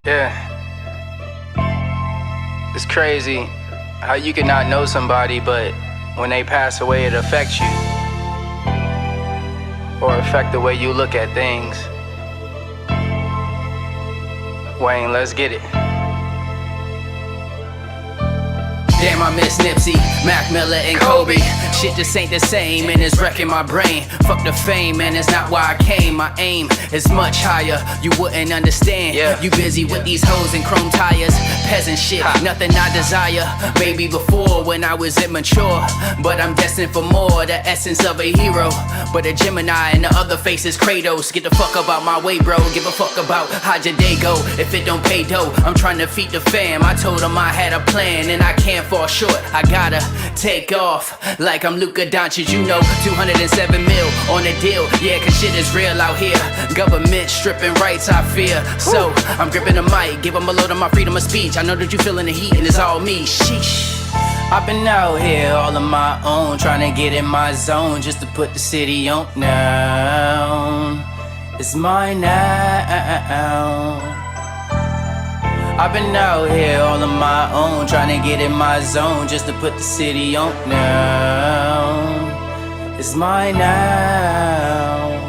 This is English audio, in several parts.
Yeah. It's crazy how you can not know somebody, but when they pass away, it affects you. Or affect the way you look at things. Wayne, let's get it. Damn, I miss Nipsey, Mac Miller, and Kobe. Shit just ain't the same, and it's wrecking my brain. Fuck the fame, man, it's not why I came. My aim is much higher, you wouldn't understand. You busy with these hoes and chrome tires. Peasant shit, nothing I desire. Maybe before when I was immature, but I'm destined for more, the essence of a hero. But a Gemini and the other face is Kratos. Get the fuck about my way, bro. Give a fuck about how your day go. If it don't pay dough, I'm trying to feed the fam. I told them I had a plan, and I can't fall short. I gotta take off like I'm Luka Doncic, you know. 207 mil on the deal, yeah, cause shit is real out here. Government stripping rights, I fear. So I'm gripping the mic, give them a load of my freedom of speech. I know that you feeling the heat and it's all me, sheesh. I've been out here all on my own, trying to get in my zone just to put the city on now. It's mine now. I've been out here all on my own, trying to get in my zone just to put the city on now. It's mine now.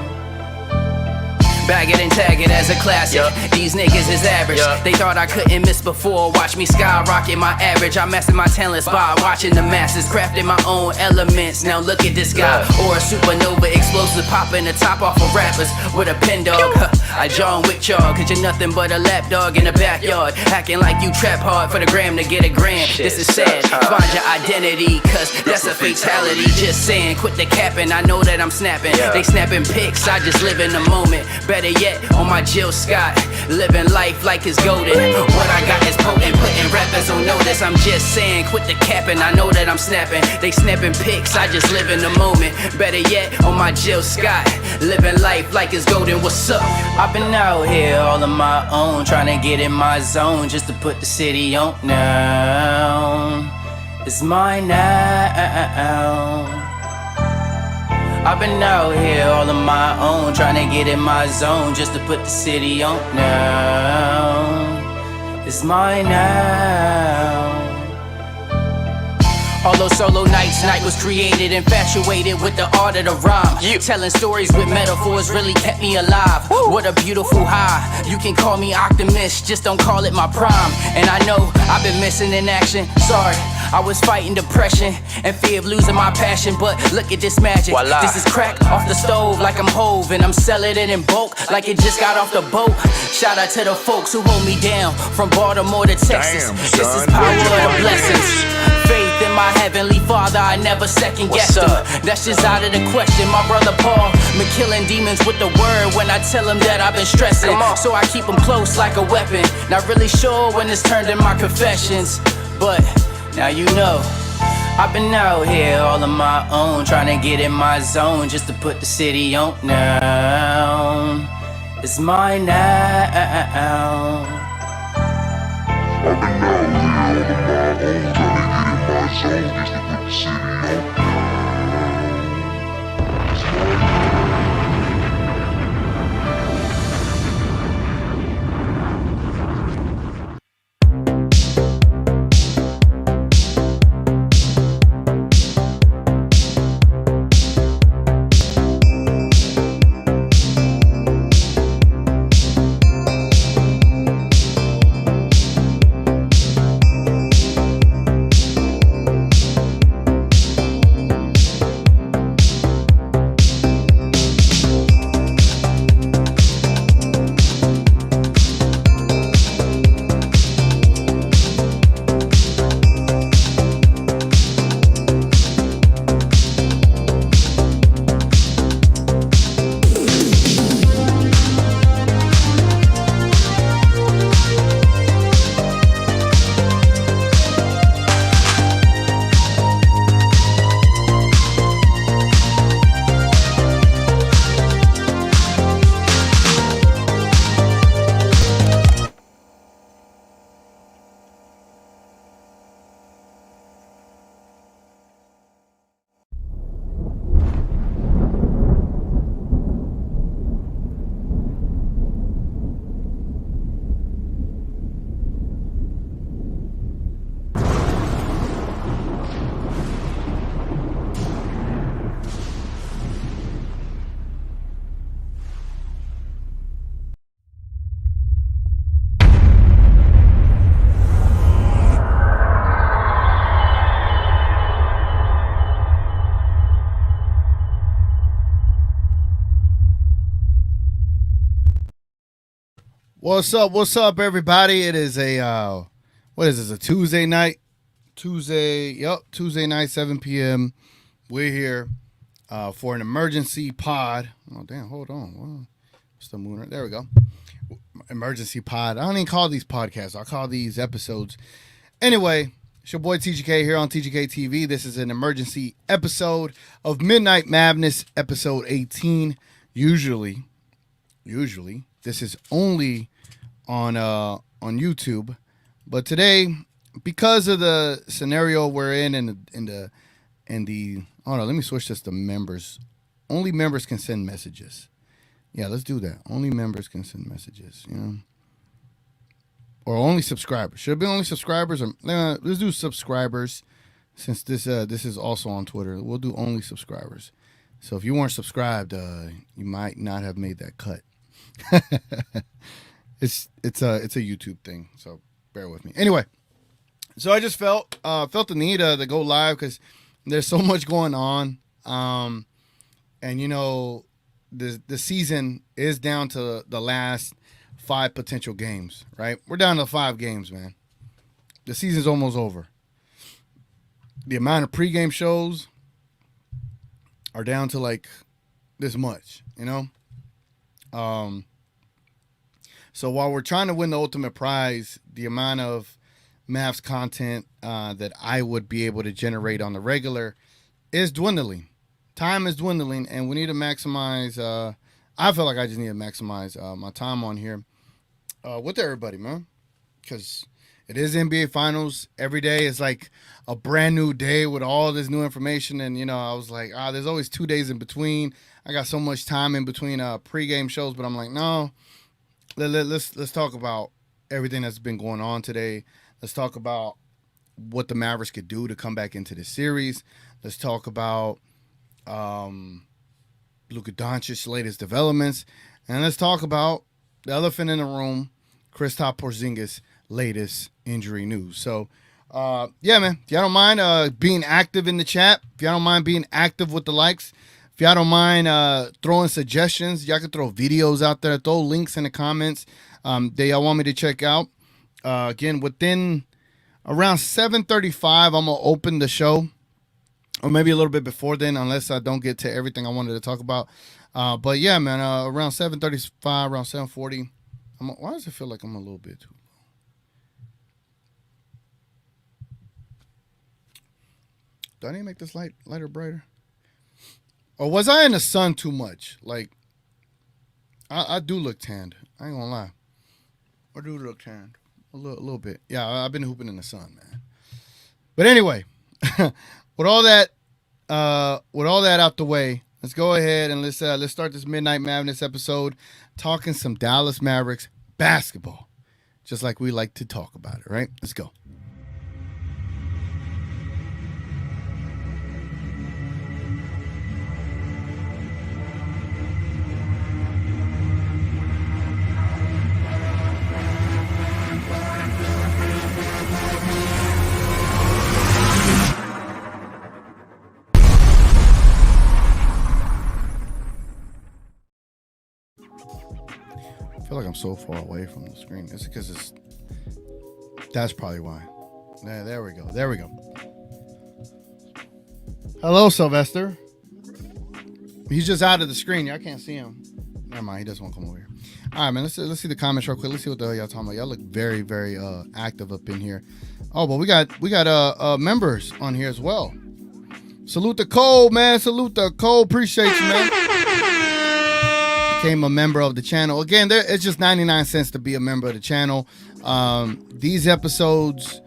Bag it and tag it as a classic. These niggas is average. They thought I couldn't miss before. Watch me skyrocket my average. I mastered my talents by watching the masses, crafting my own elements. Now look at this guy, or a supernova explosive, popping the top off of rappers with a pen dog. I John Wick y'all, cause you're nothing but a lap dog in the backyard, acting like you trap hard for the gram to get a grand. This is sad, find your identity, cause that's a fatality. Just saying, quit the capping, I know that I'm snapping. They snapping pics, I just live in the moment. Better yet, on my Jill Scott, living life like it's golden. What I got is potent, putting rappers on notice. I'm just saying, quit the capping, I know that I'm snapping. They snapping pics, I just live in the moment. Better yet, on my Jill Scott, living life like it's golden. What's up? I've been out here all on my own, trying to get in my zone just to put the city on now. It's mine now. I've been out here all on my own, trying to get in my zone just to put the city on now. It's mine now. Although solo nights, night was created, infatuated with the art of the rhyme. Telling stories with metaphors really kept me alive. What a beautiful high. You can call me optimist, just don't call it my prime. And I know I've been missing in action. Sorry, I was fighting depression and fear of losing my passion. But look at this magic. Voila. This is crack off the stove like I'm Hove, and I'm selling it in bulk like it just got off the boat. Shout out to the folks who hold me down from Baltimore to Texas. This is power of the blessings. Faith in my heavenly Father, I never second guessed him. That's just out of the question. My brother Paul been killing demons with the word when I tell him that I've been stressing. So I keep them close like a weapon. Not really sure when it's turned in my confessions, but now you know. I've been out here all on my own, trying to get in my zone just to put the city on now. It's mine now. I've been out here all on my own, trying to get in my zone just to put the city on now. It's mine now. What's up, everybody? It is a what is this? A Tuesday night? Tuesday night, 7 p.m. We're here for an emergency pod. Oh damn! Hold on. What's the moon? There we go. Emergency pod. I don't even call these podcasts. I call these episodes. Anyway, it's your boy TGK here on TGK TV. This is an emergency episode of Midnight Madness, episode 18. Usually, this is only on YouTube, but today, because of the scenario we're in the oh no, let me switch this to members. Only members can send messages. Yeah, let's do that. Only members can send messages, you know, or only subscribers. Should it be only subscribers, or let's do subscribers, since this is also on Twitter. We'll do only subscribers. So if you weren't subscribed, you might not have made that cut. It's a YouTube thing, so bear with me. Anyway, so I just felt the need to go live because there's so much going on, and you know, the season is down to the last 5 potential games. Right, we're down to 5 games, man. The season's almost over. The amount of pregame shows are down to like this much, you know. So while we're trying to win the ultimate prize, the amount of Mavs content that I would be able to generate on the regular is dwindling. Time is dwindling, and we need to maximize. I feel like I just need to maximize my time on here with everybody, man, because it is NBA Finals. Every day is like a brand new day with all this new information, and you know, I was like, there's always 2 days in between. I got so much time in between pregame shows, but I'm like, no. Let's talk about everything that's been going on today. Let's talk about what the Mavericks could do to come back into the series. Let's talk about Luka Doncic's latest developments, and let's talk about the elephant in the room, Kristaps Porzingis' latest injury news. So, yeah, man, if y'all don't mind being active in the chat, if y'all don't mind being active with the likes, if y'all don't mind throwing suggestions, y'all can throw videos out there, throw links in the comments that y'all want me to check out. Again, within around 7:35, I'm going to open the show, or maybe a little bit before then, unless I don't get to everything I wanted to talk about. But yeah, man, around 7:35, around 7:40. Why does it feel like I'm a little bit too low? Do I need to make this lighter, brighter? Or was I in the sun too much? Like, I do look tanned. I ain't gonna lie. I do look tanned. A little bit. Yeah, I've been hooping in the sun, man. But anyway, with all that out the way, let's go ahead and let's start this Midnight Madness episode talking some Dallas Mavericks basketball. Just like we like to talk about it, right? Let's go. I feel like I'm so far away from the screen. It's because that's probably why. There we go. Hello, Sylvester. He's just out of the screen. I can't see him. Never mind. He doesn't want to come over here. All right, man. Let's see the comments real quick. Let's see what the hell y'all talking about. Y'all look very, very active up in here. Oh, but we got members on here as well. Salute to Cole, man. Salute to Cole. Appreciate you, man. Became a member of the channel. Again, it's just 99 cents to be a member of the channel. These episodes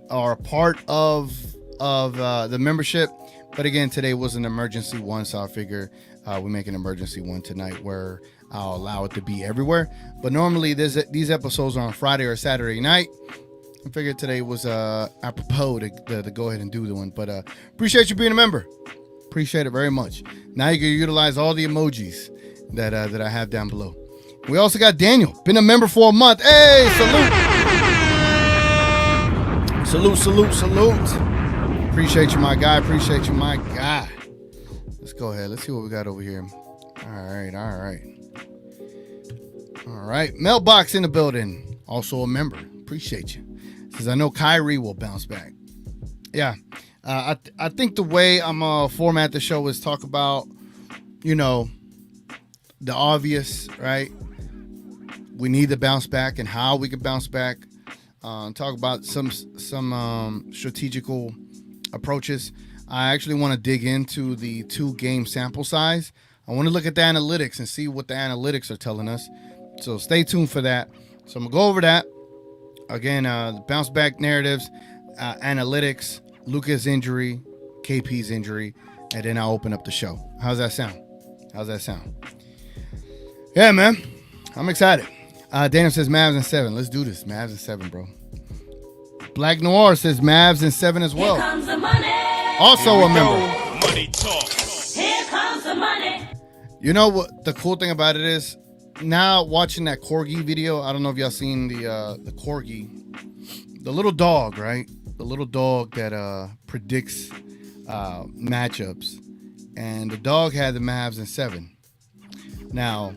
are a part of the membership. But again, today was an emergency one, so I figure we make an emergency one tonight where I'll allow it to be everywhere. But normally these episodes are on Friday or Saturday night. I figured today was apropos to go ahead and do the one. But appreciate you being a member. Appreciate it very much. Now you can utilize all the emojis that I have down below. We also got Daniel, been a member for a month. Hey, salute. Appreciate you, my guy. Let's go ahead. Let's see what we got over here. All right. All right. Mailbox in the building. Also a member. Appreciate you. Says, I know Kyrie will bounce back. Yeah. I think the way I'm going to format the show is talk about, the obvious, right? We need to bounce back and how we can bounce back. Talk about some strategical approaches. I actually want to dig into the 2-game sample size. I want to look at the analytics and see what the analytics are telling us. So stay tuned for that. So I'm going to go over that. Again, the bounce back narratives, analytics, Luka's injury, KP's injury, and then I'll open up the show. How's that sound? Yeah, man. I'm excited. Daniel says Mavs and 7. Let's do this. Mavs and 7, bro. Black Noir says Mavs and 7 as well. Here comes the money. Also a member. Money talk. Here comes the money. You know what the cool thing about it is? Now watching that Corgi video, I don't know if y'all seen the Corgi, the little dog, right? The little dog that predicts matchups, and the dog had the Mavs in 7. Now,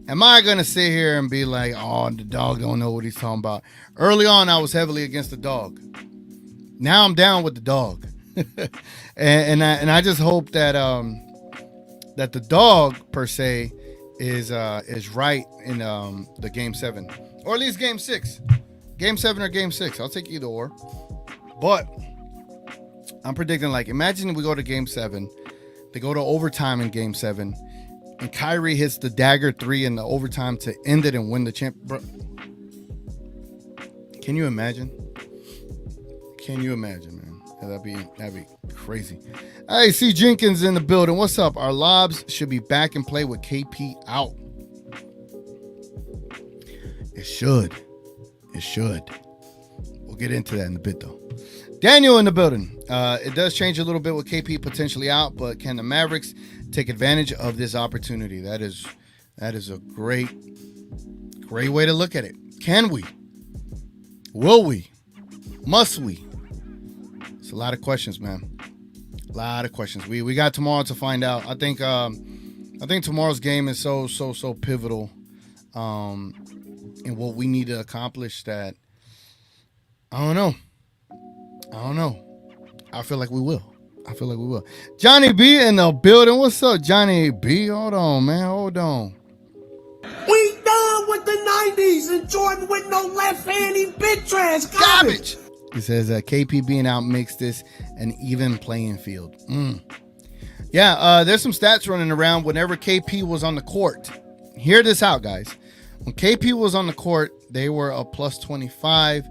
am I gonna sit here and be like, "Oh, the dog don't know what he's talking about"? Early on, I was heavily against the dog. Now I'm down with the dog, and I just hope that that the dog per se is right in the game 7, or at least game 6, game 7 or game 6. I'll take either or. But I'm predicting, like, imagine we go to game 7, they go to overtime in game 7, and Kyrie hits the dagger 3 in the overtime to end it and win the champ. Bro, can you imagine? Man? That'd be crazy. Hey, C. Jenkins in the building. What's up? Our lobs should be back in play with KP out. It should. We'll get into that in a bit, though. Daniel in the building. It does change a little bit with KP potentially out, but can the Mavericks take advantage of this opportunity? That is a great way to look at it. Can we? Will we? Must we? It's a lot of questions, man. A lot of questions. We got tomorrow to find out. I think tomorrow's game is so pivotal in what we need to accomplish that I don't know. I feel like we will. Johnny B in the building. What's up, Johnny B? Hold on, man. Hold on. We done with the 90s and Jordan with no left hand, he big trash. Garbage. He says KP being out makes this an even playing field. Yeah, there's some stats running around whenever KP was on the court. Hear this out, guys. When KP was on the court, they were a plus 25,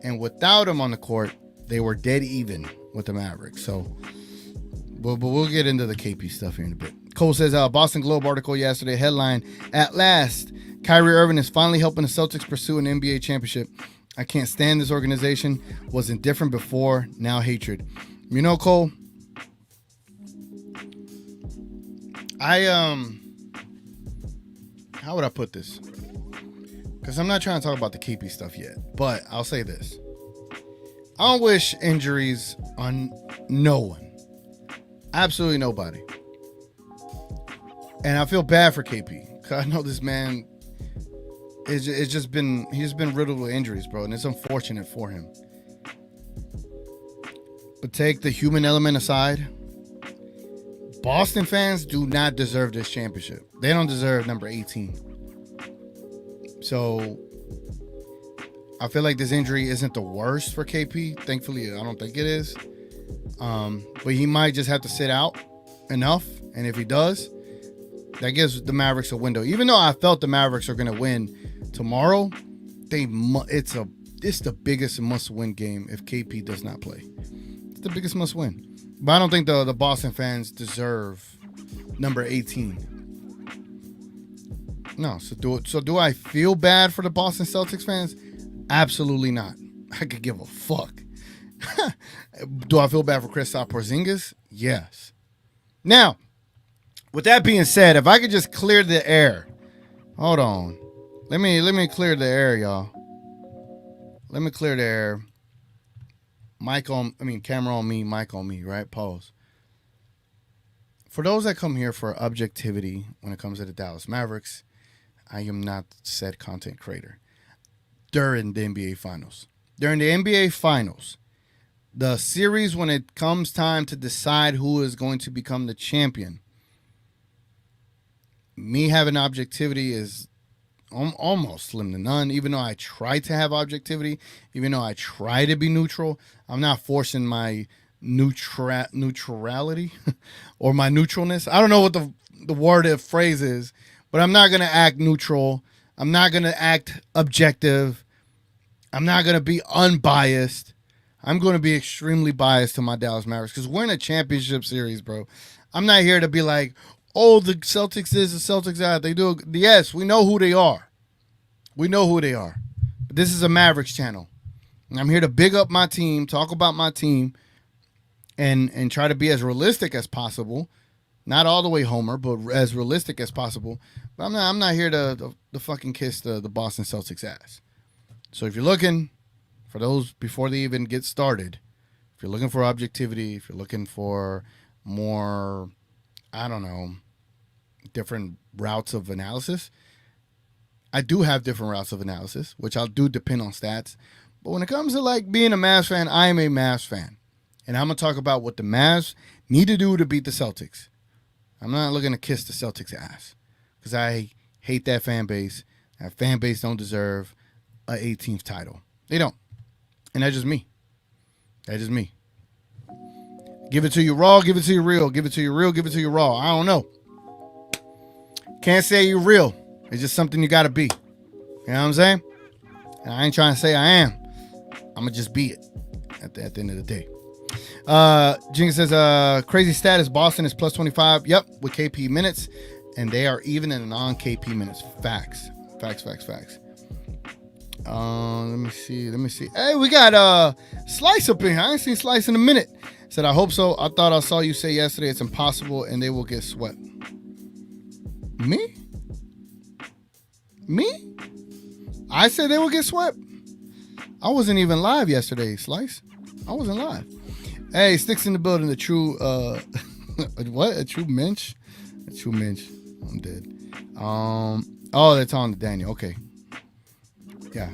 and without him on the court, they were dead even with the Mavericks. So, but we'll get into the KP stuff here in a bit. Cole says, Boston Globe article yesterday, headline, "At last, Kyrie Irving is finally helping the Celtics pursue an NBA championship. I can't stand this organization. Was indifferent before, now hatred." You know, Cole, how would I put this? Because I'm not trying to talk about the KP stuff yet, but I'll say this. I don't wish injuries on no one. Absolutely nobody. And I feel bad for KP, because I know this man he's just been riddled with injuries, bro, and it's unfortunate for him. But take the human element aside, Boston fans do not deserve this championship. They don't deserve number 18. So I feel like this injury isn't the worst for KP. Thankfully, I don't think it is. But he might just have to sit out enough. And if he does, that gives the Mavericks a window. Even though I felt the Mavericks are going to win tomorrow, it's the biggest must-win game if KP does not play. It's the biggest must-win. But I don't think the Boston fans deserve number 18. No. So do I feel bad for the Boston Celtics fans? Absolutely not. I could give a fuck. Do I feel bad for Kristaps Porzingis? Yes. Now, with that being said, if I could just clear the air. Hold on. Let me clear the air, y'all. Let me clear the air. Camera on me, mic on me, right? Pause. For those that come here for objectivity when it comes to the Dallas Mavericks, I am not said content creator. During the NBA Finals. During the NBA Finals, the series when it comes time to decide who is going to become the champion, me having objectivity is almost slim to none. Even though I try to have objectivity, even though I try to be neutral, I'm not forcing my neutrality or my neutralness. I don't know what the word of phrase is, but I'm not going to act neutral. I'm not going to act objective. I'm not going to be unbiased. I'm going to be extremely biased to my Dallas Mavericks because we're in a championship series, bro. I'm not here to be like, oh, the Celtics is, the Celtics that. They do. Yes, we know who they are. We know who they are. But this is a Mavericks channel. And I'm here to big up my team, talk about my team, and try to be as realistic as possible. Not all the way Homer, but as realistic as possible. But I'm not here to fucking kiss the Boston Celtics ass. So if you're looking, for those before they even get started, if you're looking for objectivity, if you're looking for more, I don't know, different routes of analysis, I do have different routes of analysis, which I'll do depend on stats. But when it comes to like being a Mavs fan, I am a Mavs fan. And I'm going to talk about what the Mavs need to do to beat the Celtics. I'm not looking to kiss the Celtics ass because I hate that fan base. That fan base don't deserve an 18th title. They don't. And that's just me. That's just me. Give it to you raw, give it to you real. Give it to you real, give it to you raw. I don't know. Can't say you're real. It's just something you got to be. You know what I'm saying? And I ain't trying to say I am. I'm going to just be it at the end of the day. Jenkins says, crazy stat is Boston is plus 25. Yep, with KP minutes. And they are even in non-KP minutes. Facts. Let me see. Hey, we got Slice up in here. I ain't seen Slice in a minute. Said, I hope so. I thought I saw you say yesterday it's impossible and they will get swept. Me? I said they will get swept. I wasn't even live yesterday, Slice. I wasn't live. Hey, Sticks in the building. The true, what? A true mensch? A true mensch. I'm dead. Oh, that's on Daniel. Okay. Yeah.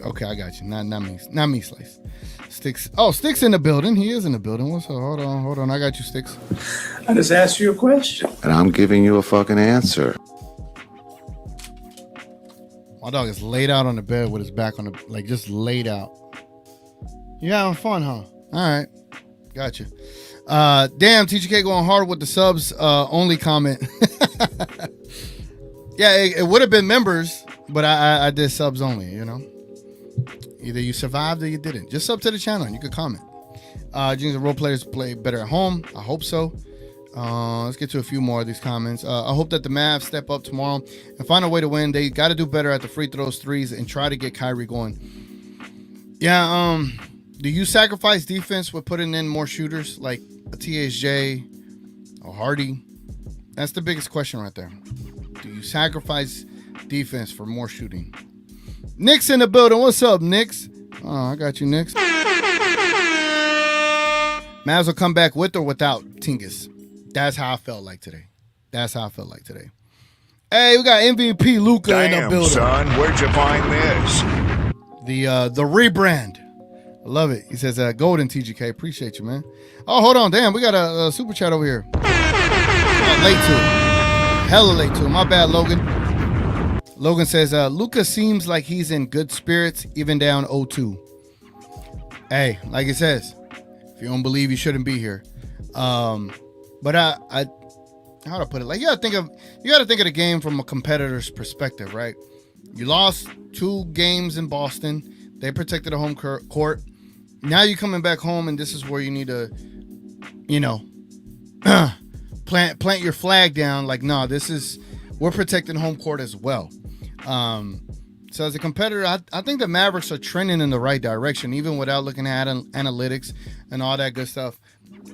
Okay, I got you. Not me, Slice. Sticks. Oh, Sticks in the building. He is in the building. What's up? Hold on. I got you, Sticks. I just asked you a question. And I'm giving you a fucking answer. My dog is laid out on the bed with his back on the, like, just laid out. You having fun, huh? All right. Gotcha. Damn, TGK going hard with the subs only comment. Yeah, it would have been members, but I did subs only, you know. Either you survived or you didn't. Just sub to the channel and you could comment. Jeans and role players play better at home. I hope so. Let's get to a few more of these comments. I hope that the Mavs step up tomorrow and find a way to win. They got to do better at the free throws, threes, and try to get Kyrie going. Yeah, do you sacrifice defense with putting in more shooters like a TSJ or Hardy? That's the biggest question right there. Do you sacrifice defense for more shooting? Nick's in the building. What's up, Nick's? Oh, I got you, Nick's. Mavs will come back with or without Tingus. That's how I felt like today. Hey, we got MVP Luka in the building. Son, where'd you find this? The rebrand. I love it. He says, Golden TGK. Appreciate you, man. Oh, hold on. Damn, we got a super chat over here. Late to it. Hella late to it. My bad, Logan. Logan says, Luka seems like he's in good spirits, even down 0-2. Hey, like it says, if you don't believe, you shouldn't be here. But I how to put it? Like you gotta think of the game from a competitor's perspective, right? You lost 2 games in Boston. They protected the home court. Now you're coming back home, and this is where you need to, you know, plant your flag down. Like, no, we're protecting home court as well. So as a competitor, I think the Mavericks are trending in the right direction, even without looking at analytics and all that good stuff.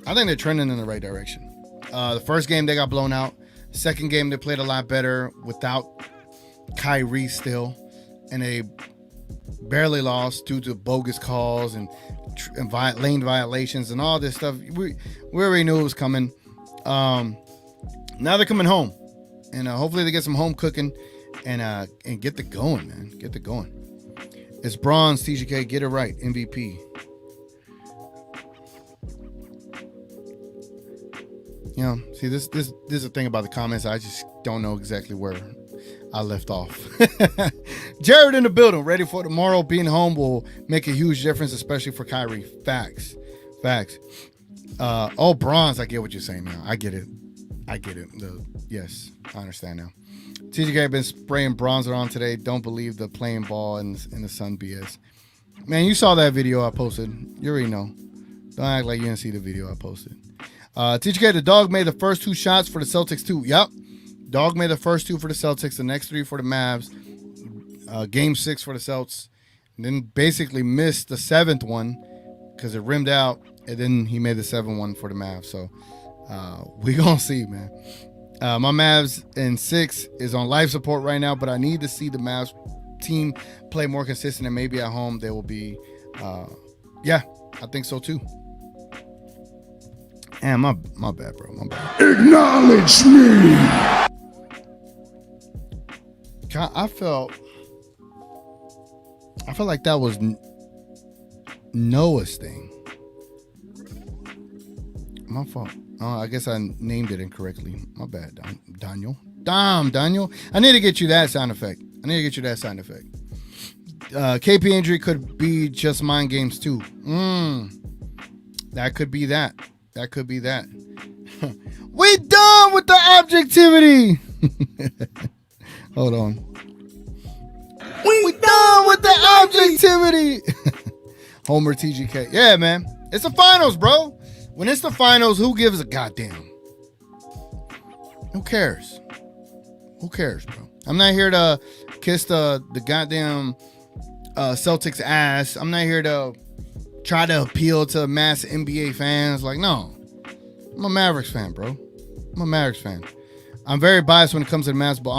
I think they're trending in the right direction. The first game, they got blown out. Second game, they played a lot better without Kyrie still. And they barely lost due to bogus calls and lane violations and all this stuff. We already knew it was coming. Now they're coming home. And hopefully they get some home cooking and get the going, man. Get the going. It's bronze, TGK. Get it right. MVP. You know, see, this is the thing about the comments. I just don't know exactly where I left off. Jared in the building, ready for tomorrow. Being home will make a huge difference, especially for Kyrie. Facts. Oh, bronze. I get what you're saying now. I get it. Yes, I understand now. TGK been spraying bronzer on today. Don't believe the playing ball in the sun BS. Man, you saw that video I posted. You already know. Don't act like you didn't see the video I posted. TGK, the dog made the first 2 shots for the Celtics too. Yep. Dog made the first 2 for the Celtics, the next 3 for the Mavs. Game 6 for the Celtics. And then basically missed the 7th one because it rimmed out. And then he made the 7th one for the Mavs. So we gonna see, man. My Mavs in 6 is on life support right now, but I need to see the Mavs team play more consistent, and maybe at home they will be. Yeah, I think so too. And my bad, bro. My bad. Acknowledge me. I felt like that was Noah's thing. My fault. Oh, I guess I named it incorrectly. My bad, Daniel. Daniel. I need to get you that sound effect. KP injury could be just mind games too. That could be that. We done with the objectivity. Hold on. We done with the objectivity. Homer TGK. Yeah, man. It's the finals, bro. When it's the finals, who gives a goddamn? Who cares, bro? I'm not here to kiss the goddamn Celtics ass. I'm not here to try to appeal to mass NBA fans. Like, no. I'm a Mavericks fan, bro. I'm very biased when it comes to the Mavs, but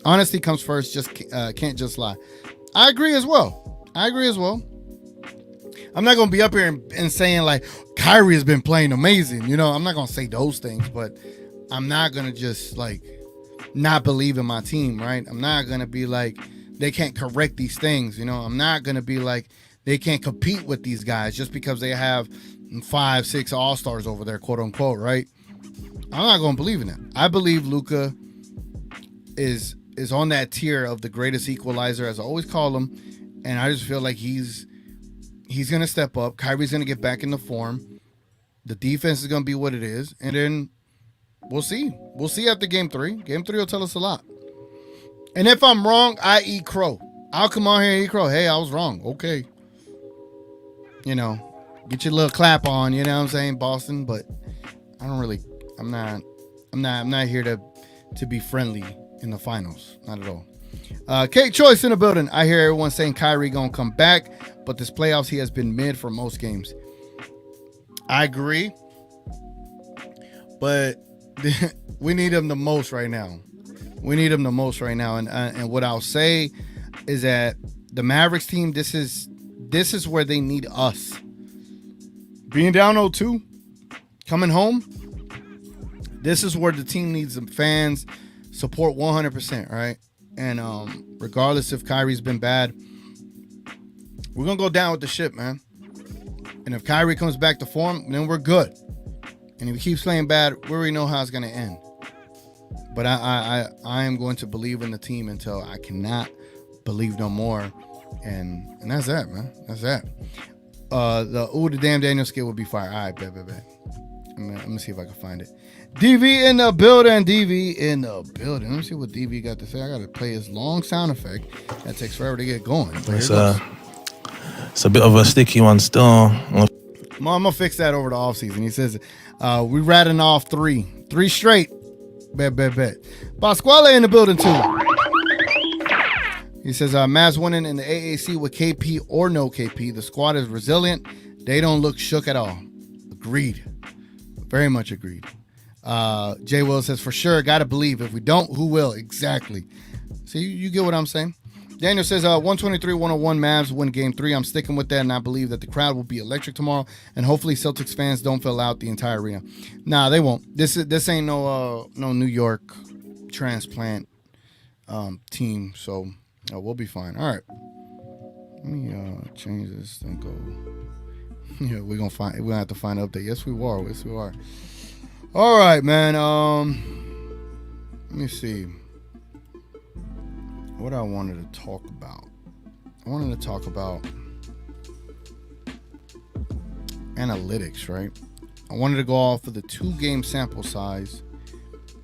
honesty comes first. Just can't just lie. I agree as well. I'm not going to be up here and saying like Kyrie has been playing amazing. You know, I'm not going to say those things, but I'm not going to just like not believe in my team, right? I'm not going to be like they can't correct these things. You know, I'm not going to be like they can't compete with these guys just because they have 5, 6 all-stars over there, quote unquote, right? I'm not going to believe in that. I believe Luka is on that tier of the greatest equalizer, as I always call him, and I just feel like he's going to step up. Kyrie's going to get back into form. The defense is going to be what it is. And then we'll see. We'll see after game 3. Game 3 will tell us a lot. And if I'm wrong, I eat crow. I'll come on here and eat crow. Hey, I was wrong. Okay. You know, get your little clap on, you know what I'm saying, Boston. But I don't really, I'm not here to be friendly in the finals. Not at all. Kate Choice in the building. I hear everyone saying Kyrie gonna come back, but this playoffs he has been mid for most games. I agree, but we need him the most right now. And what I'll say is that the Mavericks team, this is where they need us. Being down 0-2, coming home, this is where the team needs the fans support 100%, right? And regardless if Kyrie's been bad, we're going to go down with the ship, man. And if Kyrie comes back to form, then we're good. And if he keeps playing bad, we already know how it's going to end. But I am going to believe in the team until I cannot believe no more. And that's that, man. That's that. The damn Daniel skit would be fire. All right, bet. I'm going to see if I can find it. DV in the building. Let me see what DV got to say. I got to play his long sound effect. That takes forever to get going. It's a bit of a sticky one still. I'm going to fix that over the offseason. He says, we ratting off 3 straight. Bet. Pasquale in the building too. He says, Mavs winning in the AAC with KP or no KP. The squad is resilient. They don't look shook at all. Agreed. Very much agreed. Jay Will says, for sure, got to believe. If we don't, who will? Exactly. See, you get what I'm saying? Daniel says, 123-101 Mavs win game 3. I'm sticking with that, and I believe that the crowd will be electric tomorrow, and hopefully Celtics fans don't fill out the entire arena. Nah, they won't. This ain't no New York transplant team, so we'll be fine. All right. Let me change this and go. Yeah, we're gonna have to find an update. Yes, we are. Yes, we are. All right, man. Let me see what I wanted to talk about. I wanted to talk about analytics, right? I wanted to go off of the 2-game sample size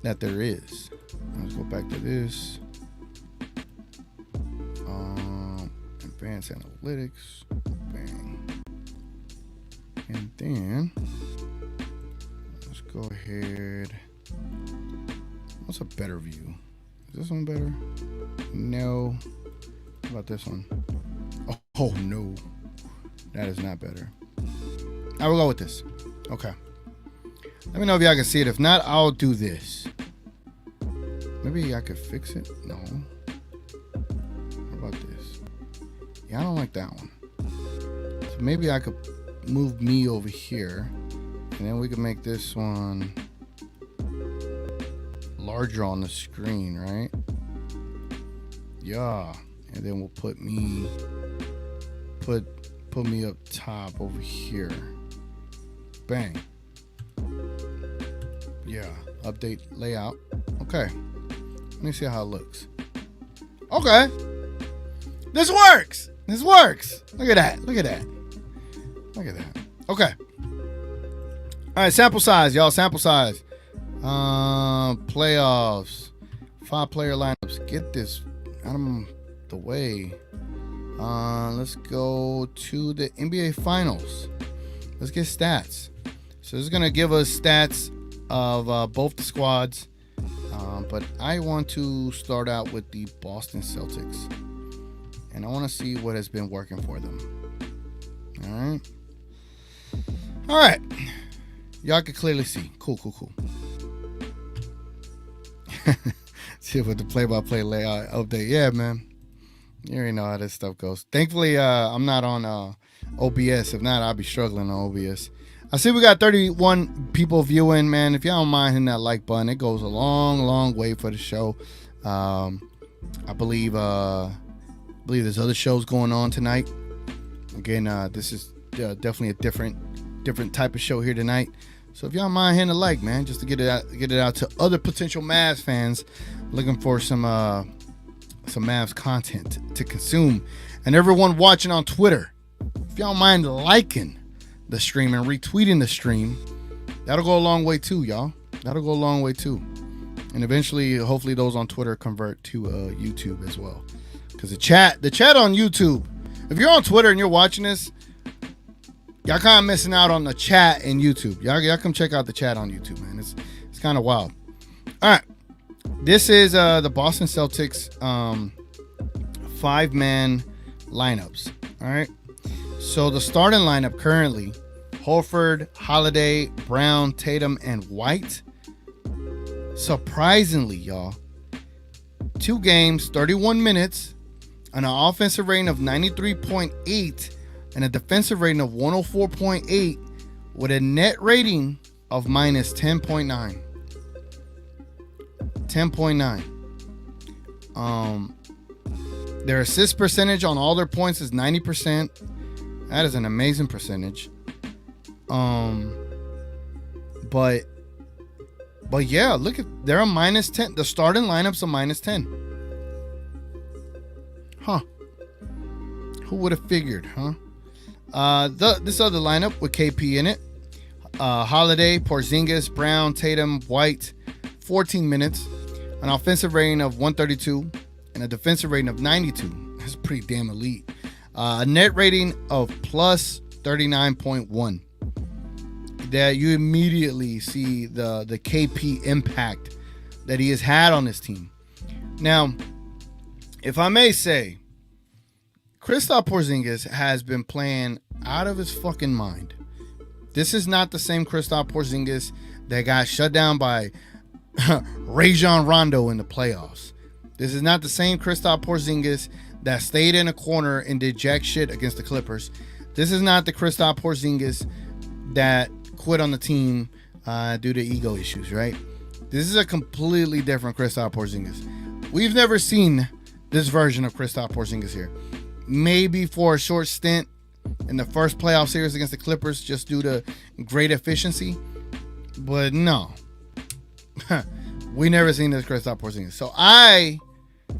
that there is. Let's go back to this. Advanced analytics. Bang. And then let's go ahead. What's a better view? Is this one better? No. How about this one? Oh no. That is not better. I will go with this. Okay. Let me know if y'all can see it. If not, I'll do this. Maybe I could fix it. No. How about this? Yeah, I don't like that one. So maybe I could move me over here, and then we can make this one larger on the screen, right? Yeah. And then we'll put me up top over here. Bang. Yeah. Update layout. Okay. Let me see how it looks. Okay. This works. This works. Look at that. Look at that. Look at that. Okay. All right. Sample size, y'all. Sample size. Playoffs. 5-player lineups. Get this out of the way. Let's go to the NBA Finals. Let's get stats. So this is going to give us stats of both the squads. But I want to start out with the Boston Celtics. And I want to see what has been working for them. All right. All right. Y'all can clearly see. Cool. See what the play-by-play layout update. Yeah, man. You already know how this stuff goes. Thankfully, I'm not on OBS. If not, I'll be struggling on OBS. I see we got 31 people viewing, man. If y'all don't mind hitting that like button, it goes a long way for the show. I believe there's other shows going on tonight. Again, this is definitely a different type of show here tonight. So if y'all mind hitting a like, man, just to get it out to other potential Mavs fans looking for some Mavs content to consume, and everyone watching on Twitter, if y'all mind liking the stream and retweeting the stream, that'll go a long way too, y'all. That'll go a long way too. And eventually, hopefully those on Twitter convert to YouTube as well. Because the chat on YouTube, if you're on Twitter and you're watching this, y'all kind of missing out on the chat in YouTube. Y'all come check out the chat on YouTube, man. It's kind of wild. All right. This is the Boston Celtics 5-man lineups. All right. So the starting lineup currently, Horford, Holiday, Brown, Tatum, and White. Surprisingly, y'all, 2 games, 31 minutes, an offensive rating of 93.8 and a defensive rating of 104.8 with a net rating of minus 10.9. 10.9. Their assist percentage on all their points is 90%. That is an amazing percentage. But yeah, look at, they're a minus 10. The starting lineup's a minus 10. Huh. Who would have figured, huh? This other lineup with KP in it. Holiday, Porzingis, Brown, Tatum, White, 14 minutes. An offensive rating of 132 and a defensive rating of 92. That's pretty damn elite. A net rating of plus 39.1. That you immediately see the KP impact that he has had on this team. Now, if I may say, Kristaps Porzingis has been playing out of his fucking mind. This is not the same Kristaps Porzingis that got shut down by Rajon Rondo in the playoffs. This is not the same Kristaps Porzingis that stayed in a corner and did jack shit against the Clippers. This is not the Kristaps Porzingis that quit on the team due to ego issues, right? This is a completely different Kristaps Porzingis. We've never seen this version of Kristaps Porzingis here. Maybe for a short stint in the first playoff series against the Clippers, just due to great efficiency. But no, we never seen this Kristaps Porzingis. So I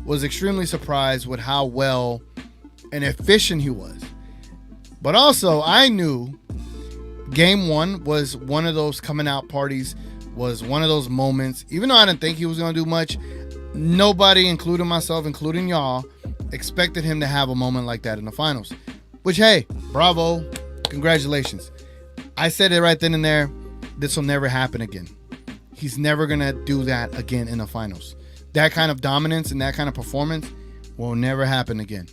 was extremely surprised with how well and efficient he was. But also, I knew game one was one of those coming out parties, was one of those moments. Even though I didn't think he was going to do much, nobody, including myself, including y'all, expected him to have a moment like that in the finals. Which, hey, bravo, congratulations. I said it right then and there. This will never happen again. He's never going to do that again in the finals. That kind of dominance and that kind of performance will never happen again.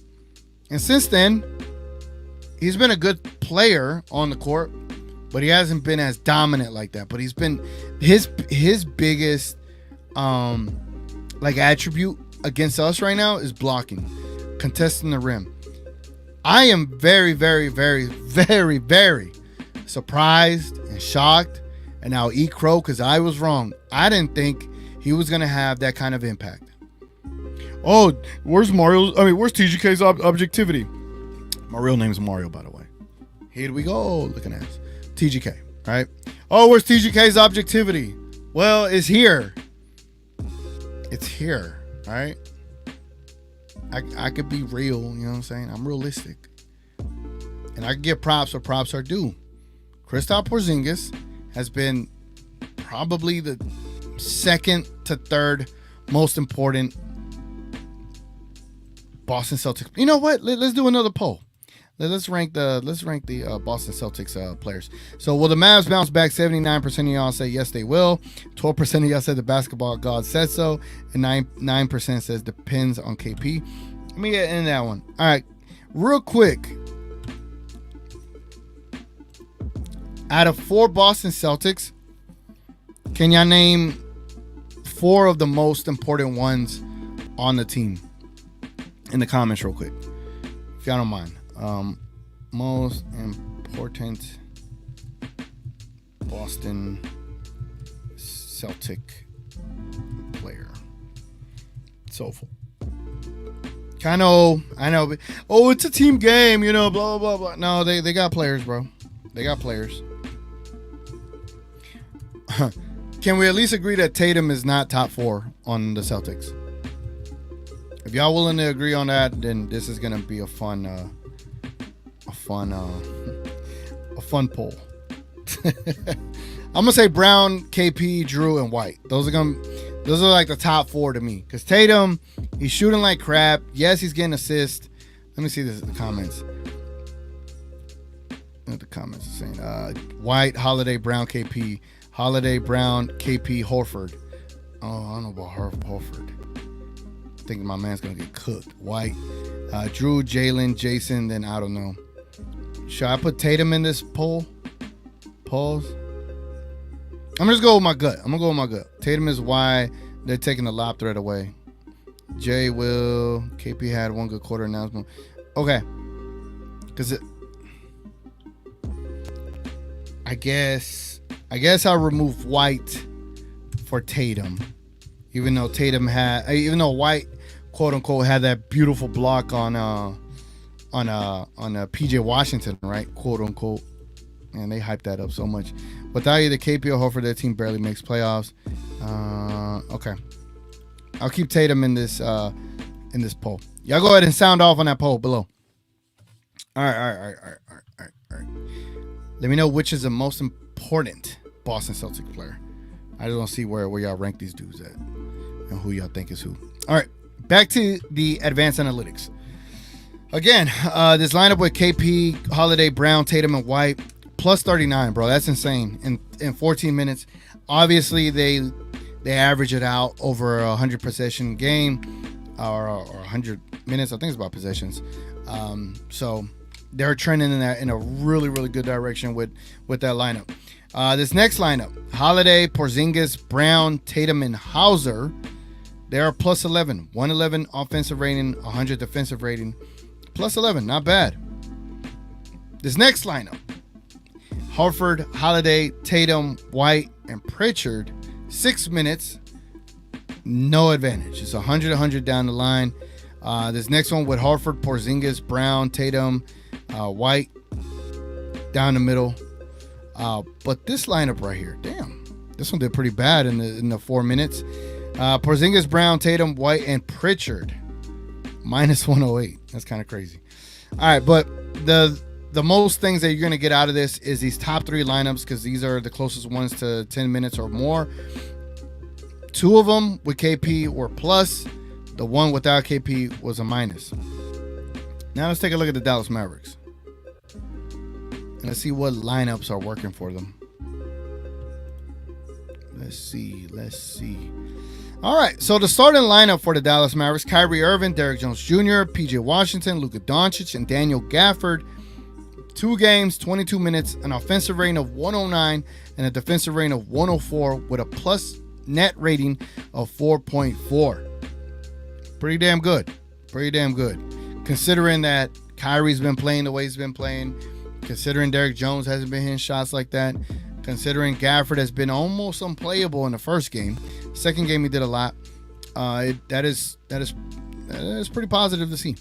And since then, he's been a good player on the court, but he hasn't been as dominant like that. But he's been his biggest attribute against us right now is blocking, contesting the rim. I am very, very, very, very, very surprised and shocked, and I'll eat crow because I was wrong. I didn't think he was going to have that kind of impact. Oh, where's TGK's objectivity? My real name's Mario, by the way. Here we go, looking at us. TGK, right? Oh, where's TGK's objectivity? Well, it's here. It's here, right? I could be real, you know what I'm saying? I'm realistic. And I can give props where props are due. Kristaps Porzingis has been probably the second to third most important Boston Celtics. You know what? Let's do another poll. Let's rank the Boston Celtics players. So will the Mavs bounce back? 79% of y'all say yes, they will. 12% of y'all said the basketball god said so, and 9% says depends on KP. Let me get into that one. All right, real quick. Out of 4 Boston Celtics, can y'all name 4 of the most important ones on the team? In the comments, real quick, if y'all don't mind. Most important Boston Celtic player. So I know. Oh, it's a team game, you know, blah, blah, blah. No, they got players, bro. They got players. Can we at least agree that Tatum is not top 4 on the Celtics? If y'all willing to agree on that, then this is gonna be a fun poll. I'm gonna say Brown, KP, Drew, and White. Those are like the top 4 to me. Because Tatum, he's shooting like crap. Yes, he's getting assists. Let me see this in the comments. What the comments are saying. White, Holiday, Brown, KP. Holiday, Brown, KP, Horford. Oh, I don't know about Horford. I think my man's gonna get cooked. White, Drew, Jalen, Jason. Then I don't know. Should I put Tatum in this poll? Pause. I'm just go with my gut. Tatum is why they're taking the lob threat away. Jay will. KP had one good quarter announcement. Okay. Because I guess I'll remove White for Tatum. Even though White, quote unquote, had that beautiful block on PJ Washington, right? Quote unquote. And they hyped that up so much. Without either KP or Horford, their team barely makes playoffs. Okay. I'll keep Tatum in this poll. Y'all go ahead and sound off on that poll below. All right. Let me know which is the most important Boston Celtics player. I just want to see where y'all rank these dudes at and who y'all think is who. All right. Back to the advanced analytics. Again, this lineup with KP, Holiday, Brown, Tatum, and White, plus 39, bro. That's insane. In 14 minutes. Obviously, they average it out over a 100 possession game or 100 minutes. I think it's about possessions. So they're trending in a really, really good direction with that lineup. This next lineup, Holiday, Porzingis, Brown, Tatum, and Hauser. They're plus 11. 111 offensive rating, 100 defensive rating. Plus 11, not bad. This next lineup, Horford, Holiday, Tatum, White, and Pritchard, 6 minutes, no advantage. It's 100 down the line. This next one with Horford, Porzingis, Brown, Tatum, White down the middle. But this lineup right here, damn, this one did pretty bad in the 4 minutes. Porzingis, Brown, Tatum, White, and Pritchard minus 108. That's kind of crazy. All right, but the most things that you're going to get out of this is these top 3 lineups, because these are the closest ones to 10 minutes or more. 2 of them with KP were plus. The one without KP was a minus. Now let's take a look at the Dallas Mavericks. And let's see what lineups are working for them. Let's see. All right, so the starting lineup for the Dallas Mavericks: Kyrie Irving, Derrick Jones Jr., PJ Washington, Luka Doncic, and Daniel Gafford. 2 games, 22 minutes, an offensive rating of 109 and a defensive rating of 104 with a plus net rating of 4.4. Pretty damn good. Considering that Kyrie's been playing the way he's been playing, considering Derrick Jones hasn't been hitting shots like that, considering Gafford has been almost unplayable in the first game. Second game he did a lot. That is pretty positive to see.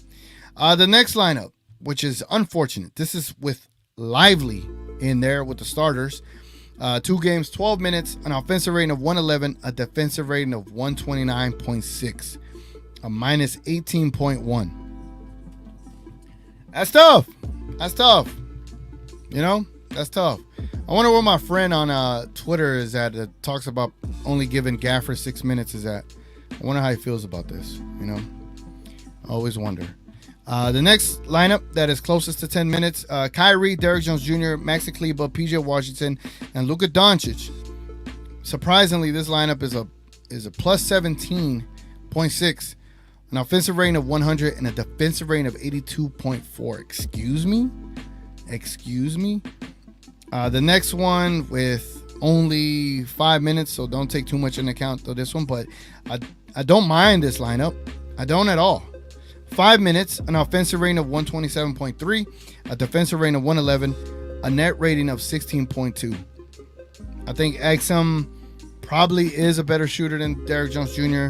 The next lineup, which is unfortunate. This is with Lively in there with the starters. 2 games, 12 minutes, an offensive rating of 111, a defensive rating of 129.6, a minus 18.1. That's tough. You know, that's tough. I wonder where my friend on Twitter is at that talks about only giving Gafford 6 minutes is at. I wonder how he feels about this, you know. I always wonder. The next lineup that is closest to 10 minutes, Kyrie, Derrick Jones Jr., Maxi Kleber, PJ Washington, and Luka Doncic. Surprisingly, this lineup is a plus 17.6, an offensive rating of 100, and a defensive rating of 82.4. Excuse me. The next one with only 5 minutes, so don't take too much into account of this one, but I don't mind this lineup. I don't at all. 5 minutes, an offensive rating of 127.3, a defensive rating of 111, a net rating of 16.2. I think Exum probably is a better shooter than Derrick Jones Jr.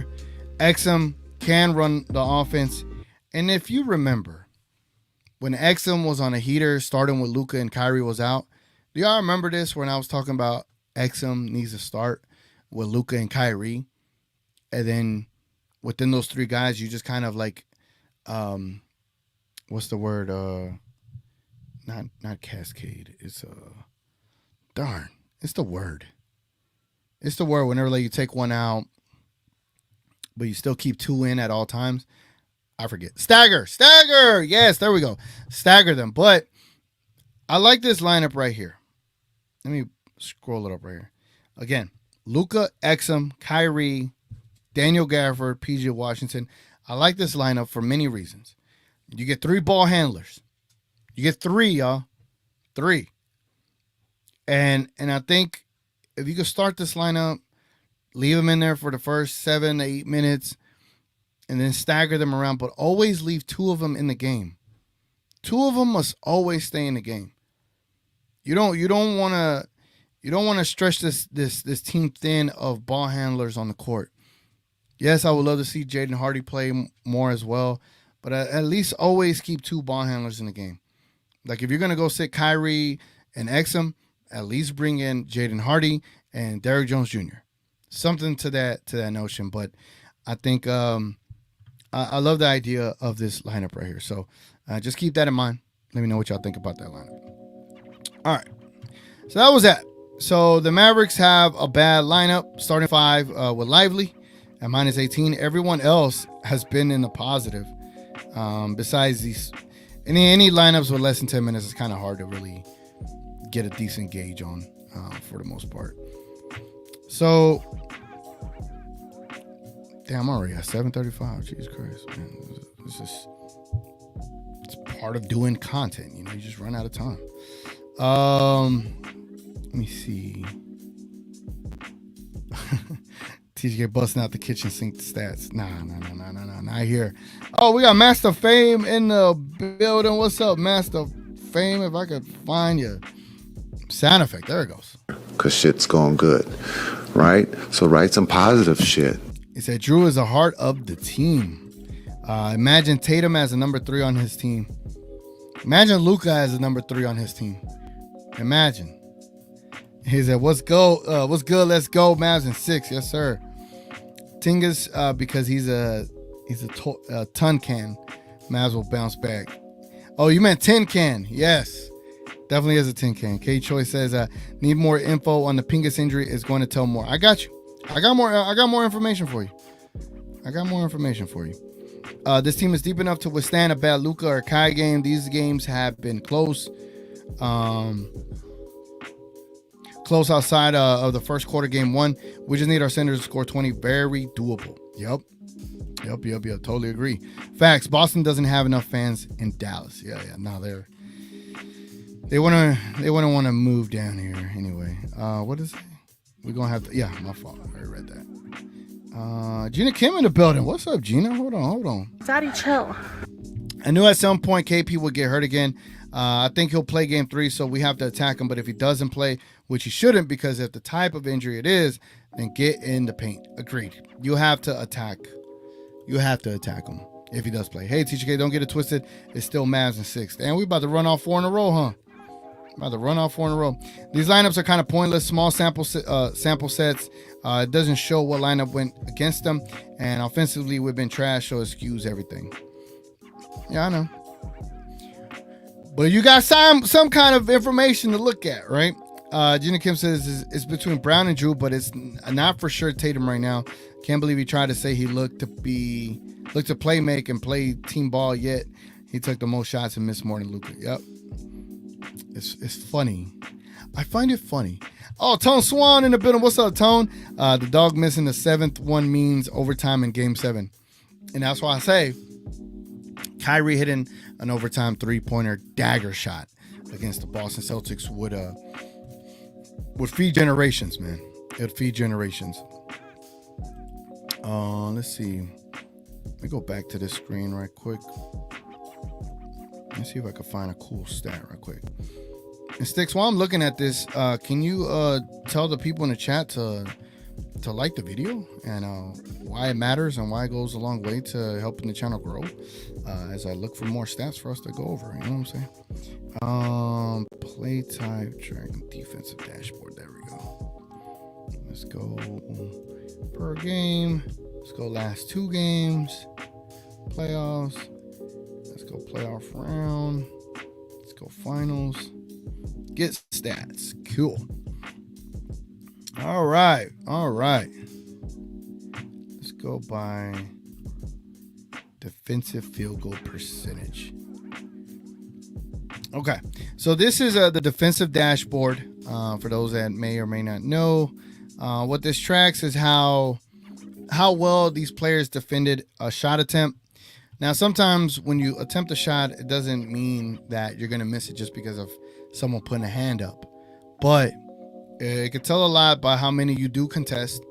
Exum can run the offense. And if you remember, when Exum was on a heater, starting with Luka and Kyrie was out, do y'all remember this when I was talking about Exum needs to start with Luka and Kyrie? And then within those 3 guys, you just kind of like, what's the word? Not cascade. It's it's the word. It's the word whenever like you take one out, but you still keep 2 in at all times. I forget. Stagger. Yes, there we go. Stagger them. But I like this lineup right here. Let me scroll it up right here. Again, Luka, Exum, Kyrie, Daniel Gafford, PJ Washington. I like this lineup for many reasons. You get 3 ball handlers. You get 3, y'all. 3. And I think if you could start this lineup, leave them in there for the first 7 to 8 minutes, and then stagger them around, but always leave 2 of them in the game. 2 of them must always stay in the game. You don't want to stretch this team thin of ball handlers on the court. Yes, I would love to see Jaden Hardy play more as well, but at least always keep 2 ball handlers in the game. Like if you're gonna go sit Kyrie and Exum, at least bring in Jaden Hardy and Derrick Jones Jr. Something to that notion. But I think I love the idea of this lineup right here. So just keep that in mind. Let me know what y'all think about that lineup. All right, so that was that. So the Mavericks have a bad lineup, starting 5 with Lively at minus 18. Everyone else has been in the positive. Besides these, any lineups with less than 10 minutes is kind of hard to really get a decent gauge on for the most part. So, damn, I'm already at 7:35. Jesus Christ, man. It's part of doing content. You know, you just run out of time. Let me see. TJ busting out the kitchen sink stats. Nah, not here. Oh, we got Master Fame in the building. What's up, Master Fame? If I could find you. Sound effect. There it goes. Because shit's going good, right? So write some positive shit. He said Drew is the heart of the team. Imagine Tatum as a number 3 on his team. Imagine Luka as a number 3 on his team. Imagine. He said, "What's go? What's good? Let's go, Mavs and 6, yes sir." Tingus, because he's a ton can. Mavs will bounce back. Oh, you meant tin can? Yes, definitely is a tin can. K Choice says, "Need more info on the Pingus injury. Is going to tell more." I got you. I got more information for you. This team is deep enough to withstand a bad Luka or Kai game. These games have been close. Close outside of the first quarter, game 1. We just need our centers to score 20. Very doable. Yep. Totally agree. Facts. Boston doesn't have enough fans in Dallas. Yeah. No, they want to move down here anyway. What is it? We're gonna have to. Yeah, my fault. I already read that. Gina Kim in the building. What's up, Gina? Hold on. Daddy, chill. I knew at some point KP would get hurt again. I think he'll play game 3, so we have to attack him. But if he doesn't play, which he shouldn't, because if the type of injury it is, then get in the paint. Agreed. You have to attack him if he does play. Hey, TGK, don't get it twisted. It's still Mavs and 6. And we about to run off 4 in a row, huh? These lineups are kind of pointless. Small sample sets. It doesn't show what lineup went against them. And offensively, we've been trash, so it skews everything. Yeah, I know. But you got some kind of information to look at, right? Gina Kim says it's between Brown and Drew, but it's not for sure Tatum right now. Can't believe he tried to say he looked to play make and play team ball, yet he took the most shots and missed more than Luka. Yep. It's funny. I find it funny. Oh, Tone Swan in the building. What's up, Tone? The dog missing the 7th one means overtime in game 7. And that's why I say Kyrie hitting an overtime 3-pointer dagger shot against the Boston Celtics would feed generations, man. It would feed generations. Let's see. Let me go back to this screen right quick. Let's see if I can find a cool stat right quick. And Sticks, while I'm looking at this, can you tell the people in the chat to like the video and why it matters and why it goes a long way to helping the channel grow as I look for more stats for us to go over. You know what I'm saying? Play type, dragon, defensive dashboard. There we go. Let's go per game. Let's go last 2 games. Playoffs. Let's go playoff round. Let's go finals. Get stats. Cool. All right. Let's go by defensive field goal percentage. Okay. So this is the defensive dashboard for those that may or may not know. What this tracks is how well these players defended a shot attempt. Now, sometimes when you attempt a shot, it doesn't mean that you're going to miss it just because of someone putting a hand up. But it could tell a lot by how many you do contest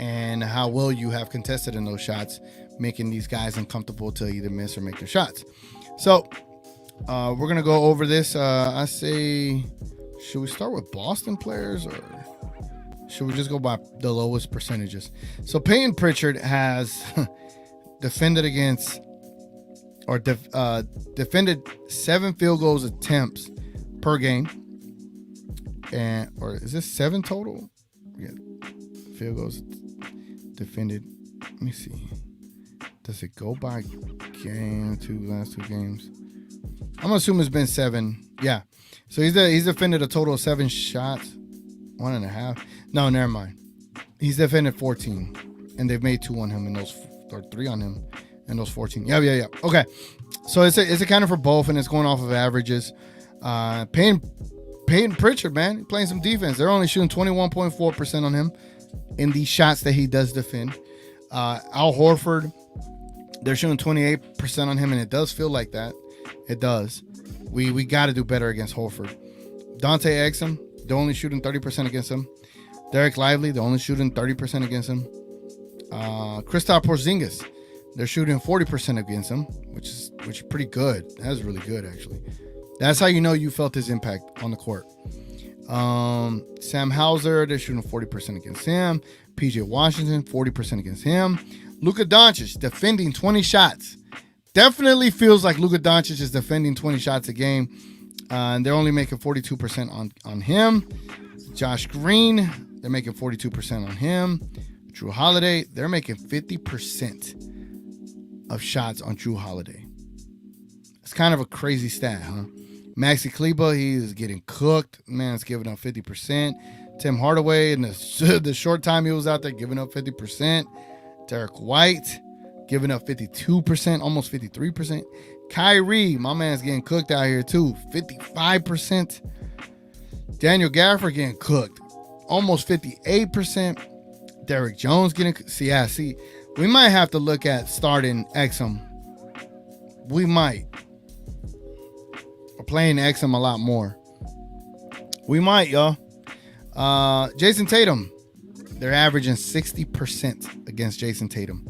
and how well you have contested in those shots, making these guys uncomfortable to either miss or make their shots. So we're going to go over this. I say, should we start with Boston players or should we just go by the lowest percentages? So Peyton Pritchard has defended against or defended 7 field goals attempts per game. And or is this 7 total? Yeah, field goals defended. Let me see. Does it go by game? Last two games? I'm gonna assume it's been 7. Yeah. So he's defended a total of 7 shots. 1.5. No, never mind. He's defended 14, and they've made 2 on him, and those or 3 on him, and those 14. Yeah. Okay. So it's accounted for both, and it's going off of averages. Peyton Pritchard, man, playing some defense. They're only shooting 21.4% on him in the shots that he does defend. Al Horford, they're shooting 28% on him, and it does feel like that. It does. We got to do better against Horford. Dante Exum, they're only shooting 30% against him. Derek Lively, they're only shooting 30% against him. Kristaps Porzingis, they're shooting 40% against him, which is pretty good. That's really good, actually. That's how you know you felt his impact on the court. Sam Hauser, they're shooting 40% against him. PJ Washington, 40% against him. Luka Doncic defending 20 shots. Definitely feels like Luka Doncic is defending 20 shots a game. And they're only making 42% on him. Josh Green, they're making 42% on him. Drew Holiday, they're making 50% of shots on Drew Holiday. It's kind of a crazy stat, huh? Maxi Kleber, he is getting cooked. Man, it's giving up 50%. Tim Hardaway, in the short time he was out there, giving up 50%. Derek White, giving up 52%, almost 53%. Kyrie, my man's getting cooked out here too, 55%. Daniel Gafford getting cooked, almost 58%. Derrick Jones getting, see, we might have to look at starting Exum. We might. We're playing Exum a lot more. We might, y'all. Jason Tatum, they're averaging 60% against Jason Tatum.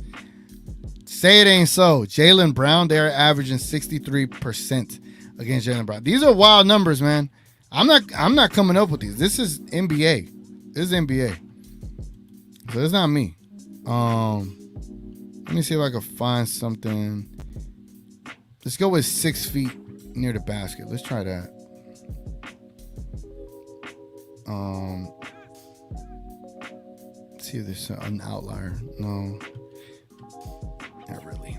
Say it ain't so. Jaylen Brown, they're averaging 63% against Jaylen Brown. These are wild numbers, man. I'm not coming up with these. This is NBA. This is NBA. So it's not me. Let me see if I can find something. Let's go with 6 feet near the basket. Let's try that. Let's see if there's an outlier. No, not really.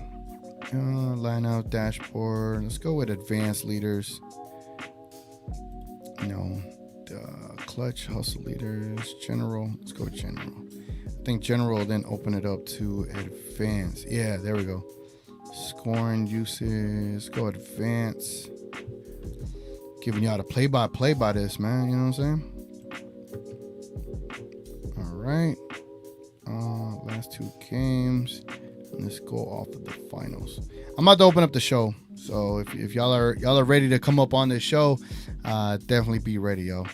Line out dashboard. Let's go with advanced leaders. No, clutch hustle leaders. General. Let's go with general. I think general, then open it up to advanced. Yeah, there we go. Scoring uses. Go advanced. Giving y'all the play-by-play by this, man. You know what I'm saying? All right. Last 2 games. Let's go off of the finals. I'm about to open up the show. So if y'all are ready to come up on this show, definitely be ready, yo.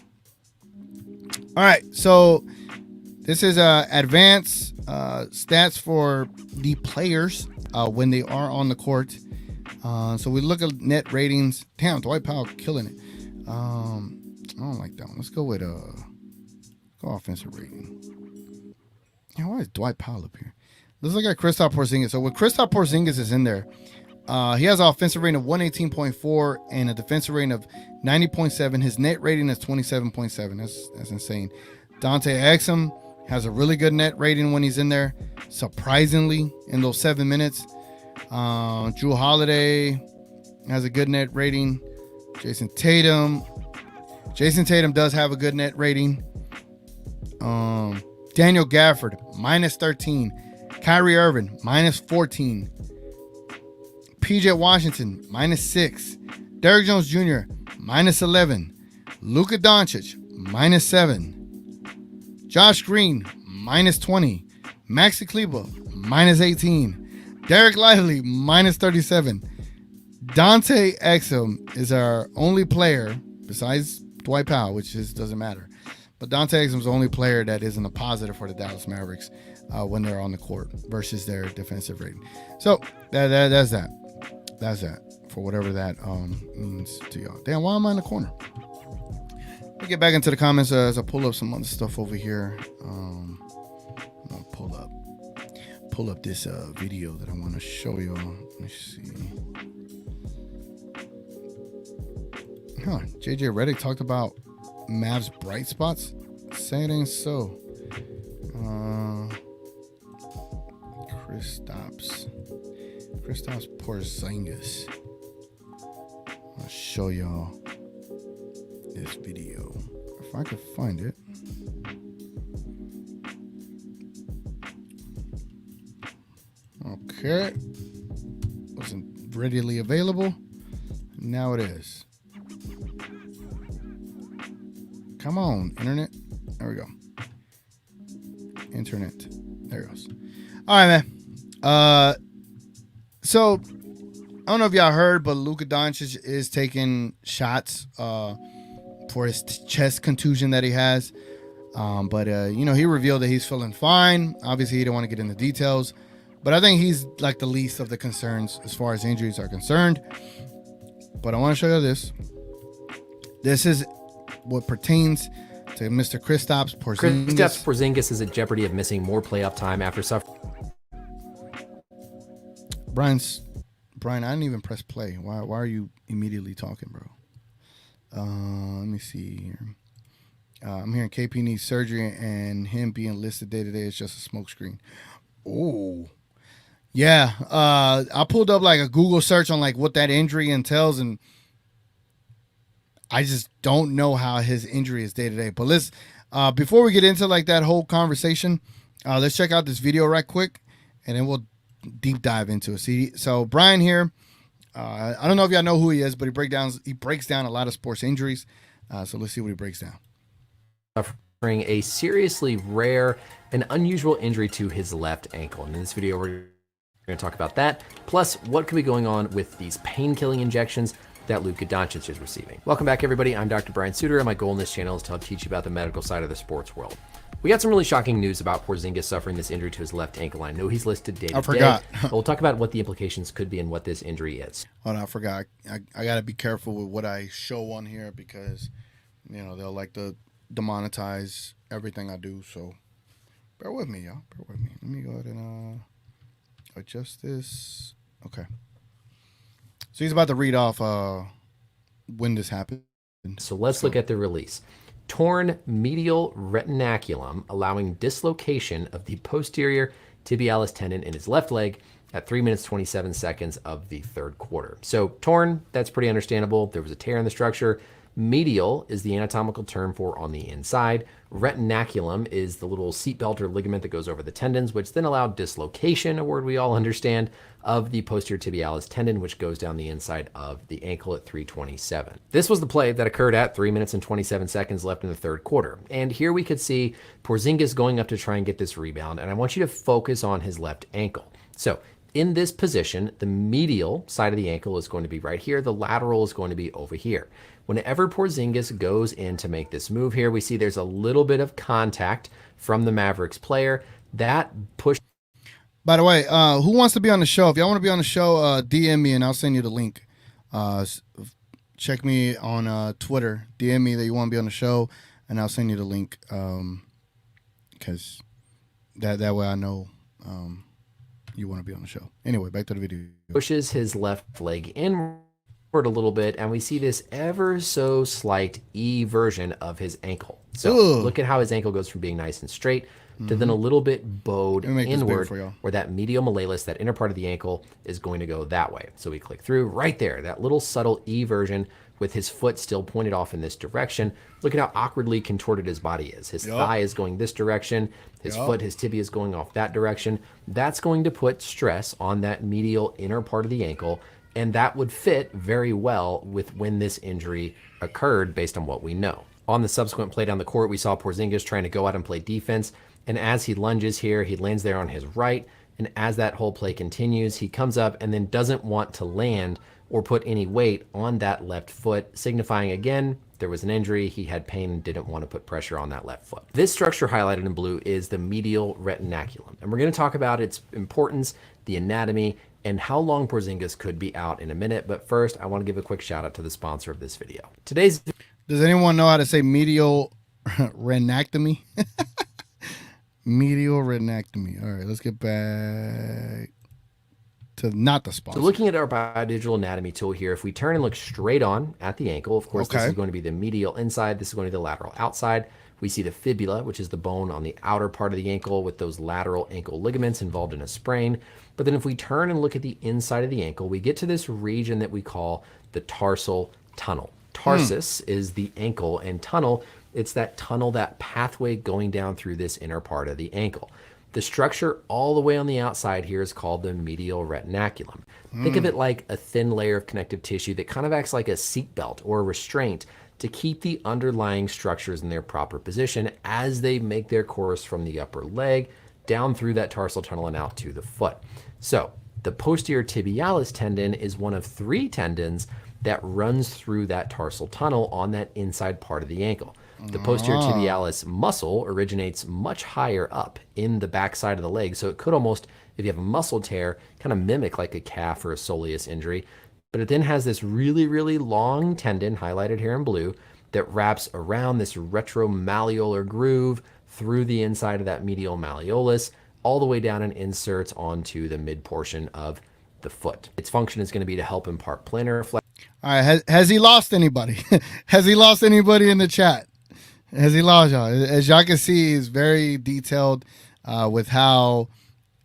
All right. So this is advanced stats for the players when they are on the court. So we look at net ratings. Damn, Dwight Powell killing it. I don't like that one. Let's go with go offensive rating. Yeah, why is Dwight Powell up here? Let's look at Kristaps Porzingis. So when Kristaps Porzingis is in there, he has an offensive rating of 118.4 and a defensive rating of 90.7. His net rating is 27.7. That's insane. Dante Exum has a really good net rating when he's in there, surprisingly, in those 7 minutes. Drew Holiday has a good net rating. Jason Tatum does have a good net rating. Daniel Gafford, minus 13. Kyrie Irving, minus 14. PJ Washington, minus 6. Derrick Jones Jr., minus 11. Luka Doncic, minus 7. Josh Green, minus 20. Maxi Kleber, minus 18. Derek Lively, minus 37. Dante Exum is our only player, besides Dwight Powell, which doesn't matter. But Dante Exum is the only player that is in a positive for the Dallas Mavericks when they're on the court versus their defensive rating. So that's that. That's that for whatever that means to y'all. Damn, why am I in the corner? Let me get back into the comments as I pull up some other stuff over here. I'm gonna pull up this video that I want to show y'all. Let me see. JJ Redick talked about Mavs bright spots. Say it ain't so. Kristaps Porzingis. I'll show y'all this video if I could find it. Okay, wasn't readily available. Now it is. Come on, internet. There we go. Internet. There it goes. All right, man. So I don't know if y'all heard, but Luka Doncic is taking shots for his chest contusion that he has. But he revealed that he's feeling fine. Obviously, he don't want to get into details, but I think he's like the least of the concerns as far as injuries are concerned. But I want to show you this. This is what pertains to Mr. Kristaps Porzingis. Kristaps Porzingis is at jeopardy of missing more playoff time after suffering. Brian, I didn't even press play. Why are you immediately talking, bro? Let me see here. I'm hearing KP needs surgery, and him being listed day to day is just a smokescreen. Oh, yeah. I pulled up like a Google search on like what that injury entails, and I just don't know how his injury is day to day. But let's before we get into like that whole conversation, let's check out this video right quick, and then we'll deep dive into it. See, so Brian here. I don't know if y'all know who he is, but he breaks down a lot of sports injuries. So let's see what he breaks down. Suffering a seriously rare and unusual injury to his left ankle. And in this video, we're going to talk about that, plus what could be going on with these pain-killing injections that Luka Doncic is receiving. Welcome back, everybody. I'm Dr. Brian Suter, and my goal in this channel is to help teach you about the medical side of the sports world. We got some really shocking news about Porzingis suffering this injury to his left ankle. I know he's listed day to day. I forgot. But we'll talk about what the implications could be and what this injury is. Oh, no, I forgot. I got to be careful with what I show on here because, you know, they'll like to demonetize everything I do. So bear with me, y'all. Bear with me. Let me go ahead and adjust this. Okay. So he's about to read off when this happened. So let's look at the release. Torn medial retinaculum, allowing dislocation of the posterior tibialis tendon in his left leg at 3 minutes 27 seconds of the third quarter. So torn, that's pretty understandable. There was a tear in the structure. Medial is the anatomical term for on the inside. Retinaculum is the little seatbelt or ligament that goes over the tendons, which then allowed dislocation, a word we all understand, of the posterior tibialis tendon, which goes down the inside of the ankle at 3:27. This was the play that occurred at 3 minutes and 27 seconds left in the third quarter. And here we could see Porzingis going up to try and get this rebound, and I want you to focus on his left ankle. So in this position, the medial side of the ankle is going to be right here. The lateral is going to be over here. Whenever Porzingis goes in to make this move here, we see there's a little bit of contact from the Mavericks player that pushed. By the way, who wants to be on the show? If y'all want to be on the show, DM me and I'll send you the link. Check me on Twitter. DM me that you want to be on the show and I'll send you the link because that way I know you want to be on the show. Anyway, back to the video. Pushes his left leg inward a little bit, and we see this ever so slight E version of his ankle. So look at how his ankle goes from being nice and straight to then a little bit bowed inward, where that medial malleolus, that inner part of the ankle, is going to go that way. So we click through right there, that little subtle E version with his foot still pointed off in this direction. Look at how awkwardly contorted his body is. His thigh is going this direction, his foot, his tibia is going off that direction. That's going to put stress on that medial inner part of the ankle, and that would fit very well with when this injury occurred based on what we know. On the subsequent play down the court, we saw Porzingis trying to go out and play defense, and as he lunges here, he lands there on his right, and as that whole play continues, he comes up and then doesn't want to land or put any weight on that left foot, signifying again, there was an injury, he had pain and didn't want to put pressure on that left foot. This structure highlighted in blue is the medial retinaculum, and we're going to talk about its importance, the anatomy, and how long Porzingis could be out in a minute. But first, I want to give a quick shout out to the sponsor of this video. Does anyone know how to say medial retinaculum? Medial retinaculum. All right, let's get back to not the sponsor. So looking at our biodigital anatomy tool here, if we turn and look straight on at the ankle, of course, this is going to be the medial inside, this is going to be the lateral outside. We see the fibula, which is the bone on the outer part of the ankle with those lateral ankle ligaments involved in a sprain. But then if we turn and look at the inside of the ankle, we get to this region that we call the tarsal tunnel. Tarsus is the ankle, and tunnel, it's that tunnel, that pathway going down through this inner part of the ankle. The structure all the way on the outside here is called the medial retinaculum. Think of it like a thin layer of connective tissue that kind of acts like a seatbelt or a restraint to keep the underlying structures in their proper position as they make their course from the upper leg down through that tarsal tunnel and out to the foot. So the posterior tibialis tendon is one of 3 tendons that runs through that tarsal tunnel on that inside part of the ankle. The posterior tibialis muscle originates much higher up in the backside of the leg, so it could almost, if you have a muscle tear, kind of mimic like a calf or a soleus injury. But it then has this really, really long tendon highlighted here in blue that wraps around this retromalleolar groove through the inside of that medial malleolus, all the way down and inserts onto the mid portion of the foot. Its function is going to be to help impart plantar flexion. All right, has he lost anybody? Has he lost anybody in the chat? Has he lost y'all? As y'all can see, he's very detailed with how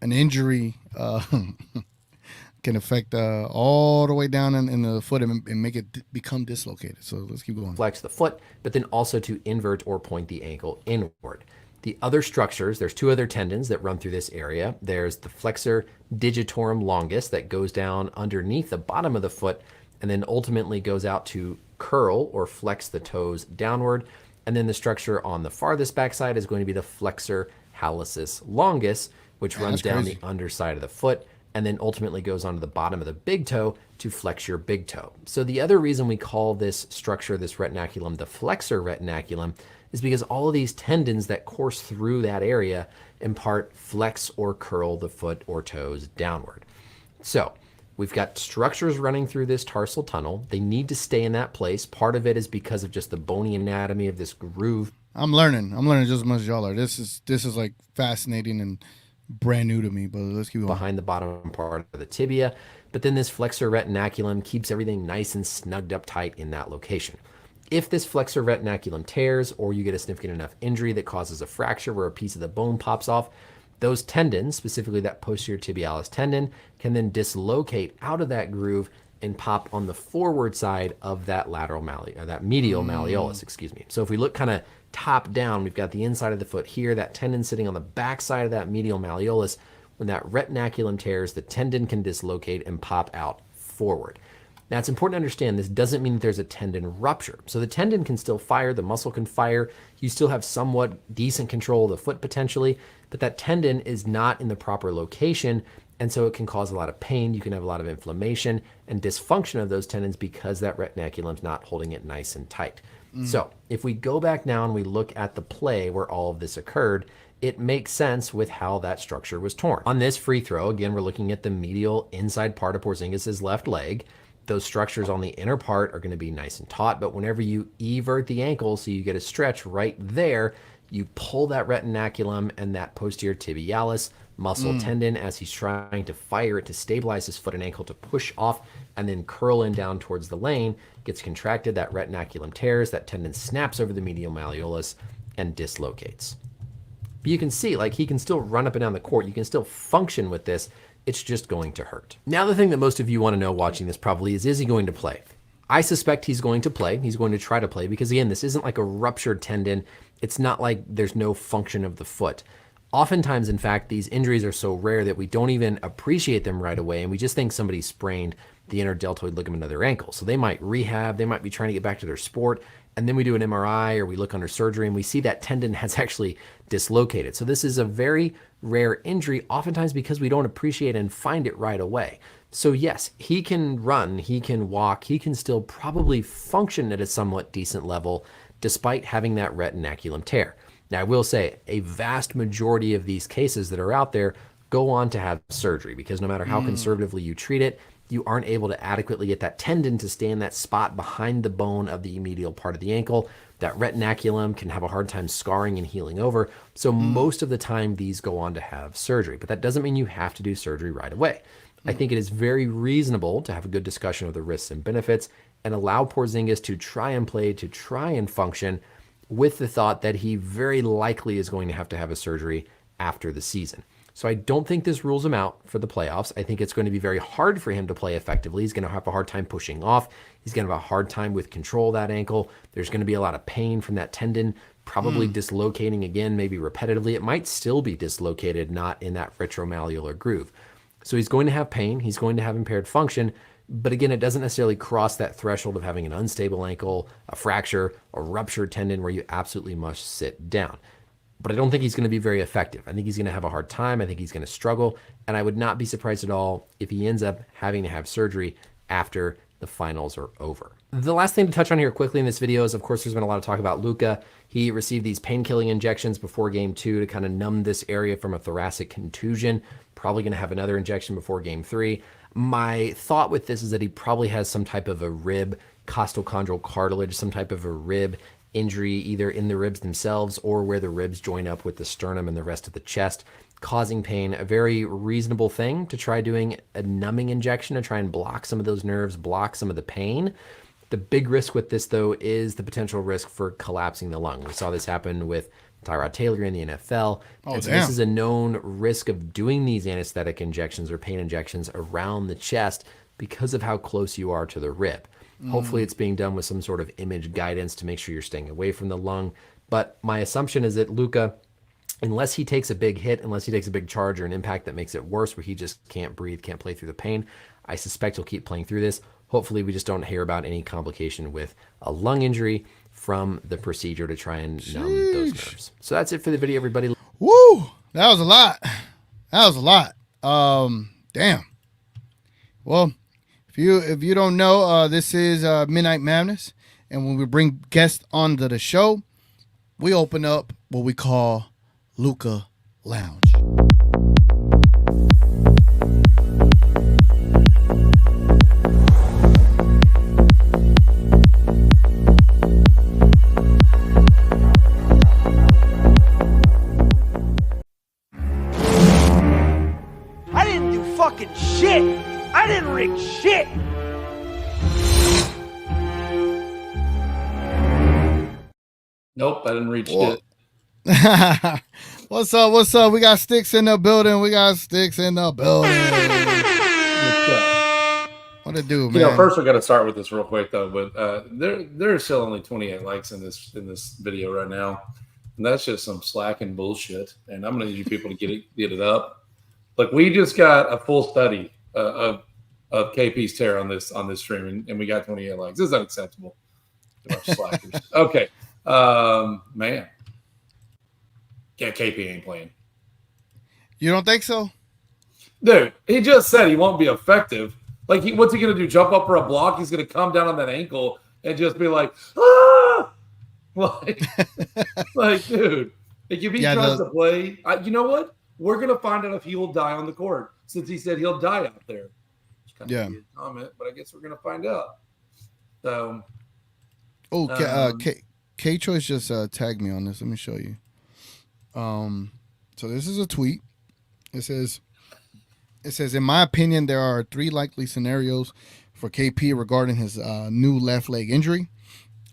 an injury can affect all the way down in the foot and make it become dislocated. So let's keep going. Flex the foot, but then also to invert or point the ankle inward. The other structures, there's two other tendons that run through this area. There's the flexor digitorum longus that goes down underneath the bottom of the foot and then ultimately goes out to curl or flex the toes downward. And then the structure on the farthest backside is going to be the flexor hallucis longus, which runs down the underside of the foot and then ultimately goes onto the bottom of the big toe to flex your big toe. So the other reason we call this structure, this retinaculum, the flexor retinaculum, is because all of these tendons that course through that area impart flex or curl the foot or toes downward. So we've got structures running through this tarsal tunnel. They need to stay in that place. Part of it is because of just the bony anatomy of this groove. I'm learning just as much as y'all are. This is like fascinating and brand new to me, but let's keep going. Behind the bottom part of the tibia. But then this flexor retinaculum keeps everything nice and snugged up tight in that location. If this flexor retinaculum tears or you get a significant enough injury that causes a fracture where a piece of the bone pops off, those tendons, specifically that posterior tibialis tendon, can then dislocate out of that groove and pop on the forward side of that medial malleolus, excuse me. So if we look kind of top down, we've got the inside of the foot here, that tendon sitting on the back side of that medial malleolus. When that retinaculum tears, the tendon can dislocate and pop out forward. Now, it's important to understand this doesn't mean that there's a tendon rupture. So the tendon can still fire, the muscle can fire, you still have somewhat decent control of the foot potentially, but that tendon is not in the proper location, and so it can cause a lot of pain. You can have a lot of inflammation and dysfunction of those tendons because that retinaculum's not holding it nice and tight. So if we go back now and we look at the play where all of this occurred, it makes sense with how that structure was torn. On this free throw, again, we're looking at the medial inside part of Porzingis' left leg. Those structures on the inner part are going to be nice and taut, but whenever you evert the ankle so you get a stretch right there, you pull that retinaculum and that posterior tibialis muscle tendon as he's trying to fire it to stabilize his foot and ankle to push off and then curl in down towards the lane, gets contracted, that retinaculum tears, that tendon snaps over the medial malleolus and dislocates. But you can see, like, he can still run up and down the court. You can still function with this. It's just going to hurt. Now, the thing that most of you want to know watching this probably is he going to play? I suspect he's going to play. He's going to try to play because, again, this isn't like a ruptured tendon. It's not like there's no function of the foot. Oftentimes, in fact, these injuries are so rare that we don't even appreciate them right away, and we just think somebody sprained the interdeltoid ligament of their ankle. So they might rehab, they might be trying to get back to their sport, and then we do an MRI or we look under surgery and we see that tendon has actually dislocated. So this is a very rare injury, oftentimes because we don't appreciate and find it right away. So yes, he can run, he can walk, he can still probably function at a somewhat decent level despite having that retinaculum tear. Now, I will say a vast majority of these cases that are out there go on to have surgery because no matter how conservatively you treat it, you aren't able to adequately get that tendon to stay in that spot behind the bone of the medial part of the ankle. That retinaculum can have a hard time scarring and healing over. So most of the time, these go on to have surgery. But that doesn't mean you have to do surgery right away. I think it is very reasonable to have a good discussion of the risks and benefits and allow Porzingis to try and play, to try and function with the thought that he very likely is going to have a surgery after the season. So I don't think this rules him out for the playoffs. I think it's going to be very hard for him to play effectively. He's going to have a hard time pushing off. He's going to have a hard time with control of that ankle. There's going to be a lot of pain from that tendon, probably dislocating again, maybe repetitively. It might still be dislocated, not in that retromalleolar groove. So he's going to have pain. He's going to have impaired function. But again, it doesn't necessarily cross that threshold of having an unstable ankle, a fracture, a ruptured tendon where you absolutely must sit down. But I don't think he's going to be very effective. I think he's going to have a hard time. I think he's going to struggle. And I would not be surprised at all if he ends up having to have surgery after the finals are over. The last thing to touch on here quickly in this video is, of course, there's been a lot of talk about Luka. He received these pain-killing injections before game 2 to kind of numb this area from a thoracic contusion. Probably going to have another injection before game 3. My thought with this is that he probably has some type of a rib costochondral cartilage, some type of a rib injury, either in the ribs themselves or where the ribs join up with the sternum and the rest of the chest, causing pain. A very reasonable thing to try doing a numbing injection to try and block some of those nerves, block some of the pain. The big risk with this, though, is the potential risk for collapsing the lung. We saw this happen with Tyrod Taylor in the NFL. And so this is a known risk of doing these anesthetic injections or pain injections around the chest because of how close you are to the rib. Hopefully it's being done with some sort of image guidance to make sure you're staying away from the lung. But my assumption is that Luka, unless he takes a big hit, unless he takes a big charge or an impact that makes it worse, where he just can't breathe, can't play through the pain, I suspect he'll keep playing through this. Hopefully we just don't hear about any complication with a lung injury from the procedure to try and numb those nerves. So that's it for the video, everybody. Woo! That was a lot. That was a lot. Damn. Well, if you don't know, this is Midnight Madness, and when we bring guests onto the show, we open up what we call Luka Lounge. I didn't do fucking shit. I didn't rig shit. Nope, I didn't reach shit. What's up? What's up? We got Sticks in the building. We got Sticks in the building. What it do, man? You know, first we got to start with this real quick though. But there's still only 28 likes in this video right now, and that's just some slacking bullshit. And I'm gonna need you people to get it up. Look, we just got a full study of KP's tear on this stream, and we got 28 likes. This is unacceptable. Slackers. Okay, man. Yeah, KP ain't playing. You don't think so? Dude, he just said he won't be effective. Like, what's he going to do? Jump up for a block? He's going to come down on that ankle and just be like, ah! Like, dude, if he tries to play, you know what? We're going to find out if he will die on the court, since he said he'll die out there. It's kind of a weird comment, but I guess we're going to find out. So, K-Choice just tagged me on this. Let me show you. So this is a tweet. It says, in my opinion, there are 3 likely scenarios for KP regarding his new left leg injury: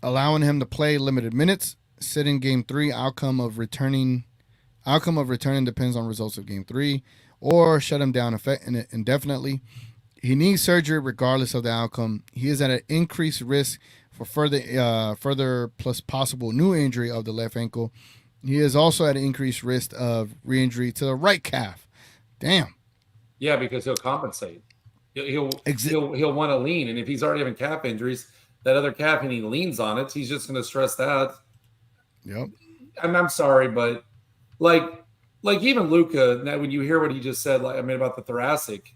allowing him to play limited minutes, sit in game 3, outcome of returning depends on results of game 3, or shut him down indefinitely. He needs surgery regardless of the outcome. He is at an increased risk for further plus possible new injury of the left ankle. He is also at an increased risk of re-injury to the right calf. Damn. Yeah, because he'll compensate. He'll want to lean, and if he's already having calf injuries, that other calf, and he leans on it, he's just going to stress that. Yep. I'm sorry, but like even Luka, now when you hear what he just said, about the thoracic,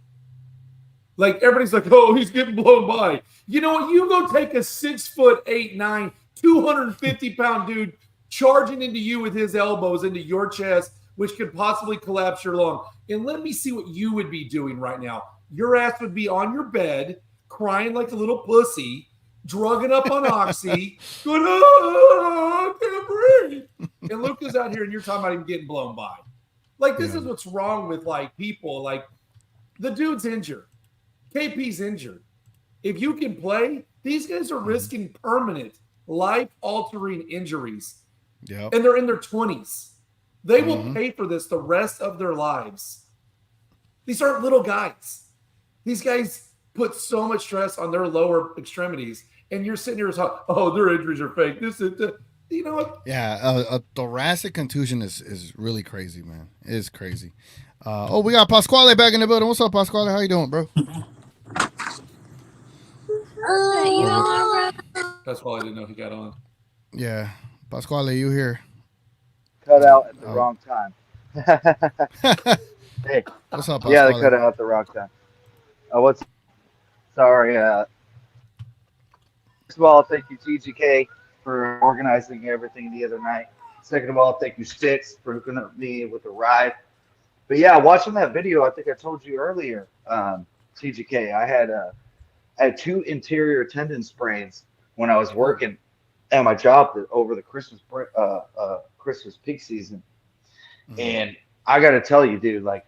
like everybody's like, oh, he's getting blown by. You know what? You go take a 6'8", 9", 250-pound dude charging into you with his elbows into your chest, which could possibly collapse your lung. And let me see what you would be doing right now. Your ass would be on your bed, crying like a little pussy, drugging up on Oxy, going, oh, I can't breathe. And Luka's out here, and you're talking about him getting blown by. Like, this is what's wrong with, like, people. Like, the dude's injured. KP's injured. If you can play, these guys are risking permanent, life-altering injuries. Yep. And they're in their 20s. They will pay for this the rest of their lives. These aren't little guys. These guys put so much stress on their lower extremities, and you're sitting here talking, oh, their injuries are fake. This is you know what? Yeah, a thoracic contusion is really crazy, man. It is crazy. We got Pasquale back in the building. What's up, Pasquale? How you doing, bro? Pasquale, I didn't know he got on. Yeah. Pasquale, you here? Cut out at the wrong time. Hey, what's up, Pasquale? Yeah, they cut out at the wrong time. Sorry. First of all, thank you, TGK, for organizing everything the other night. Second of all, thank you, Sticks, for hooking up me with the ride. But yeah, watching that video, I think I told you earlier, TGK, I had I had 2 interior tendon sprains when I was working at my job over the Christmas peak season. And I got to tell you, dude, like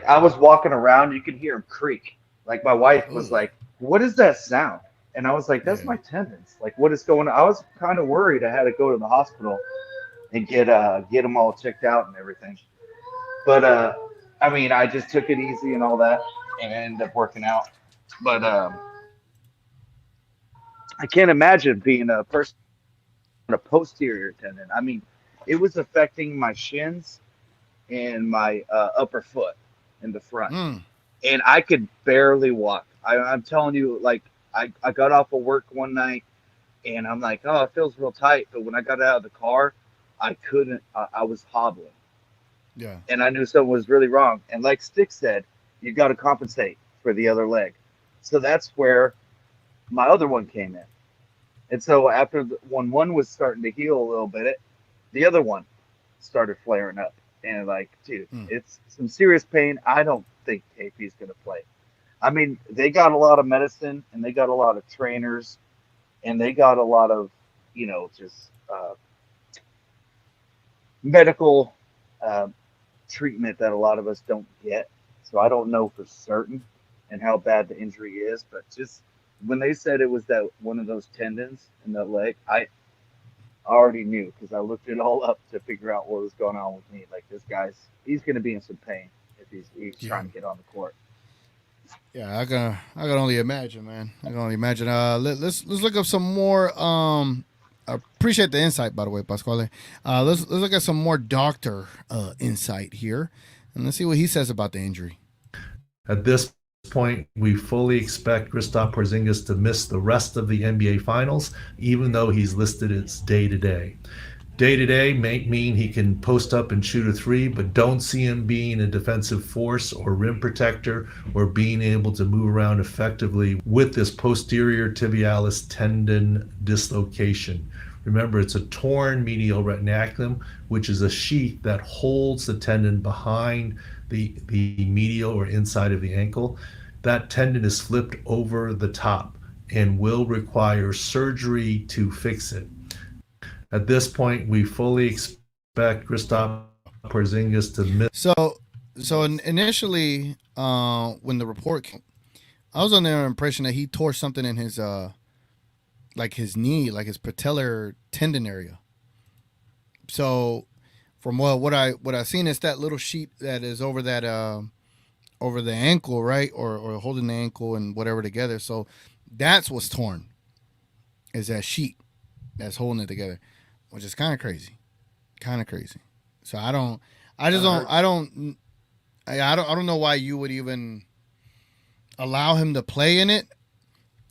I was walking around, you could hear him creak. Like my wife was like, "What is that sound?" And I was like, "That's my tendons. Like, what is going on?" I was kind of worried. I had to go to the hospital and get them all checked out and everything. But I mean, I just took it easy and all that, and I ended up working out. But I can't imagine being a person on a posterior tendon. I mean, it was affecting my shins and my upper foot in the front, and I could barely walk. I'm telling you, like I got off of work one night, and I'm like, oh, it feels real tight. But when I got out of the car, I couldn't. I was hobbling. Yeah. And I knew something was really wrong. And like Stick said, you got to compensate for the other leg. So that's where my other one came in. And so after when one was starting to heal a little bit, the other one started flaring up. And like, dude, it's some serious pain. I don't think KP's going to play. I mean, they got a lot of medicine, and they got a lot of trainers, and they got a lot of, just medical treatment that a lot of us don't get. So I don't know for certain and how bad the injury is, but just when they said it was that one of those tendons in the leg, I already knew because I looked it all up to figure out what was going on with me. Like this he's going to be in some pain if he's trying to get on the court. Yeah, I can only imagine, man. I can only imagine. Let's look up some more. I appreciate the insight, by the way, Pasquale. Let's look at some more doctor insight here, and let's see what he says about the injury. At this point, we fully expect Kristaps Porzingis to miss the rest of the NBA Finals, even though he's listed as day-to-day. Day-to-day may mean he can post up and shoot a 3, but don't see him being a defensive force or rim protector or being able to move around effectively with this posterior tibialis tendon dislocation. Remember, it's a torn medial retinaculum, which is a sheath that holds the tendon behind the medial or inside of the ankle. That tendon is flipped over the top and will require surgery to fix it. At this point, we fully expect Kristaps Porzingis to miss. So initially, when the report came, I was under the impression that he tore something in his like his knee, like his patellar tendon area. So from what I've seen, it's that little sheet that is over that over the ankle, right, or holding the ankle and whatever together. So that's what's torn, is that sheet that's holding it together, which is kind of crazy. So I don't know why you would even allow him to play in it,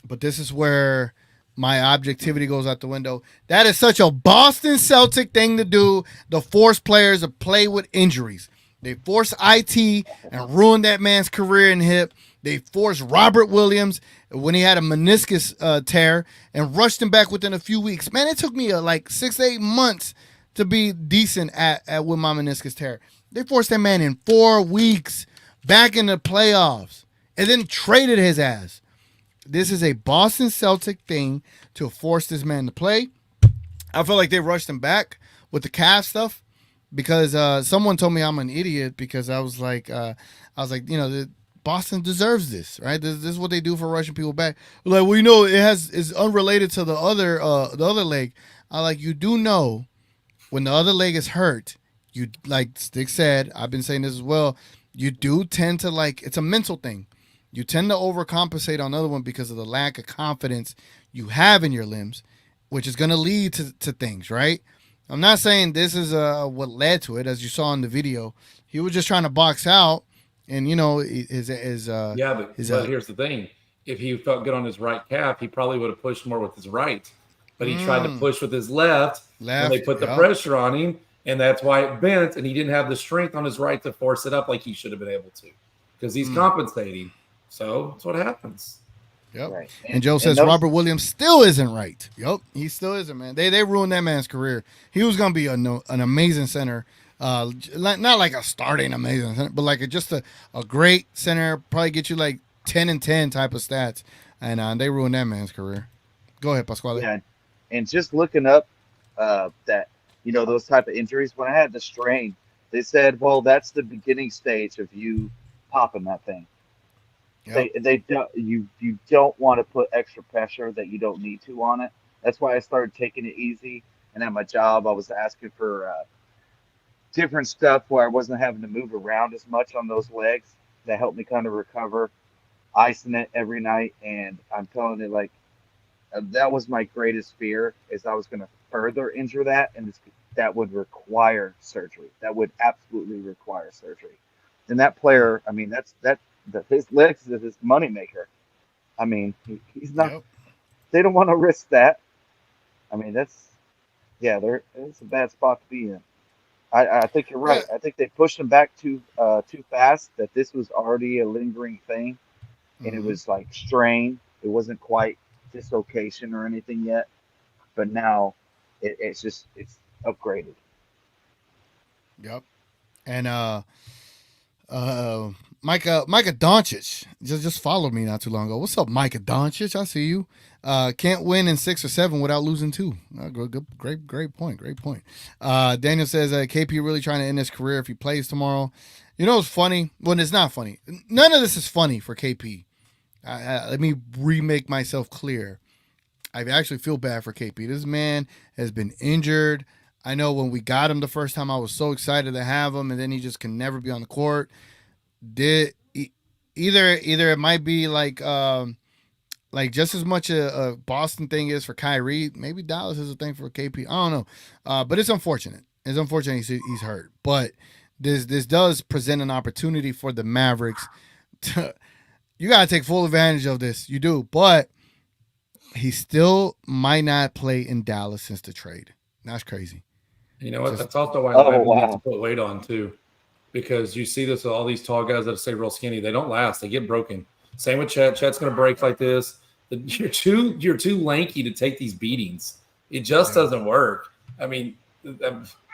but this is where my objectivity goes out the window. That is such a Boston Celtic thing to do, to force players to play with injuries. They forced IT and ruined that man's career in hip. They forced Robert Williams when he had a meniscus tear and rushed him back within a few weeks. Man, it took me like 6 to 8 months to be decent at with my meniscus tear. They forced that man in 4 weeks back in the playoffs and then traded his ass. This is a Boston Celtic thing to force this man to play. I feel like they rushed him back with the calf stuff because someone told me I'm an idiot because I was like, Boston deserves this, right? This is what they do for rushing people back. Like, well, it's unrelated to the other leg. You do know when the other leg is hurt, you, like Stick said, I've been saying this as well, you do tend to it's a mental thing. You tend to overcompensate on the other one because of the lack of confidence you have in your limbs, which is going to lead to things, right? I'm not saying this is what led to it, as you saw in the video. He was just trying to box out, and but here's the thing: if he felt good on his right calf, he probably would have pushed more with his right, but he tried to push with his left, and they put the pressure on him, and that's why it bent, and he didn't have the strength on his right to force it up like he should have been able to, because he's compensating. So that's what happens. Yep. Right. And Joe says Robert Williams still isn't right. Yep, he still isn't, man. They ruined that man's career. He was gonna be an amazing center, not like a starting amazing center, but like just a great center. Probably get you like 10-10 type of stats, and they ruined that man's career. Go ahead, Pasquale. Yeah, and just looking up that those type of injuries. When I had the strain, they said, well, that's the beginning stage of you popping that thing. Yep. They don't you don't want to put extra pressure that you don't need to on it. That's why I started taking it easy. And at my job, I was asking for different stuff where I wasn't having to move around as much on those legs. That helped me kind of recover. Icing it every night, and I'm telling you, like that was my greatest fear is I was going to further injure that, and that would require surgery. That would absolutely require surgery. And that player, I mean, that's his legs is his moneymaker. I mean, he's not. Yep. They don't want to risk that. I mean, it's a bad spot to be in. I think you're right. I think they pushed him back too fast. That this was already a lingering thing, and it was like strain. It wasn't quite dislocation or anything yet, but now it's upgraded. Yep. And Micah Doncic just followed me not too long ago. What's up, Micah Doncic? I see you. Can't win in 6 or 7 without losing 2. Great point. Daniel says KP really trying to end his career if he plays tomorrow. You know what's funny? Well, it's not funny. None of this is funny for KP. Let me remake myself clear. I actually feel bad for KP. This man has been injured. I know when we got him the first time, I was so excited to have him, and then he just can never be on the court. Either it might be like just as much a Boston thing is for Kyrie. Maybe Dallas is a thing for KP. I don't know, but it's unfortunate. It's unfortunate he's hurt. But this does present an opportunity for the Mavericks. You gotta take full advantage of this. You do, but he still might not play in Dallas since the trade. That's crazy. You know what? That's also why Lively needs to put weight on too, because you see this with all these tall guys that stay real skinny. They don't last. They get broken. Same with Chet. Chet's going to break like this. You're too lanky to take these beatings. It just doesn't work. I mean,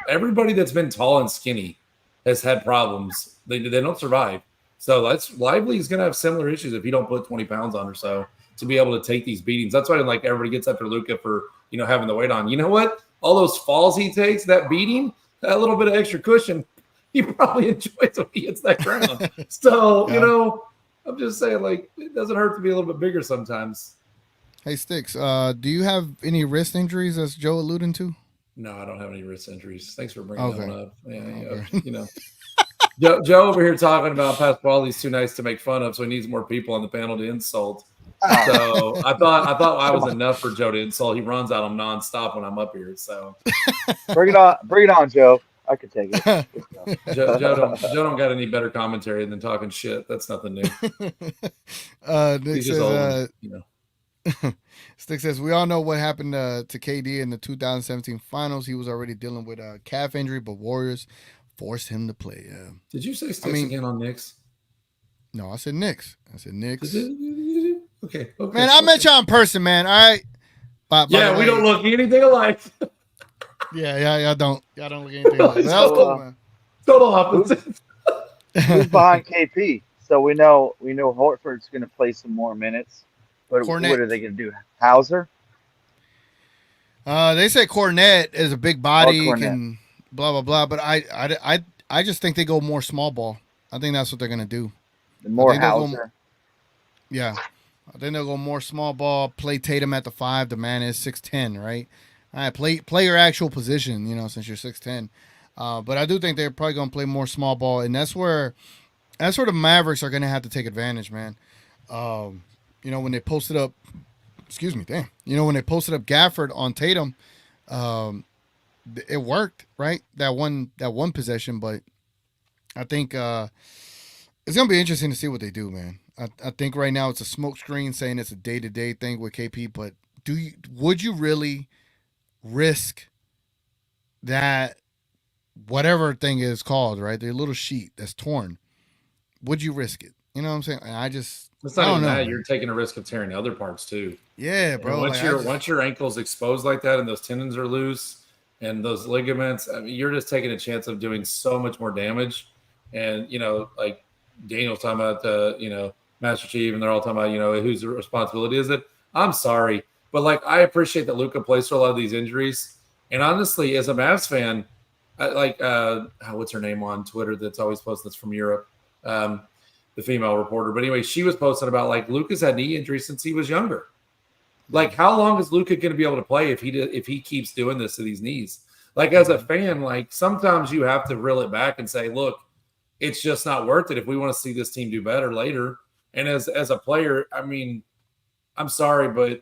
everybody that's been tall and skinny has had problems. They don't survive. So Lively is going to have similar issues if you don't put 20 pounds on or so to be able to take these beatings. That's why like everybody gets after Luka for having the weight on. You know what? All those falls he takes, that beating, that little bit of extra cushion, he probably enjoys when he hits that ground. So, I'm just saying, like, it doesn't hurt to be a little bit bigger sometimes. Hey, Sticks, do you have any wrist injuries, as Joe alluding to? No, I don't have any wrist injuries. Thanks for bringing that one up. Okay. Joe over here talking about Pasquale's too nice to make fun of, so he needs more people on the panel to insult. So I thought I was enough for Joe to insult. He runs out on nonstop when I'm up here. So bring it on, Joe. I could take it. Joe don't got any better commentary than talking shit. That's nothing new. Nick says, Stick says, we all know what happened to KD in the 2017 finals. He was already dealing with a calf injury, but Warriors forced him to play. Did you say Sticks again on Knicks? No, I said Knicks. Okay. Man, I met y'all in person, man. All right. By we don't look anything alike. Yeah, y'all don't look anything alike. That was cool, man. Total opposite. Who's behind KP? So we know Horford's going to play some more minutes. But what are they going to do? Hauser? They say Cornette is a big body and blah blah blah. But I just think they go more small ball. I think that's what they're going to do. More Hauser. Yeah. I think they'll go more small ball, play Tatum at the 5. The man is 6'10", right? All right, play your actual position, since you're 6'10". But I do think they're probably going to play more small ball, and that's where the Mavericks are going to have to take advantage, man. When they posted up, when they posted up Gafford on Tatum, it worked, right? That one possession, but I think it's going to be interesting to see what they do, man. I think right now it's a smokescreen saying it's a day-to-day thing with KP, but would you really risk that whatever thing is called, right? The little sheet that's torn. Would you risk it? You know what I'm saying? It's not even that. You're taking a risk of tearing other parts too. Yeah, bro. Once your ankle's exposed like that and those tendons are loose and those ligaments, I mean, you're just taking a chance of doing so much more damage. And like Daniel's talking about Master Chief, and they're all talking about, whose responsibility is it? I'm sorry, but like I appreciate that Luka plays through a lot of these injuries. And honestly, as a Mavs fan, what's her name on Twitter that's always posting this from Europe, the female reporter. But anyway, she was posting about like Luka's had knee injuries since he was younger. Like, how long is Luka going to be able to play if he keeps doing this to these knees? Like, as a fan, like sometimes you have to reel it back and say, look, it's just not worth it if we want to see this team do better later. And as a player, I mean, I'm sorry, but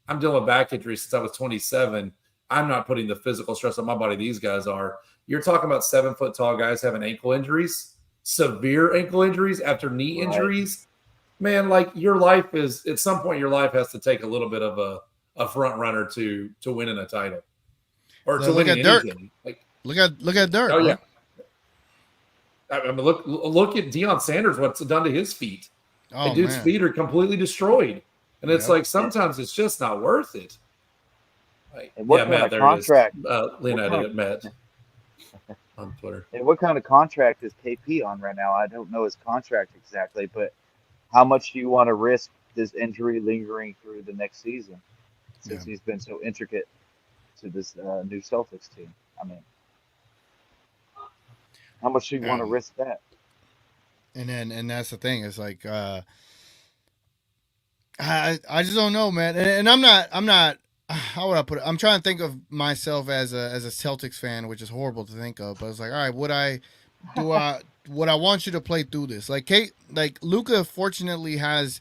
I'm dealing with back injuries since I was 27. I'm not putting the physical stress on my body these guys are. You're talking about 7-foot tall guys having ankle injuries, severe ankle injuries after knee injuries. Man, like your life is at some point your life has to take a little bit of a front runner to winning a title or to winning anything. Like, look at Dirk. Oh yeah. I mean, look at Deion Sanders. What's it done to his feet? Oh, dude's feet are completely destroyed, and it's like sometimes it's just not worth it. Like, and what kind of contract? Leonardo met on Twitter. And what kind of contract is KP on right now? I don't know his contract exactly, but how much do you want to risk this injury lingering through the next season? Since he's been so intricate to this new Celtics team. I mean, how much do you want to risk that? And that's the thing. It's like I just don't know, man. And I'm not. How would I put it? I'm trying to think of myself as a Celtics fan, which is horrible to think of. But it's like, all right, would I want you to play through this? Like Luka, fortunately, has,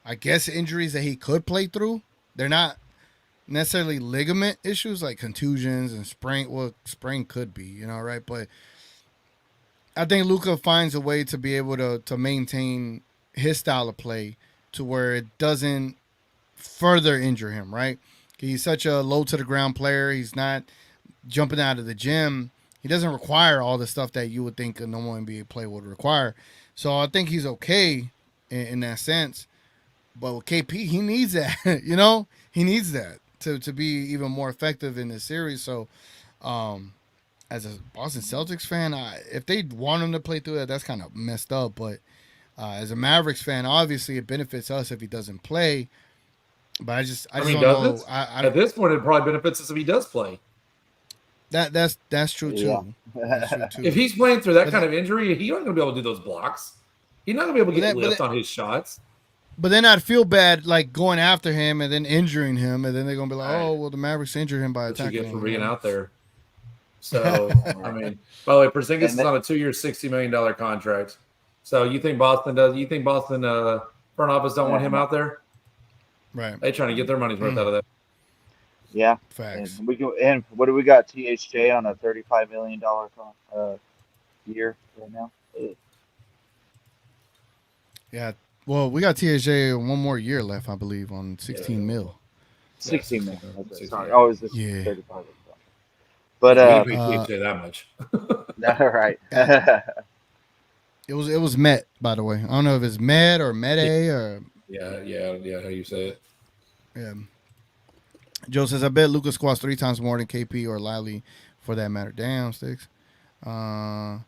I guess, injuries that he could play through. They're not necessarily ligament issues like contusions and sprain. Well, sprain could be, right? But I think Luka finds a way to be able to maintain his style of play to where it doesn't further injure him, right? He's such a low to the ground player. He's not jumping out of the gym. He doesn't require all the stuff that you would think a normal NBA player would require. So I think he's okay in that sense. But with KP, he needs that, He needs that to be even more effective in this series. So as a Boston Celtics fan, if they want him to play through that, that's kind of messed up. But as a Mavericks fan, obviously it benefits us if he doesn't play. But I just don't know. At this point, it probably benefits us if he does play. That's true too. Yeah. That's true too. If he's playing through that kind of injury, he's not going to be able to do those blocks. He's not going to be able to get lift on his shots. But then I'd feel bad like going after him and then injuring him, and then they're going to be like, "Oh, well, the Mavericks injured him by attacking him." You get for being out there. So I mean, by the way, Porzingis is on a 2-year, $60 million contract. So you think Boston front office don't want him out there? Right. They're trying to get their money's worth out of that. Yeah. Facts. And what do we got? THJ on a $35 million year right now. Yeah. Well, we got THJ one more year left, I believe, on 16 mil. 16 mil. Okay. Sorry. Oh, is this 35? But we can't say that much. All right. It was Met, by the way. I don't know if it's Met or Mete or. Yeah, how you say it. Yeah. Joe says, I bet Luka squats 3 times more than KP or Lally for that matter. Damn, Sticks. I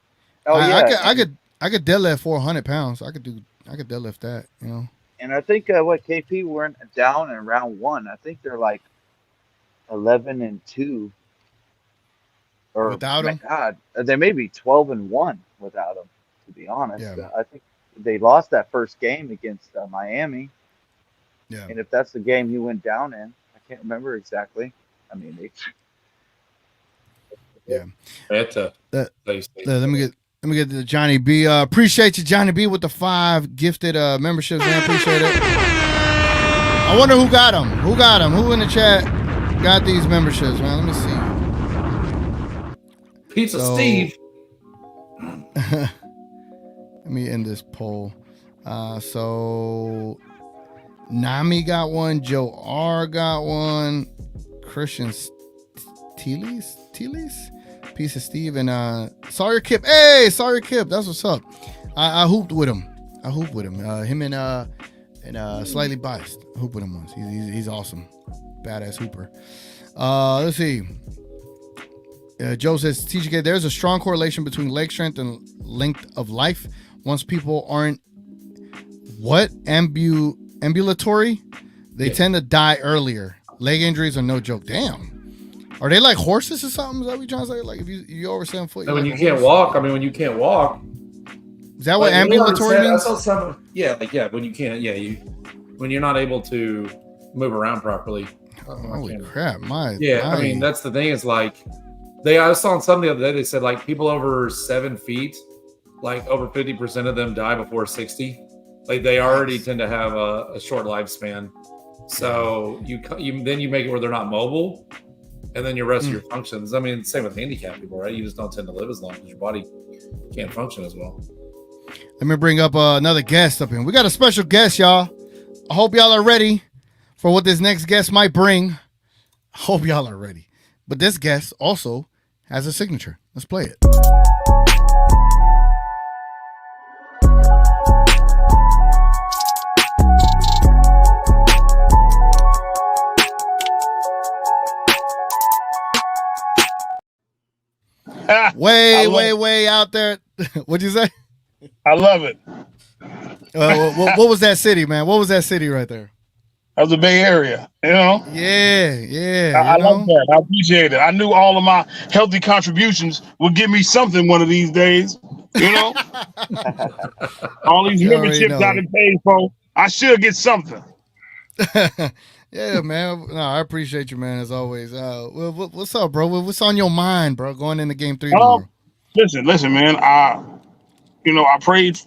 could deadlift 400 pounds. I could deadlift that, And I think KP went down in round 1. I think they're like 11-2. Or without him? God, they may be 12-1 without him, to be honest. Yeah. I think they lost that first game against Miami. Yeah. And if that's the game he went down in, I can't remember exactly. I mean, yeah. Let me get to Johnny B. Appreciate you, Johnny B, with the 5 gifted memberships, man. Appreciate it. I wonder who got them. Who in the chat got these memberships, man? Let me see. Pizza Steve. Let me end this poll. So Nami got one, Joe R got one, Christian Teelys, Piece of Steve, and Sawyer Kip. Hey, Sawyer Kip, that's what's up. I hooped with him. Him and Slightly Biased. I hooped with him once. He's awesome. Badass hooper. Let's see. Joe says, TGK, there's a strong correlation between leg strength and length of life. Once people aren't what ambulatory, they tend to die earlier. Leg injuries are no joke. Damn. Are they like horses or something? Is that what you're trying to say? Like if you over 7 foot, And when you can't walk, when you can't walk. Is that what ambulatory means? I saw some, when you can't, when you're not able to move around properly. Holy crap! I mean, that's the thing is like, I was on some the other day. They said like people over 7 feet, like over 50% of them die before 60. Like they already tend to have a short lifespan. So you then you make it where they're not mobile, and then your rest of your functions. I mean, same with handicapped people, right? You just don't tend to live as long because your body can't function as well. Let me bring up another guest up here. We got a special guest, y'all. I hope y'all are ready for what this next guest might bring. I hope y'all are ready. But this guest also has a signature. Let's play it. way out there. What'd you say? I love it. What was that city, man? What was that city right there? That was the Bay Area, you know? Yeah. I love that. I appreciate it. I knew all of my healthy contributions would give me something one of these days, you know? All these memberships I done paid for, I should get something. Yeah, man. No, I appreciate you, man, as always. What's up, bro? What's on your mind, bro, going into game 3 tomorrow? Listen, man. I prayed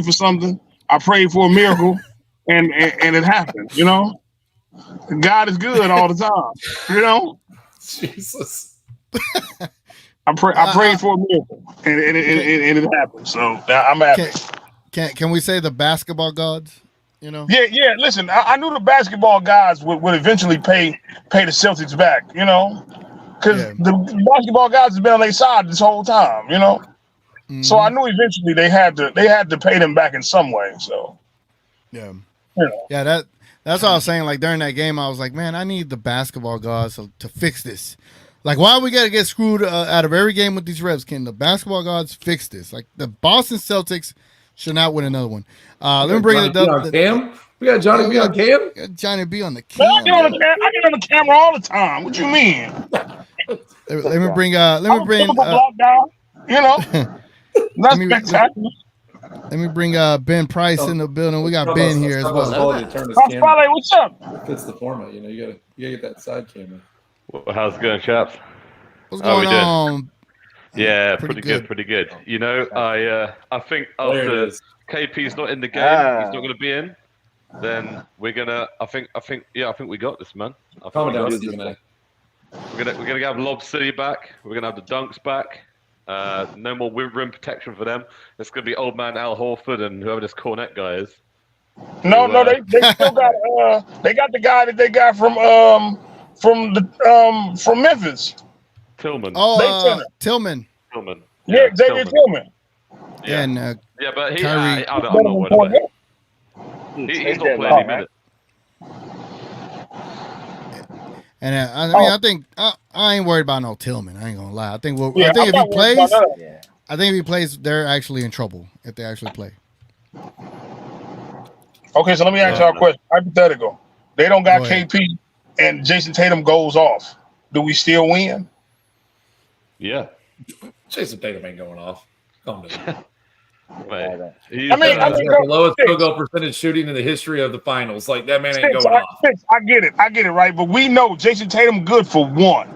for something. I prayed for a miracle, and it happened, you know? God is good all the time, you know? Jesus. I prayed for a miracle, and it happened. So I'm happy. Can we say the basketball gods? You know? Yeah. Listen, I knew the basketball gods would eventually pay the Celtics back, you know, because the basketball gods have been on their side this whole time, you know. Mm-hmm. So I knew eventually they had to pay them back in some way. So yeah. That's what I was saying. Like during that game, I was like, man, I need the basketball gods to fix this. Like, why we gotta get screwed out of every game with these refs? Can the basketball gods fix this? Like the Boston Celtics should not win another one. Let me bring it up. Cam? We got Johnny B on cam? Johnny B on the cam. I get on the camera all the time. What you mean? Let me bring you know. Let me bring Ben Price in the building. We got Ben here as well. What's up? Fits the format, you know. You gotta get that side camera. Well, how's it going, chaps? What's going on? Yeah, pretty good. You know, I think after KP's not in the game, he's not going to be in. Then we're gonna. I think we got this, man. We're gonna have Lob City back. We're gonna have the Dunks back. No more rim protection for them. It's gonna be old man Al Horford and whoever this Cornet guy is. No, they still got. They got the guy that they got from Memphis. Tillman. Oh, Tillman. Yeah, Xavier Tillman. Yeah. And yeah, but he. Kyrie. I'm not worried about it. He's not playing any minutes. And I think I ain't worried about no Tillman. I ain't gonna lie. I think if he plays, if he plays, they're actually in trouble if they actually play. Okay, so let me ask y'all a question. Hypothetical: they don't got KP, and Jason Tatum goes off. Do we still win? Yeah. Jason Tatum ain't going off. Calm down. He's got the lowest field goal percentage shooting in the history of the finals. Like that man ain't going off. I get it, right? But we know Jason Tatum good for one.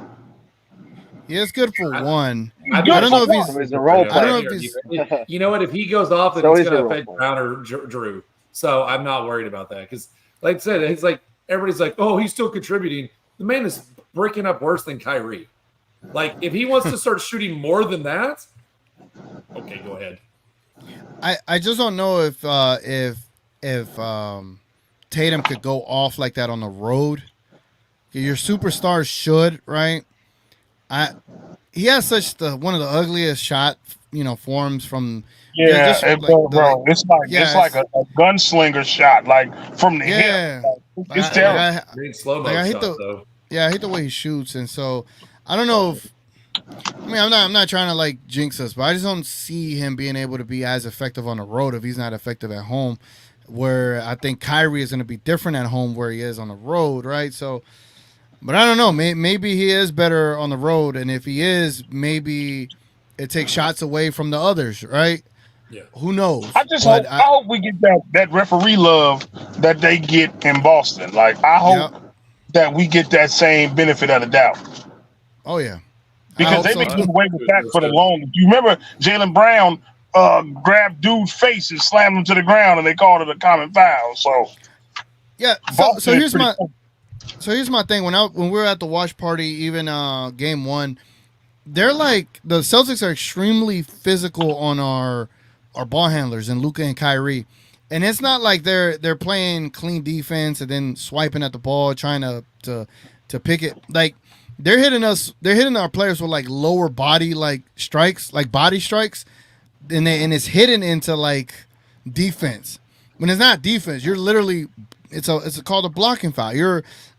He is good for one. I don't know if he's. You know what? If he goes off, then it's going to affect Brown or Drew. So I'm not worried about that because, like I said, it's like everybody's like, "Oh, he's still contributing." The man is breaking up worse than Kyrie. Like if he wants to start shooting more than that, okay, go ahead. I just don't know if Tatum could go off like that on the road. Your superstars should, right? He has such one of the ugliest shot, forms from. It's like a gunslinger shot, like from the hip. It's terrible. I hate the way he shoots, and so I don't know if. I'm not trying to like jinx us, but I just don't see him being able to be as effective on the road if he's not effective at home. where I think Kyrie is going to be different at home where he is on the road, right? So, but I don't know. Maybe he is better on the road, and if he is, maybe it takes shots away from the others, right? Yeah. Who knows? I just hope I hope we get that referee love that they get in Boston. Like I hope that we get that same benefit of the doubt. Oh yeah. Because they've been getting away with that for the longest. You remember Jaylen Brown grabbed dude's face and slammed him to the ground, and they called it a common foul. So yeah. So here's my thing. When we were at the watch party, even game 1, they're like the Celtics are extremely physical on our ball handlers and Luka and Kyrie, and it's not like they're playing clean defense and then swiping at the ball trying to pick it. Like they're hitting our players with like lower body like strikes, like body strikes, and it's hidden into like defense. When it's not defense, you're literally it's called a blocking foul.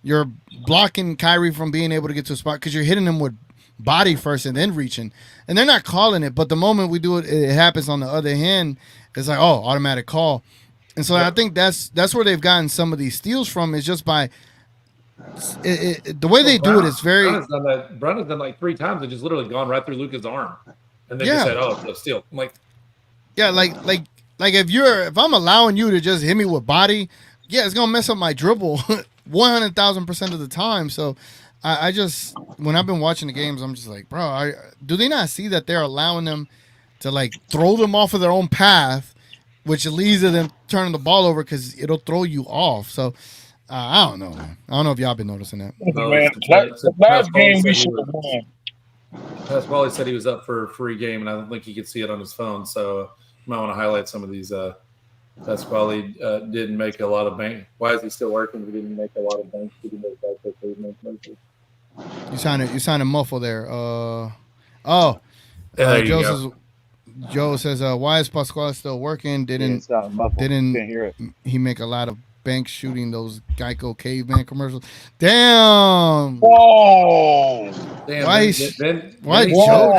You're blocking Kyrie from being able to get to a spot because you're hitting him with body first and then reaching, and they're not calling it, but the moment we do it, it happens on the other hand. It's like, oh, automatic call. And so I think that's where they've gotten some of these steals from, is just by the way they do it is very. Brown has done like 3 times and just literally gone right through Luka's arm, and they just said, "Oh, it's a steal." I'm like, yeah, like if I'm allowing you to just hit me with body, yeah, it's gonna mess up my dribble 100,000% of the time. So I just, when I've been watching the games, I'm just like, bro, do they not see that they're allowing them to like throw them off of their own path, which leads to them turning the ball over because it'll throw you off. So I don't know, man. I don't know if y'all been noticing that. The last game we should have won. Pasquale said he was up for a free game, and I don't think he could see it on his phone. So you might want to highlight some of these. Pasquale didn't make a lot of bank. Why is he still working? He didn't make a lot of bank. He didn't make that. You sounded muffled there. Joe says, why is Pasquale still working? Didn't hear it. He make a lot of bank shooting those Geico caveman commercials? Damn. Whoa. Damn. Why Joe?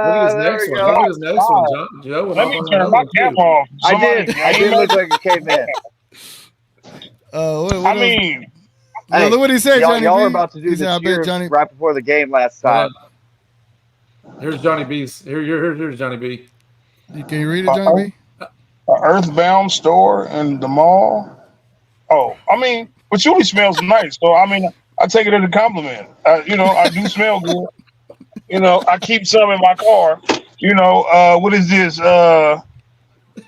Look at his next one. Look at his next one, Joe. Let me turn my cap off. I did look like a caveman. I mean, hey, look what he said, Johnny. Y'all B. are about to do said, the cheers Johnny... right before the game last time. Here's Johnny B's. Here's Johnny B. Can you read it, Johnny B? An Earthbound store in the mall. Oh, I mean, patchouli smells nice, so I mean, I take it as a compliment. I do smell good. I keep some in my car. What is this? Hermes.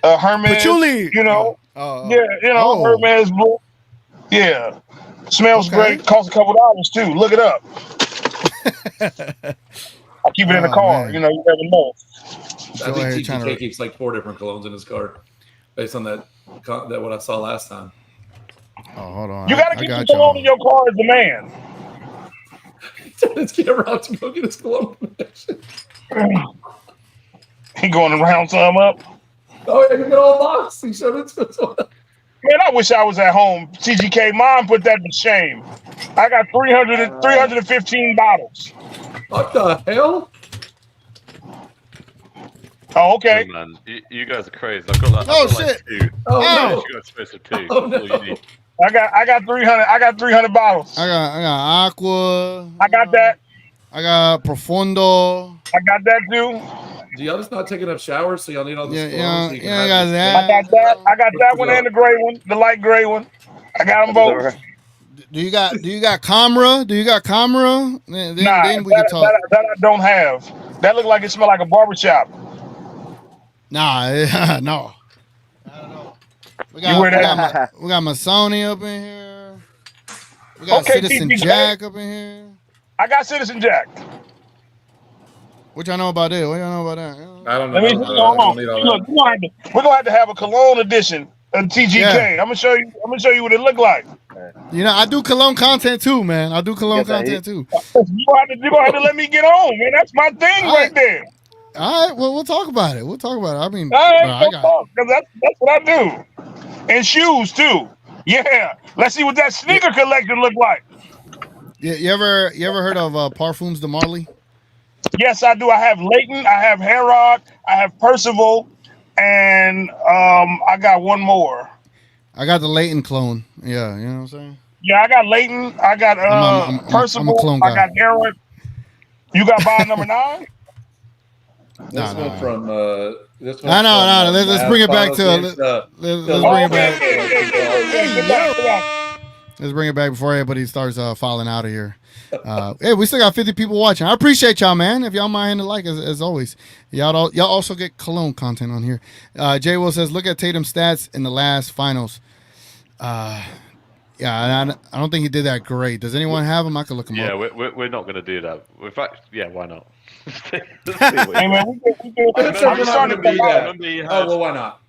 Patchouli. Hermes blue. Yeah, smells great. Costs a couple dollars too. Look it up. I keep it in the car. Man. You never know. I think TGK keeps like 4 different colognes in his car, based on that what I saw last time. Oh, hold on. You gotta keep the cologne in your car as a man. Let's get around to go get his cologne. He going to round some up. Oh yeah, good old box. He showed it to us. Man, I wish I was at home. TGK, Mom put that to shame. I got 315 bottles. What the hell? Oh, okay. Oh, man, you guys are crazy. I've got like, shit. Like 2. Oh no. You got space for 2. Oh, no. All you need. I got 300. I got 300 bottles. I got Aqua. I got that. I got Profundo. I got that too. Do y'all just not take enough showers, so y'all need all this? I got that. I got that. I got that one and the gray one, the light gray one. I got them both. Do you got Camera? Then we can talk. That I don't have. That look like it smell like a barbershop. Nah, no. I don't know. We got Masoni up in here. We got Citizen Jack up in here. I got Citizen Jack. What y'all know about that? What y'all know about that? I don't know. Look, we're gonna have to have a Cologne edition of TGK. Yeah. I'm gonna show you what it look like. I do Cologne content too, man. I do Cologne content too. You gonna have to let me get on, man. That's my thing right there. All right, well, we'll talk about it. I mean, because that's what I do. And shoes too. Yeah. Let's see what that sneaker collection look like. Yeah, you ever heard of Parfums de Marley? Yes, I do. I have Leighton, I have Herod, I have Percival, and I got one more. I got the Leighton clone. Yeah, you know what I'm saying? Yeah, I got Leighton. I got I'm a clone guy. I got Garrett. You got by number 9? This one from this one. No. Let's bring it back to. Let's bring it back. Let's bring it back before everybody starts falling out of here. Hey, we still got 50 people watching. I appreciate y'all, man. If y'all mind to like, as always, y'all also get Cologne content on here. Jay Will says, look at Tatum's stats in the last finals. Yeah, I don't think he did that great. Does anyone have him? I could look him up. Yeah, we're not going to do that. In fact, yeah, why not? Hey man, I'm starting to why not?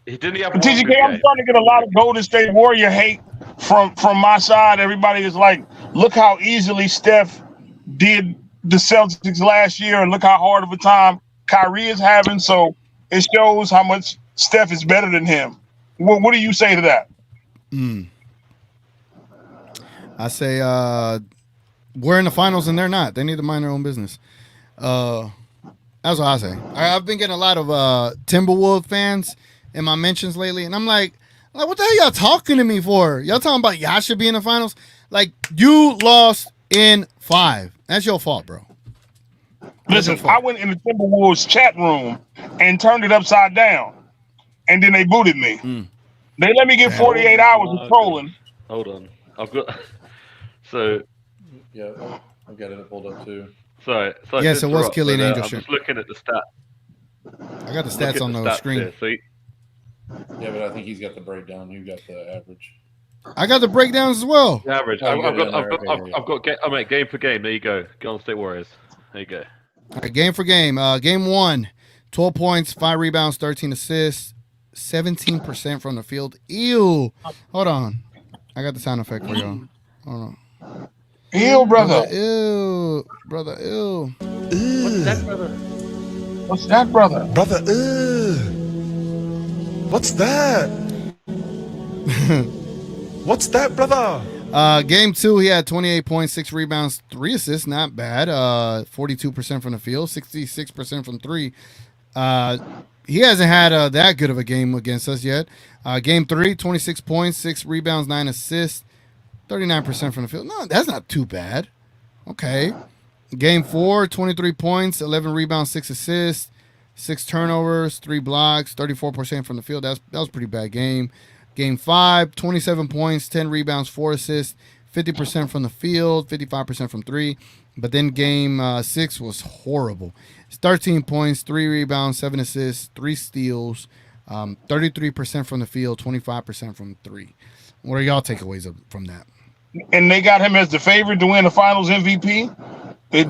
He didn't have TGK, I'm starting to get a lot of Golden State Warrior hate from my side. Everybody is like, look how easily Steph did the Celtics last year, and look how hard of a time Kyrie is having. So it shows how much Steph is better than him. What do you say to that? I say we're in the finals and they're not. They need to mind their own business. That's what I say. I've been getting a lot of Timberwolves fans in my mentions lately, and I'm like, what the hell y'all talking to me for? Y'all talking about y'all should be in the finals? Like, you lost in 5. That's your fault, bro. Listen, I went in the Timberwolves chat room and turned it upside down, and then they booted me. They let me get 48 hours of trolling. Hold on, I've got so. Yeah, I've got it pulled up too. Sorry, yes, it was Killian Angel. I'm just looking at the stats. I got the stats on the screen. Here, see? Yeah, but I think he's got the breakdown. You got the average. I got the breakdowns as well. The average. I've got game for game. There you go. Golden State Warriors. There you go. All right, game for game. Game 1, 12 points, 5 rebounds, 13 assists, 17% from the field. Ew. Hold on. I got the sound effect for y'all. Hold on. Ew, brother. Ew, brother. Ew. What's that, brother? What's that, brother? Brother, what's that? What's that, brother? Game 2, he had 28 points, 6 rebounds, 3 assists. Not bad. 42% from the field, 66% from 3. He hasn't had that good of a game against us yet. Game 3, 26 points, 6 rebounds, 9 assists, 39% from the field. No, that's not too bad. Okay. Game 4, 23 points, 11 rebounds, 6 assists, 6 turnovers, 3 blocks, 34% from the field. That was a pretty bad game. Game 5, 27 points, 10 rebounds, 4 assists, 50% from the field, 55% from 3. But then game 6 was horrible. It's 13 points, 3 rebounds, 7 assists, 3 steals, 33% from the field, 25% from 3. What are y'all takeaways from that? And they got him as the favorite to win the Finals MVP? Is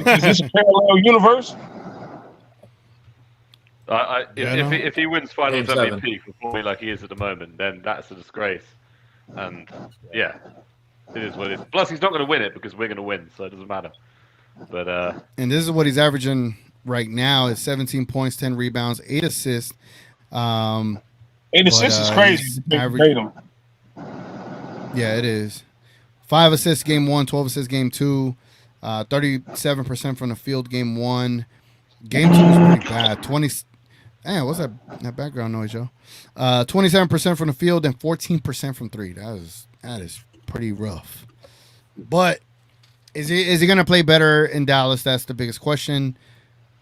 this a parallel universe? If he wins Finals Game 7. MVP performing like he is at the moment, then that's a disgrace. And yeah, it is what it is. Plus, he's not going to win it because we're going to win, so it doesn't matter. But and this is what he's averaging right now: is 17 points, 10 rebounds, 8 assists. 8 assists is crazy. Yeah, it is. 5 assists game 1, 12 assists game 2, 37% from the field game 1. Game 2 was pretty bad. Damn, what's that background noise, yo? 27% from the field and 14% from 3. That is pretty rough. But is he gonna play better in Dallas? That's the biggest question.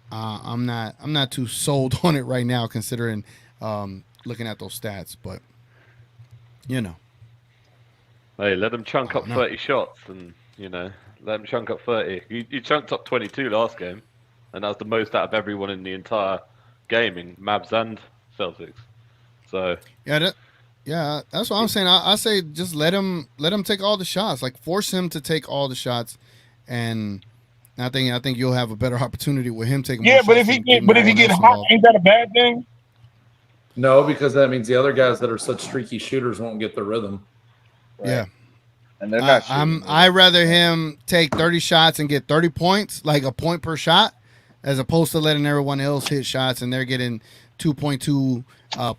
I'm not too sold on it right now, considering looking at those stats. But you know, hey, let them chunk up 30 shots, and let them chunk up 30. You chunked up 22 last game, and that was the most out of everyone in the entire game in Mavs and Celtics. So yeah, that's what I'm saying. I say just let him take all the shots. Like, force him to take all the shots, and I think you'll have a better opportunity with him taking. Yeah, more but shots if he get hot, ain't that a bad thing? No, because that means the other guys that are such streaky shooters won't get the rhythm. Right? Yeah, and they're not. I rather him take 30 shots and get 30 points, like a point per shot, as opposed to letting everyone else hit shots and they're getting 2.2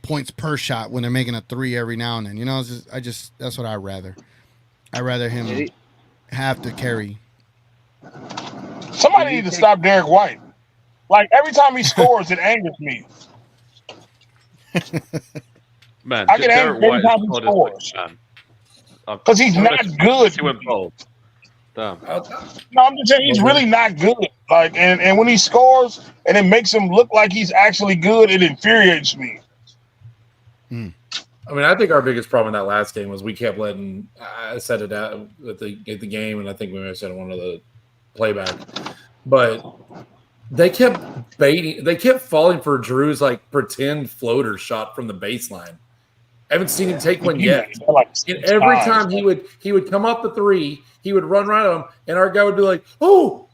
points per shot when they're making a 3 every now and then. That's what I'd rather. I'd rather him have to carry. Somebody need to stop Derek White. Like, every time he scores, it angers me. Man, I can ask Derek every White time is he God scores. man. Because he's not good. He went bold. Damn. No, I'm just saying he's really not good. Like, and when he scores and it makes him look like he's actually good, it infuriates me. I mean, I think our biggest problem in that last game was we kept letting. I said it out at the game, and I think we may have said it in one of the playback. But they kept baiting. They kept falling for Drew's like pretend floater shot from the baseline. I haven't seen him take one yet. And every time he would come up the three, he would run right on him, and our guy would be like, "Oh,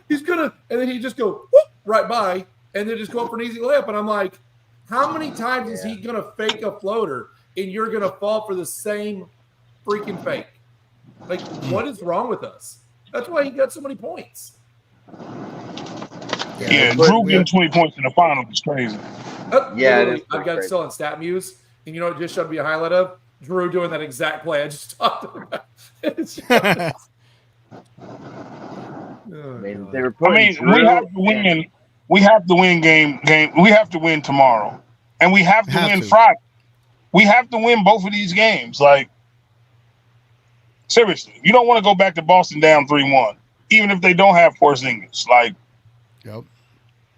he's gonna," and then he'd just go whoop, right by, and then just go up for an easy layup. And I'm like, how many times is he gonna fake a floater, and you're gonna fall for the same freaking fake? Like, what is wrong with us? That's why he got so many points. Yeah, Drew getting 20 points in the final is crazy. I've got it still on StatMuse, and you know what just showed me a highlight of? Drew doing that exact play I just talked about. We have to win. We have to win game. We have to win tomorrow, and we have to win Friday. We have to win both of these games. Like, seriously, you don't want to go back to Boston down 3-1, even if they don't have Porzingis. Like,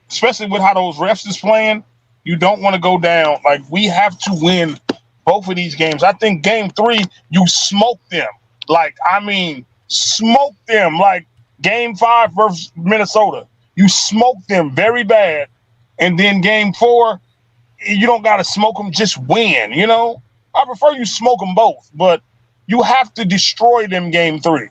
especially with how those refs is playing, you don't want to go down. Like, we have to win both of these games. I think game 3, you smoked them. Like, I mean, smoked them. Like game 5 versus Minnesota, you smoked them very bad. And then game 4, you don't got to smoke them, just win, you know? I prefer you smoke them both, but you have to destroy them game 3.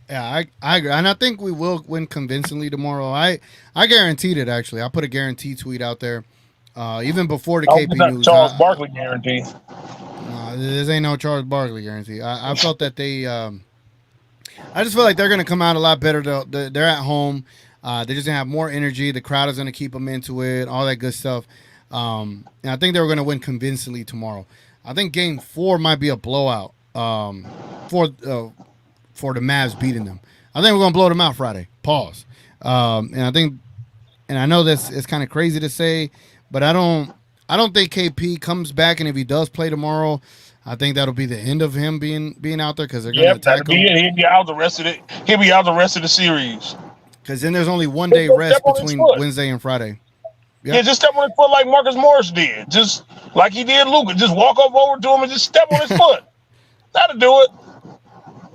Yeah, I agree. And I think we will win convincingly tomorrow. I guaranteed it, actually. I put a guarantee tweet out there even before the KP news. Charles Barkley guarantee. This ain't no Charles Barkley guarantee. I felt that they I just feel like they're going to come out a lot better. They're at home. They're just going to have more energy. The crowd is going to keep them into it, all that good stuff. And I think they're going to win convincingly tomorrow. I think game 4 might be a blowout for the Mavs beating them. I think we're going to blow them out Friday. Pause. And I know it's kind of crazy to say, but I don't think KP comes back, and if he does play tomorrow, I think that'll be the end of him being out there because they're going to attack him. He'll be out the rest of the series. Because then there's only one day rest between Wednesday and Friday. Yep. Yeah, just step on his foot like Marcus Morris did. Just like he did Luka. Just walk up over to him and just step on his foot. That'll do it.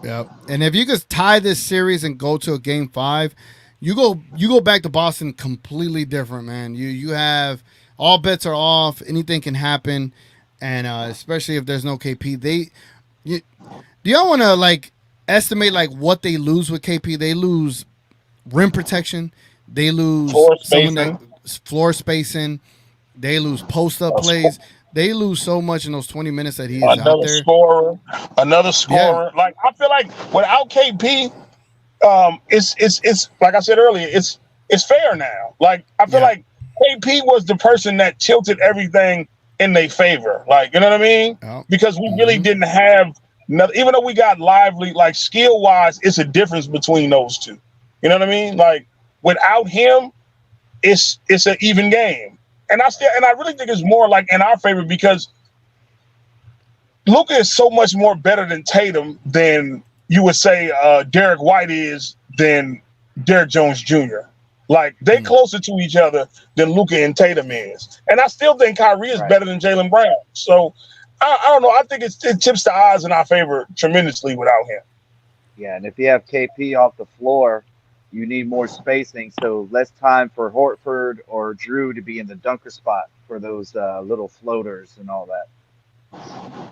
Yeah. And if you could tie this series and go to a game 5, you go back to Boston completely different, man. You have all bets are off. Anything can happen. And especially if there's no KP. Do y'all want to like estimate like what they lose with KP? They lose rim protection. They lose floor spacing. They lose post-up plays. They lose so much in those 20 minutes that he is out there. Another scorer. Yeah. Like I feel like without KP, it's like I said earlier, it's fair now. Like I feel like KP was the person that tilted everything in their favor. Like, you know what I mean? Because we really didn't have nothing, even though we got lively, like skill-wise, it's a difference between those two. You know what I mean? Like without him, it's an even game. And I really think it's more like in our favor because Luka is so much more better than Tatum than you would say Derek White is than Derek Jones Jr. Like they closer to each other than Luka and Tatum is. And I still think Kyrie is better than Jaylen Brown. So I don't know. I think it tips the odds in our favor tremendously without him. Yeah, and if you have KP off the floor, you need more spacing, so less time for Horford or Drew to be in the dunker spot for those little floaters and all that.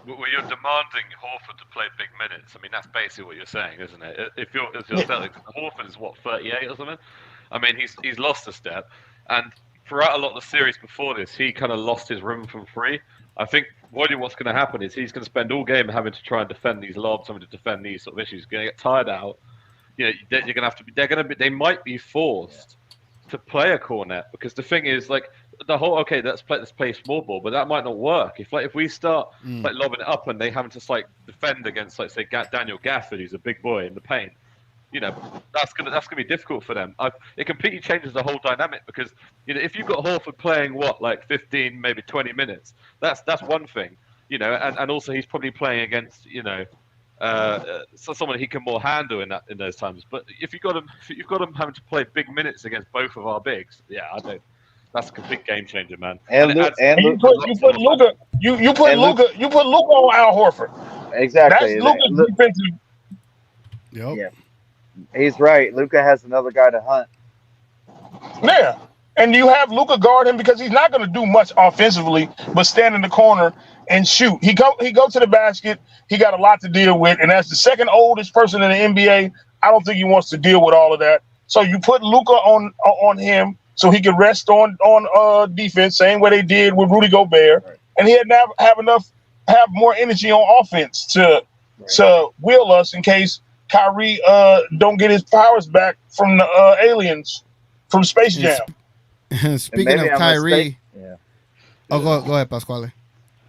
Well, you're demanding Horford to play big minutes. I mean, that's basically what you're saying, isn't it? If you're Celtics, Horford is what, 38 or something? I mean, he's lost a step, and throughout a lot of the series before this, he kind of lost his room from 3. I think what's going to happen is he's going to spend all game having to try and defend these lobs, having to defend these sort of issues. He's going to get tired out. You know, you're going to have to they might be forced to play a cornet because the thing is like the whole let's play small ball, but that might not work if we start lobbing it up and they having to defend against say Daniel Gafford, who's a big boy in the paint. that's gonna be difficult for them. It completely changes the whole dynamic because if you've got Horford playing like 15, maybe 20 minutes, that's one thing, and also he's probably playing against so someone he can more handle in those times. But if you've got him having to play big minutes against both of our bigs, that's a complete game changer, man. And you put Luka on Al Horford. Exactly. That's Luka's defensive. Yep. Yeah, he's right. Luka has another guy to hunt. Yeah, and you have Luka guard him because he's not going to do much offensively, but stand in the corner and shoot. He go to the basket. He got a lot to deal with, and as the second oldest person in the NBA, I don't think he wants to deal with all of that. So you put Luka on him so he can rest on defense, same way they did with Rudy Gobert, and he had to have more energy on offense to wheel us in case Kyrie don't get his powers back from the aliens from Space Jam. Speaking of Kyrie, go ahead, Pasquale.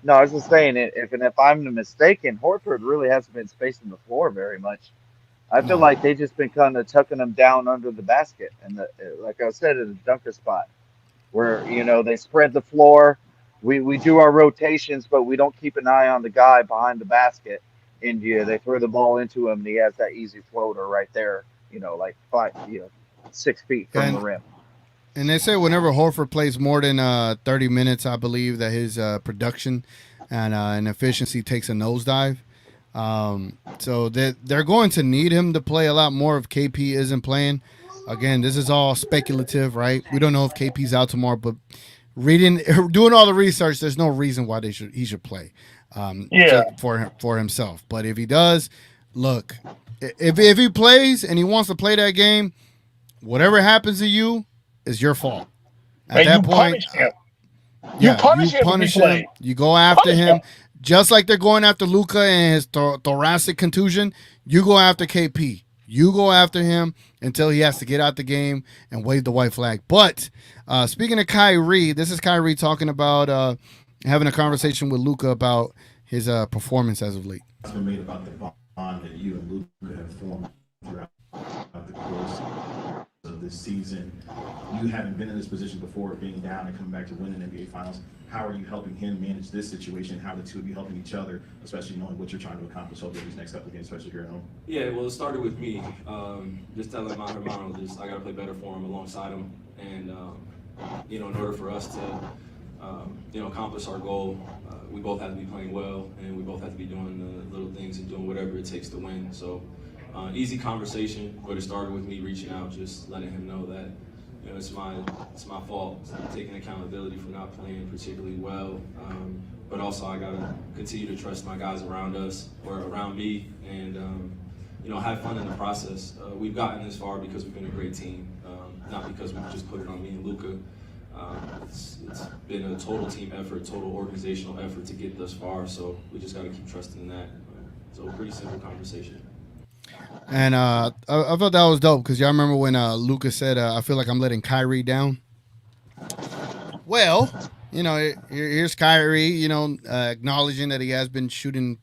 No, I was just saying, if I'm mistaken, Horford really hasn't been spacing the floor very much. I feel like they just been kind of tucking him down under the basket, and like I said, in the dunker spot, where they spread the floor. We do our rotations, but we don't keep an eye on the guy behind the basket. India, they throw the ball into him, and he has that easy floater right there. 6 feet from the rim. And they say whenever Horford plays more than 30 minutes, I believe that his production and efficiency takes a nosedive. So they're going to need him to play a lot more if KP isn't playing. Again, this is all speculative, right? We don't know if KP's out tomorrow, but doing all the research, there's no reason why he should play for himself. But if he does, look, if he plays and he wants to play that game, whatever happens to you is your fault. At that point, you punish him. You go after him. Just like they're going after Luka and his thoracic contusion, you go after KP. You go after him until he has to get out the game and wave the white flag. But speaking of Kyrie, this is Kyrie talking about having a conversation with Luka about his performance as of late. It's been made about the bond that you and Luka have formed throughout the course of this season. You haven't been in this position before, being down and coming back to win an NBA Finals. How are you helping him manage this situation? How the two of you helping each other, especially knowing what you're trying to accomplish over these next couple of games, especially here at home? Yeah, well, it started with me. Just telling my hermano, I got to play better for him alongside him. And, in order for us to, accomplish our goal, we both have to be playing well, and we both have to be doing the little things and doing whatever it takes to win. So, easy conversation, but it started with me reaching out, just letting him know that, it's my fault, taking accountability for not playing particularly well. But also I gotta continue to trust my guys around us or around me, and have fun in the process. We've gotten this far because we've been a great team, not because we've just put it on me and Luka. It's been a total team effort, total organizational effort to get thus far. So we just gotta keep trusting in that. So pretty simple conversation. And I thought that was dope because y'all remember when Luka said, I feel like I'm letting Kyrie down. Well, here's Kyrie, acknowledging that he has been shooting.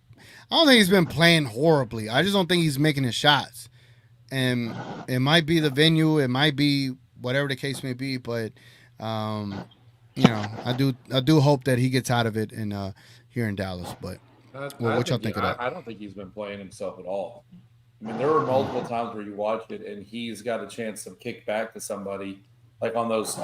I don't think he's been playing horribly. I just don't think he's making his shots. And it might be the venue. It might be whatever the case may be. But, I do hope that he gets out of it here in Dallas. But what y'all think of that? I don't think he's been playing himself at all. I mean, there were multiple times where you watch it and he's got a chance to kick back to somebody, like on those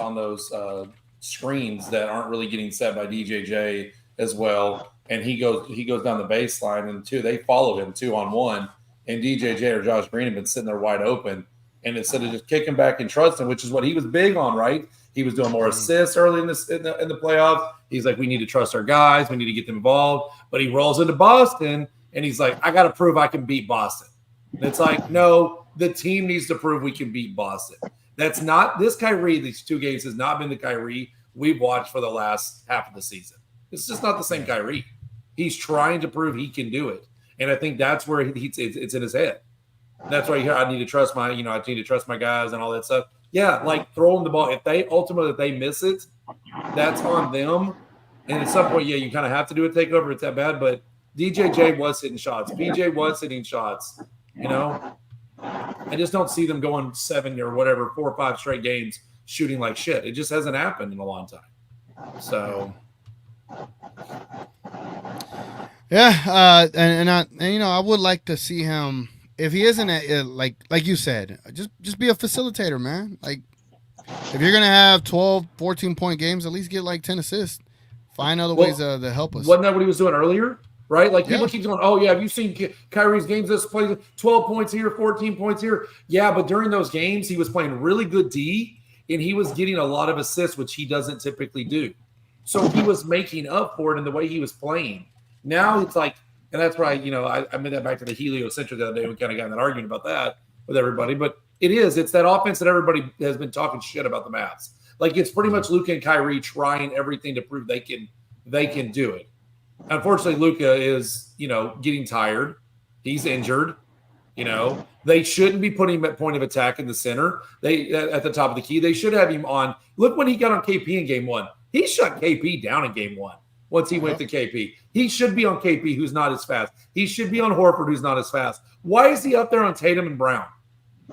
screens that aren't really getting set by DJJ as well. And he goes down the baseline, and they follow him 2-on-1. And DJJ or Josh Green have been sitting there wide open. And instead of just kicking back and trusting, which is what he was big on, right? He was doing more assists early in the playoffs. He's like, we need to trust our guys. We need to get them involved. But he rolls into Boston, and he's like, I got to prove I can beat Boston. And it's like, no, the team needs to prove we can beat Boston. That's not – this Kyrie, these 2 games has not been the Kyrie we've watched for the last half of the season. It's just not the same Kyrie. He's trying to prove he can do it. And I think that's where it's in his head. That's why I need to trust I need to trust my guys and all that stuff. Yeah, like throwing the ball. If they miss it, that's on them. And at some point, you kind of have to do a takeover. It's that bad. But DJJ was hitting shots. PJ was hitting shots. I just don't see them going 7 or whatever, 4 or 5 straight games shooting like shit. It just hasn't happened in a long time. So, yeah, and you know, I would like to see him if he isn't like you said, just be a facilitator, man. Like if you're gonna have 12, 14-point games, at least get like 10 assists. Find other ways to help us. Wasn't that what he was doing earlier? Right? Like people keep going, oh yeah, have you seen Kyrie's games? This plays 12 points here, 14 points here. Yeah, but during those games, he was playing really good D, and he was getting a lot of assists, which he doesn't typically do. So he was making up for it in the way he was playing. Now it's like, and that's why, you know, I made that back to the heliocentric the other day. We kind of got in that argument about that with everybody. But it's that offense that everybody has been talking shit about the Mavs. Like it's pretty much Luka and Kyrie trying everything to prove they can do it. Unfortunately, Luka is, you know, getting tired. He's injured. You know, they shouldn't be putting him at point of attack in the center. They at the top of the key. They should have him on. Look when he got on KP in game 1. He shut KP down in game 1 once he went to KP. He should be on KP, who's not as fast. He should be on Horford, who's not as fast. Why is he up there on Tatum and Brown?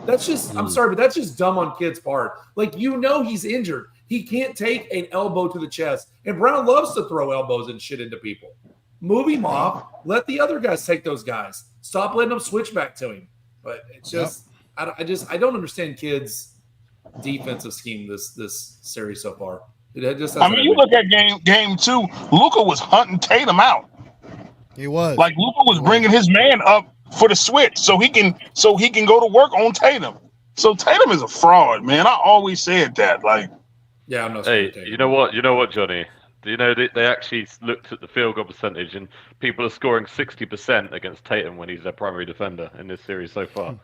That's just, I'm sorry, but that's just dumb on Kid's part. Like, you know he's injured. He can't take an elbow to the chest. And Brown loves to throw elbows and shit into people. Move him off. Let the other guys take those guys. Stop letting them switch back to him. But it's just, I don't understand Kid's defensive scheme this series so far. It just I mean, you look at game 2, Luka was hunting Tatum out. He was. Like Luka was bringing his man up for the switch so he can go to work on Tatum. So Tatum is a fraud, man. I always said that. Like, yeah, I'm not. Hey, you know what, Johnny? You know they actually looked at the field goal percentage, and people are scoring 60% against Tatum when he's their primary defender in this series so far.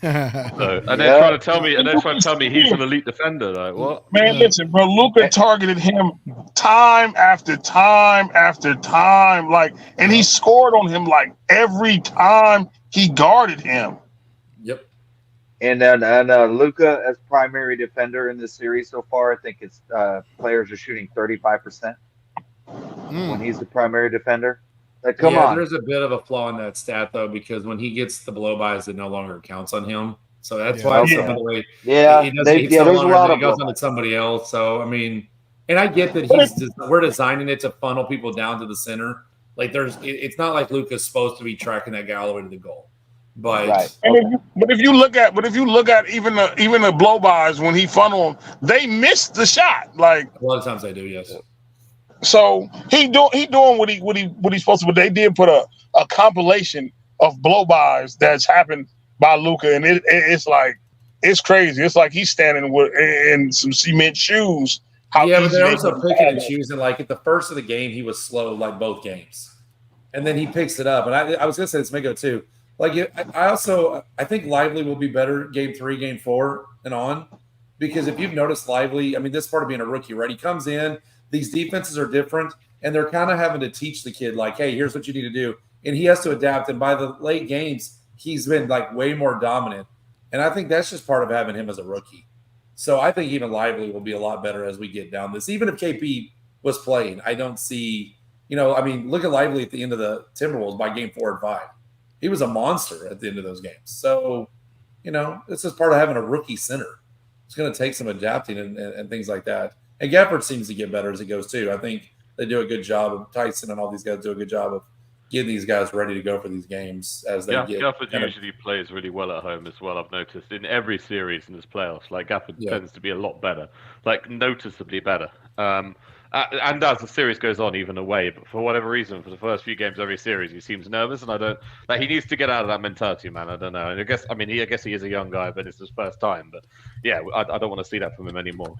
They're trying to tell me, he's an elite defender. Like what? Man, listen, bro. Luka targeted him time after time after time, like, and he scored on him like every time he guarded him. Yep. And then Luka as primary defender in this series so far, I think it's players are shooting 35% when he's the primary defender. Like, come on. There's a bit of a flaw in that stat though, because when he gets the blow-bys, it no longer counts on him. So that's why some of the way there's a lot of goes on to somebody else. So I mean, and I get that we're designing it to funnel people down to the center. Like it's not like Luka's supposed to be tracking that guy all the way to the goal. But if you look at even the blow-bys when he funneled them, they missed the shot. Like a lot of times they do, yes. So he doing what he's supposed to. But they did put a compilation of blow-bys that's happened by Luka, and it's like it's crazy. It's like he's standing in some cement shoes. But they're also picking and choosing. Like at the first of the game, he was slow, like both games, and then he picks it up. And I was gonna say this Mingo too. Like I think Lively will be better game 3, game 4, and on, because if you've noticed Lively, I mean, this part of being a rookie, right? He comes in. These defenses are different, and they're kind of having to teach the kid, like, hey, here's what you need to do. And he has to adapt. And by the late games, he's been, like, way more dominant. And I think that's just part of having him as a rookie. So I think even Lively will be a lot better as we get down this. Even if KP was playing, I don't see – I mean, look at Lively at the end of the Timberwolves by game 4 and 5. He was a monster at the end of those games. So, this is part of having a rookie center. It's going to take some adapting and things like that. And Gafford seems to get better as it goes too. I think they do a good job of Tyson and all these guys do a good job of getting these guys ready to go for these games as they get. Gafford usually plays really well at home as well. I've noticed in every series in this playoffs, like Gafford tends to be a lot better, like noticeably better. And as the series goes on, even away, but for whatever reason, for the first few games of every series, he seems nervous, and I don't. Like, he needs to get out of that mentality, man. I don't know. And I guess he is a young guy, but it's his first time. But yeah, I don't want to see that from him anymore.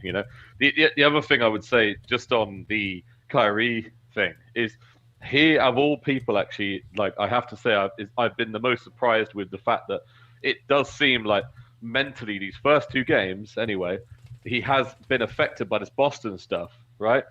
The other thing I would say, just on the Kyrie thing, is he, of all people, actually, like, I have to say, I've been the most surprised with the fact that it does seem like mentally these first 2 games, anyway, he has been affected by this Boston stuff, right?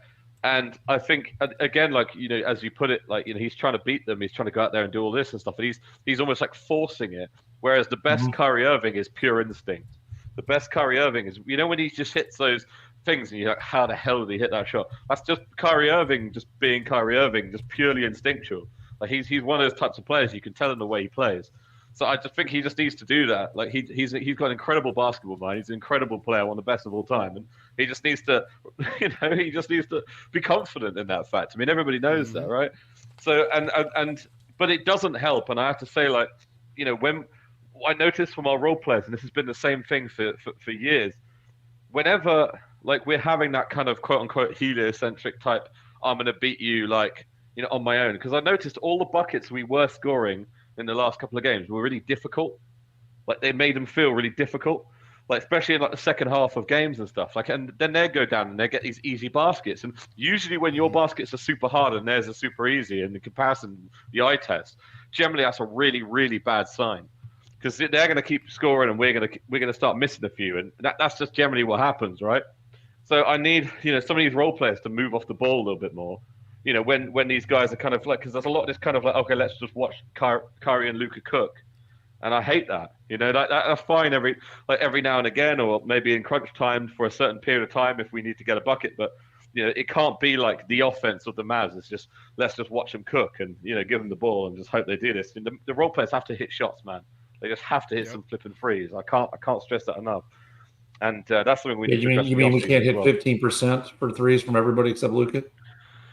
And I think, again, like, as you put it, like, he's trying to beat them. He's trying to go out there and do all this and stuff. And he's almost like forcing it. Whereas the best Kyrie Irving is pure instinct. The best Kyrie Irving is, when he just hits those things and you're like, how the hell did he hit that shot? That's just Kyrie Irving just being Kyrie Irving, just purely instinctual. Like, he's one of those types of players. You can tell in the way he plays. So I just think he just needs to do that. Like he's got an incredible basketball mind. He's an incredible player, one of the best of all time, and he just needs to, he just needs to be confident in that fact. I mean, everybody knows that, right? So but it doesn't help, and I have to say, like, when I noticed from our role players, and this has been the same thing for years, whenever like we're having that kind of quote unquote heliocentric type, I'm gonna beat you like on my own, because I noticed all the buckets we were scoring in the last couple of games were really difficult. Like they made them feel really difficult, like especially in like the second half of games and stuff. Like, and then they go down and they get these easy baskets. And usually when your baskets are super hard and theirs are super easy, and the comparison, the eye test, generally that's a really, really bad sign, because they're going to keep scoring and we're going to start missing a few, and that's just generally what happens, right? So I need some of these role players to move off the ball a little bit more. When these guys are kind of like, because there's a lot of this kind of like, okay, let's just watch Kyrie and Luka cook, and I hate that. That's fine every now and again, or maybe in crunch time for a certain period of time if we need to get a bucket. But it can't be like the offense of the Mavs. It's just let's just watch them cook and give them the ball and just hope they do this. And the role players have to hit shots, man. They just have to hit some flipping threes. I can't stress that enough. And that's something we need to address. You mean we can't hit 15% for threes from everybody except Luka?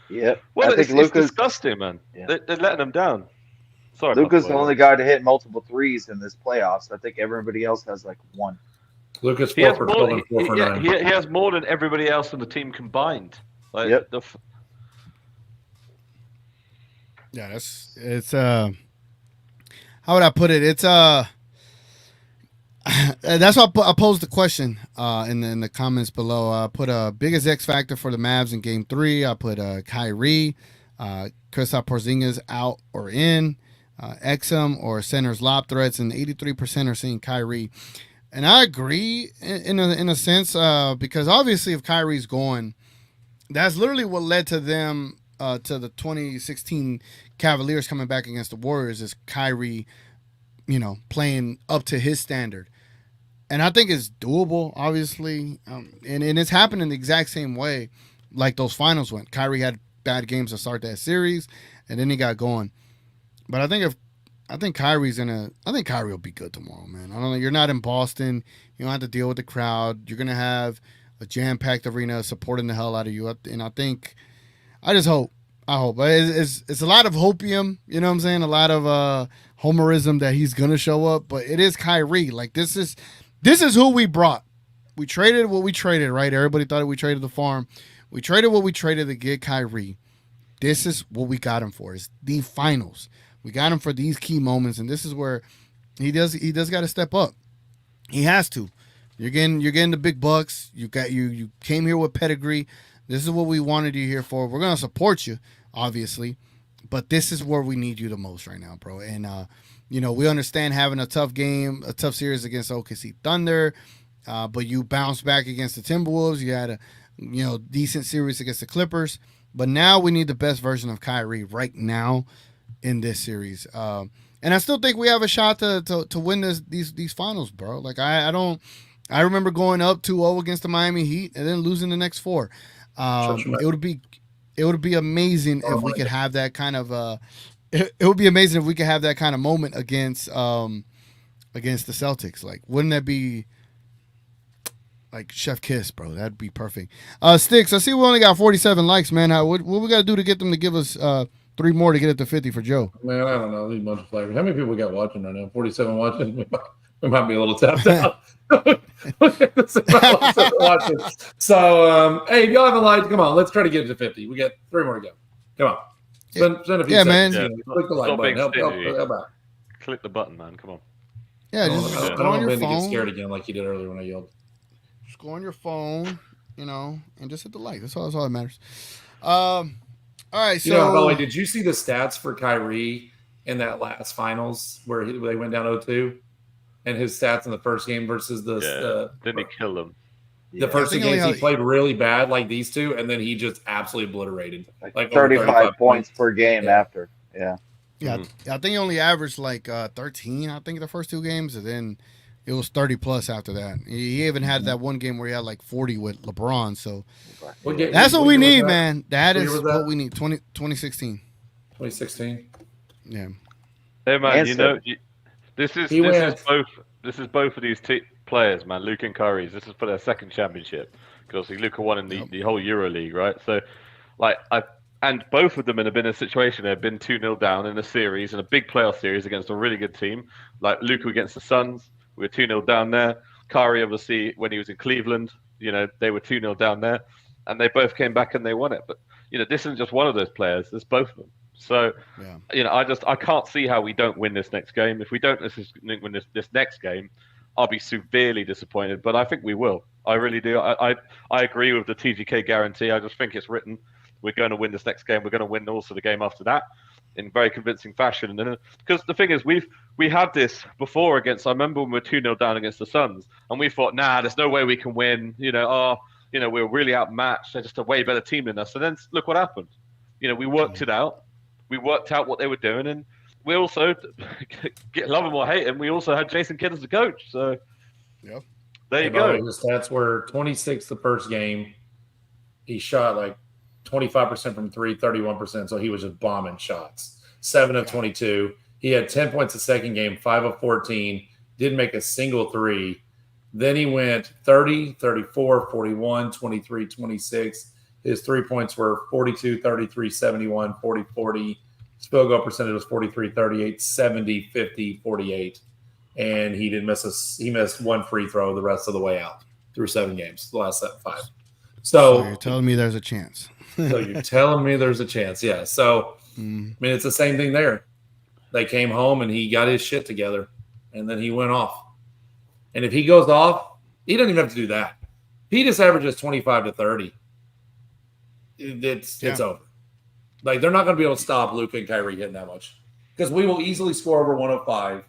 Yeah. Well, it's disgusting, man. Yeah. They're letting them down. Sorry, Luka's the only guy to hit multiple threes in this playoffs. I think everybody else has like one. Luka's 4 for 12 and 4 for 9. He has more than everybody else on the team combined. Like, yeah, it's how would I put it? It's that's why I posed the question in the comments below. I put biggest X factor for the Mavs in Game 3. I put Kyrie, Kristaps Porzingis out or in, Exum or center's lob threats, and 83% are saying Kyrie. And I agree in a sense because obviously if Kyrie's going, that's literally what led to them to the 2016 Cavaliers coming back against the Warriors is Kyrie, playing up to his standard. And I think it's doable, obviously. And it's happening the exact same way like those finals went. Kyrie had bad games to start that series, and then he got going. But I think Kyrie will be good tomorrow, man. I don't know. You're not in Boston. You don't have to deal with the crowd. You're going to have a jam-packed arena supporting the hell out of you. And I hope. It's a lot of hopium, you know what I'm saying? A lot of homerism that he's going to show up. But it is Kyrie. Like, this is who we brought. We traded what we traded, right? Everybody thought we traded the farm. We traded what we traded to get Kyrie. This is what we got him for. It's the finals. We got him for these key moments, and this is where he does got to step up. He has to. You're getting the big bucks. You came here with pedigree. This is what we wanted you here for. We're gonna support you, obviously, but this is where we need you the most right now, bro. And we understand having a tough game, a tough series against OKC Thunder, but you bounced back against the Timberwolves. You had a decent series against the Clippers, but now we need the best version of Kyrie right now in this series. And I still think we have a shot to win these finals, bro. Like I remember going up 2-0 against the Miami Heat and then losing the next 4. It would be amazing if we could have that kind of it would be amazing if we could have that kind of moment against the Celtics. Like, wouldn't that be like chef kiss, bro? That'd be perfect. Sticks, I see we only got 47 likes, man. What we got to do to get them to give us 3 more to get it to 50 for Joe? Man, I don't know. These bunch of flavors. How many people we got watching right now? 47 watching. We might be a little tapped out. So, hey, if y'all haven't liked, come on, let's try to get it to 50. We got 3 more to go. Come on. Spend a few seconds. Man. Click the like button. Help out. Click the button, man. Come on. Yeah, just I don't want Ben to get scared again like he did earlier when I yelled. Just go on your phone, and just hit the like. That's all that matters. All right, so by the way, did you see the stats for Kyrie in that last finals where they went down 0-2? And his stats in the first game versus didn't he kill them? The first 2 games he played really bad, like these two, and then he just absolutely obliterated. Like 35 points per game after. Yeah. Yeah, I think he only averaged like 13, I think, the first 2 games, and then it was 30 plus after that. He even had that one game where he had like 40 with LeBron. So that's what we need, man. That is what we need. 2016. 2016. Yeah. Hey man, This is both of these players, man. Luke and Curry's. This is for their second championship because obviously Luka won in the whole EuroLeague, right? So, and both of them have been in a situation they've been 2-0 down in a series, in a big playoff series against a really good team, like Luka against the Suns. We were 2-0 down there. Kyrie, obviously, when he was in Cleveland, they were 2-0 down there, and they both came back and they won it. But this isn't just one of those players; there's both of them. So, I can't see how we don't win this next game. If we don't win this next game, I'll be severely disappointed. But I think we will. I really do. I agree with the TGK guarantee. I just think it's written. We're going to win this next game. We're going to win also the game after that in very convincing fashion. And then, because the thing is, we had this before against. I remember when we were 2-0 down against the Suns, and we thought, nah, there's no way we can win. We're really outmatched. They're just a way better team than us. And then look what happened. We worked it out. We worked out what they were doing, and we also love him or hate him. We also had Jason Kidd as the coach. So, there you go. The stats were 26 the first game. He shot like 25% from 3, 31%. So he was just bombing shots. 7 of 22. He had 10 points the second game, 5 of 14. Didn't make a single three. Then he went 30, 34, 41, 23, 26. His 3 points were 42, 33, 71, 40, 40. His field goal percentage was 43, 38, 70, 50, 48. And he didn't miss he missed one free throw the rest of the way out through 7 games, the last 5. So you're telling me there's a chance. So you're telling me there's a chance, yeah. So, I mean, it's the same thing there. They came home and he got his shit together, and then he went off. And if he goes off, he doesn't even have to do that. He just averages 25 to 30. It's over. Like, they're not going to be able to stop Luka and Kyrie hitting that much because we will easily score over 105,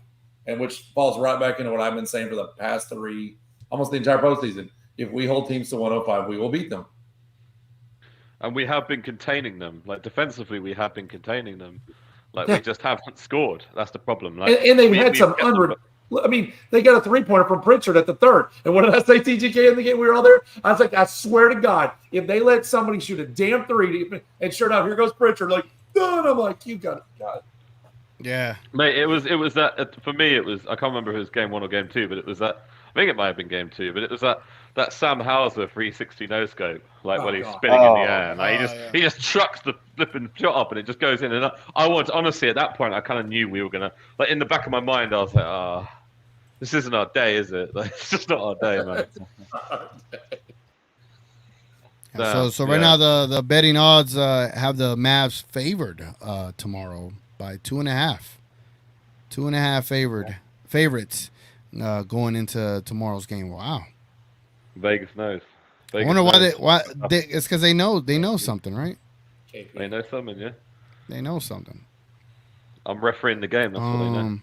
and which falls right back into what I've been saying for the past 3, almost the entire postseason. If we hold teams to 105, we will beat them. And we have been containing them. Like, defensively, we have been containing them. Like, we just haven't scored. That's the problem. Like, and they've had some I mean, they got a 3-pointer from Pritchard at the 3rd. And what did I say, TGK, in the game we were all there? I was like, I swear to God, if they let somebody shoot a damn 3, and sure enough, here goes Pritchard, like, and I'm like, you got it, God. Yeah. Mate, it was that, for me, it was, I can't remember if it was game 1 or game 2, but it was that, I think it might have been game 2, but it was that Sam Hauser 360 no-scope, like when he's spinning in the air. Like, he just trucks the flipping shot up and it just goes in. And I was, honestly, at that point, I kind of knew we were going to, like, in the back of my mind, I was like, this isn't our day, is it? Like, it's just not our day, man. So right now the betting odds have the Mavs favored tomorrow by 2.5. 2.5 favorites going into tomorrow's game. Wow. Vegas knows. I wonder why it's because they know something, right? They know something, yeah. They know something. I'm refereeing the game. That's what they know.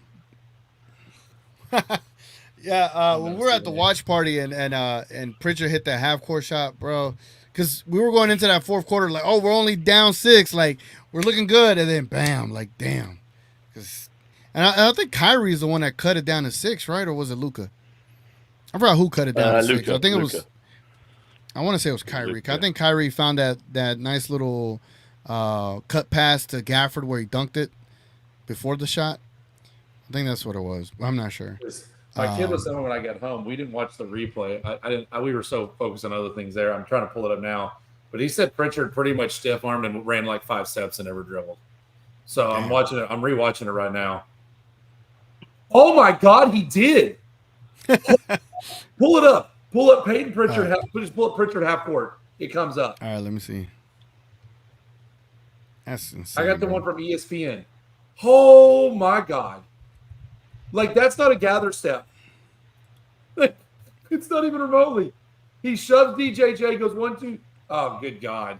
Yeah, when we were at the watch party and Pritchard hit that half-court shot, bro, because we were going into that fourth quarter like, oh, we're only down 6, like we're looking good, and then bam, like damn. And I think Kyrie's the one that cut it down to 6, right? Or was it Luka? I forgot who cut it down to 6. I think it was. I want to say it was Kyrie. Luka. I think Kyrie found that nice little cut pass to Gafford where he dunked it before the shot. I think that's what it was. I'm not sure. My kid was saying when I got home, we didn't watch the replay. I didn't. We were so focused on other things there. I'm trying to pull it up now, but he said Pritchard pretty much stiff armed and ran like 5 steps and never dribbled. So damn. I'm watching it. I'm rewatching it right now. Oh my God, he did. Pull it up. Pull up Peyton Pritchard. Just pull up Pritchard half court. It comes up. All right, let me see. That's insane. I got the one from ESPN. Oh my God. Like, that's not a gather step. It's not even remotely. He shoves DJJ, goes 1, 2. Oh, good God.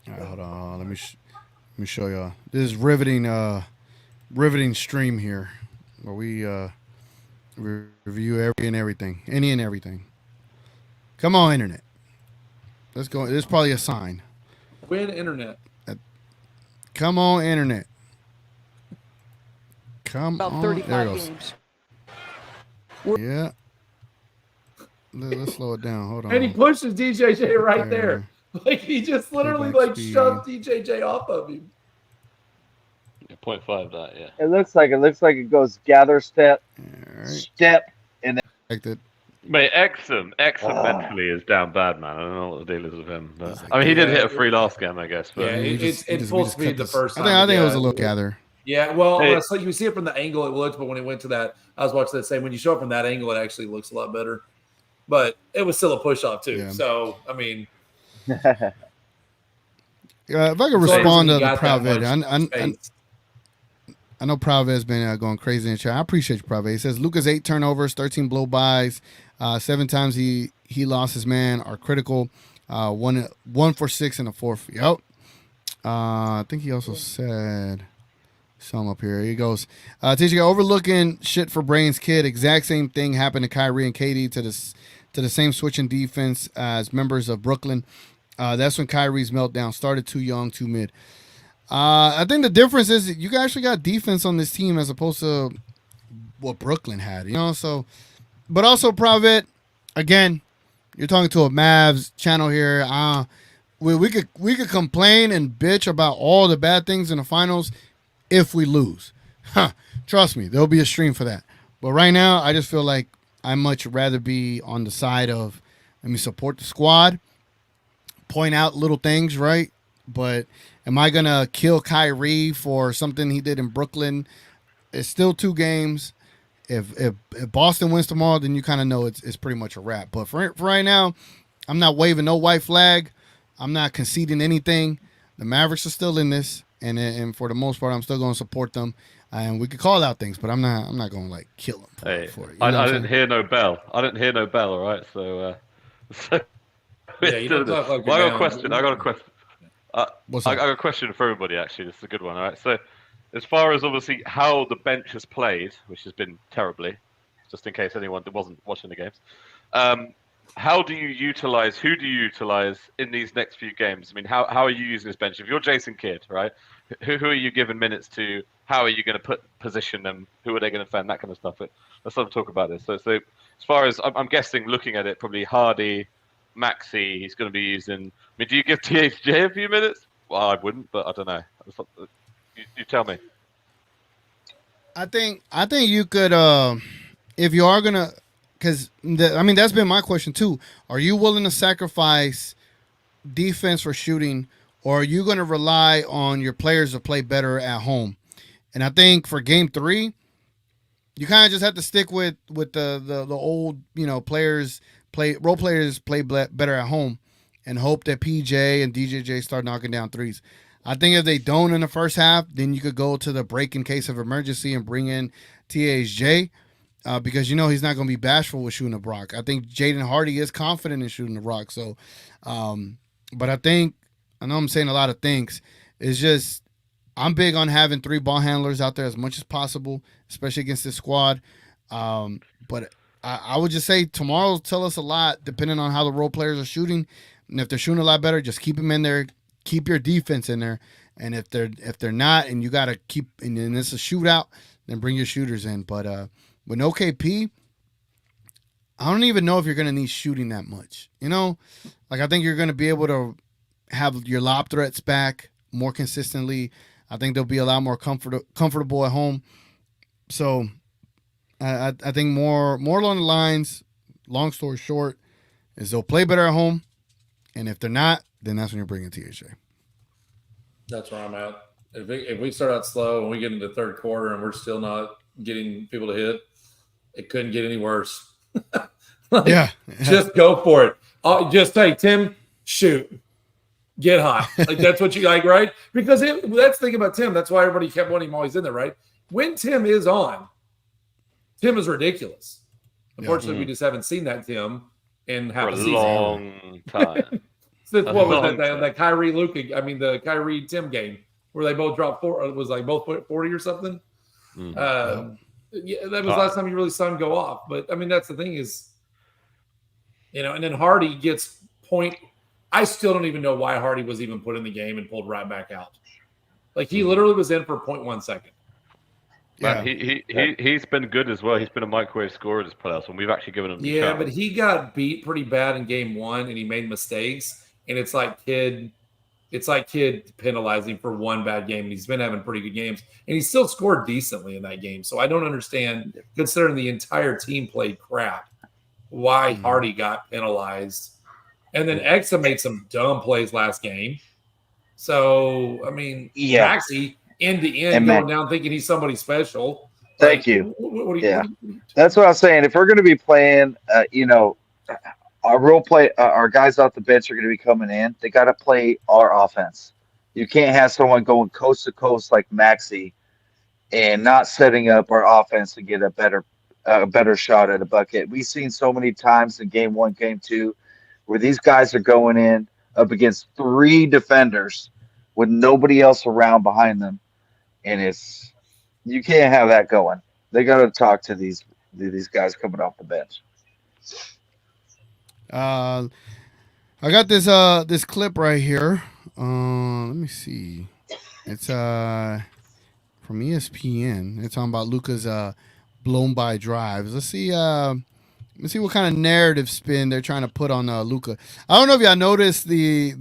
All right, hold on. Let me show y'all. This is riveting stream here where we review any and everything. Come on, internet. Let's go. There's probably a sign. Win internet. Come on, internet. Come about on. 35 there it goes. games. Yeah. Let's slow it down. Hold on. And he pushes DJJ right there. Like, he just literally shoves DJJ off of him. 0.5 that, yeah. It looks like it goes gather step, step, and then. Mate, Exum mentally is down bad, man. I don't know what the deal is with him. But, I mean, he did hit a free last game, I guess. But Yeah, it's full speed the first time. I think it was a little gather. Yeah, well, so you see it from the angle it looked, but when it went to that, I was watching that same. When you show it from that angle, it actually looks a lot better. But it was still a push off too. Yeah. So I mean, if I could respond to the Praved, I know Praved's been going crazy in the chat. I appreciate you, Praved. He says Luka's 8 turnovers, 13 blow bys, 7 times he lost his man are critical. 1 for 6 in the fourth. Yep. I think he also said some up here. He goes, TJ, overlooking shit for Brain's kid. Exact same thing happened to Kyrie and KD to the same switching defense as members of Brooklyn. That's when Kyrie's meltdown started. Too young, too mid. I think the difference is that you actually got defense on this team as opposed to what Brooklyn had, So, but also Pravit, again, you're talking to a Mavs channel here. We could complain and bitch about all the bad things in the finals if we lose. Trust me, there'll be a stream for that. But right now, I just feel like I much rather be on the side of let me support the squad, point out little things, right? But am I gonna kill Kyrie for something he did in Brooklyn? It's still 2 games. If Boston wins tomorrow, then you kind of know it's pretty much a wrap. But for right now, I'm not waving no white flag. I'm not conceding anything. The Mavericks are still in this, and for the most part, I'm still going to support them. And we could call out things, but I'm not going to like kill them for it. I didn't hear no bell. All right, so yeah, you don't talk like I got a question. I got a question for everybody. Actually, this is a good one. All right, so as far as obviously how the bench has played, which has been terribly, just in case anyone that wasn't watching the games, who do you utilize in these next few games? I mean, how are you using this bench? If you're Jason Kidd, right, who are you giving minutes to? How are you going to position them? Who are they going to defend? That kind of stuff. But let's not talk about this. So as far as I'm guessing, looking at it, probably Hardy, Maxey, he's going to be using. I mean, do you give THJ a few minutes? Well, I wouldn't, but I don't know. You tell me. I think you could, if you are gonna, because that's been my question too. Are you willing to sacrifice defense for shooting, or are you going to rely on your players to play better at home? And I think for Game 3, you kind of just have to stick with the old players role players play better at home, and hope that PJ and DJJ start knocking down threes. I think if they don't in the first half, then you could go to the break in case of emergency and bring in THJ because he's not going to be bashful with shooting the rock. I think Jaden Hardy is confident in shooting the rock. So, but I know I'm saying a lot of things. It's just I'm big on having 3 ball handlers out there as much as possible, especially against this squad. But I would just say tomorrow will tell us a lot depending on how the role players are shooting. And if they're shooting a lot better, just keep them in there. Keep your defense in there, and if they're not, and you got to keep, and it's a shootout, then bring your shooters in. But with no KP, I don't even know if you're going to need shooting that much. I think you're going to be able to have your lob threats back more consistently. I think they'll be a lot more comfortable at home. So I think more along the lines. Long story short, is they'll play better at home, and if they're not, then that's when you're bringing THJ. That's where I'm at. If we start out slow and we get into the third quarter and we're still not getting people to hit, it couldn't get any worse. Just go for it. Just say, Tim, shoot. Get hot. That's what you like, right? Because that's the thing about Tim. That's why everybody kept wanting him always in there, right? When Tim is on, Tim is ridiculous. Unfortunately, we just haven't seen that Tim in half a season. Long time. Since what was that Kyrie the Kyrie Tim game where they both dropped 4? It was like both 40 or something. That was last time you really saw him go off. But that's the thing is, and then Hardy gets point. I still don't even know why Hardy was even put in the game and pulled right back out. He literally was in for 0.1 second. Yeah, he's been good as well. He's been a microwave scorer this playoffs, and we've actually given him. Yeah, but he got beat pretty bad in Game 1, and he made mistakes. And it's like Kidd It's like kid penalizing for one bad game, and he's been having pretty good games, and he still scored decently in that game. So I don't understand, considering the entire team played crap, why Hardy got penalized. And then Exa made some dumb plays last game. So, I mean, Maxey, end to end, going down thinking he's somebody special. Thank you. That's what I was saying. If we're going to be playing, our guys off the bench are going to be coming in. They got to play our offense. You can't have someone going coast to coast like Maxey and not setting up our offense to get a better shot at a bucket. We've seen so many times in game 1, game 2, where these guys are going in up against 3 defenders with nobody else around behind them, and you can't have that going. They got to talk to these guys coming off the bench. I got this clip right here. Let me see. It's from ESPN. It's talking about Luka's blown by drives. Let's see what kind of narrative spin they're trying to put on Luka. I don't know if y'all noticed the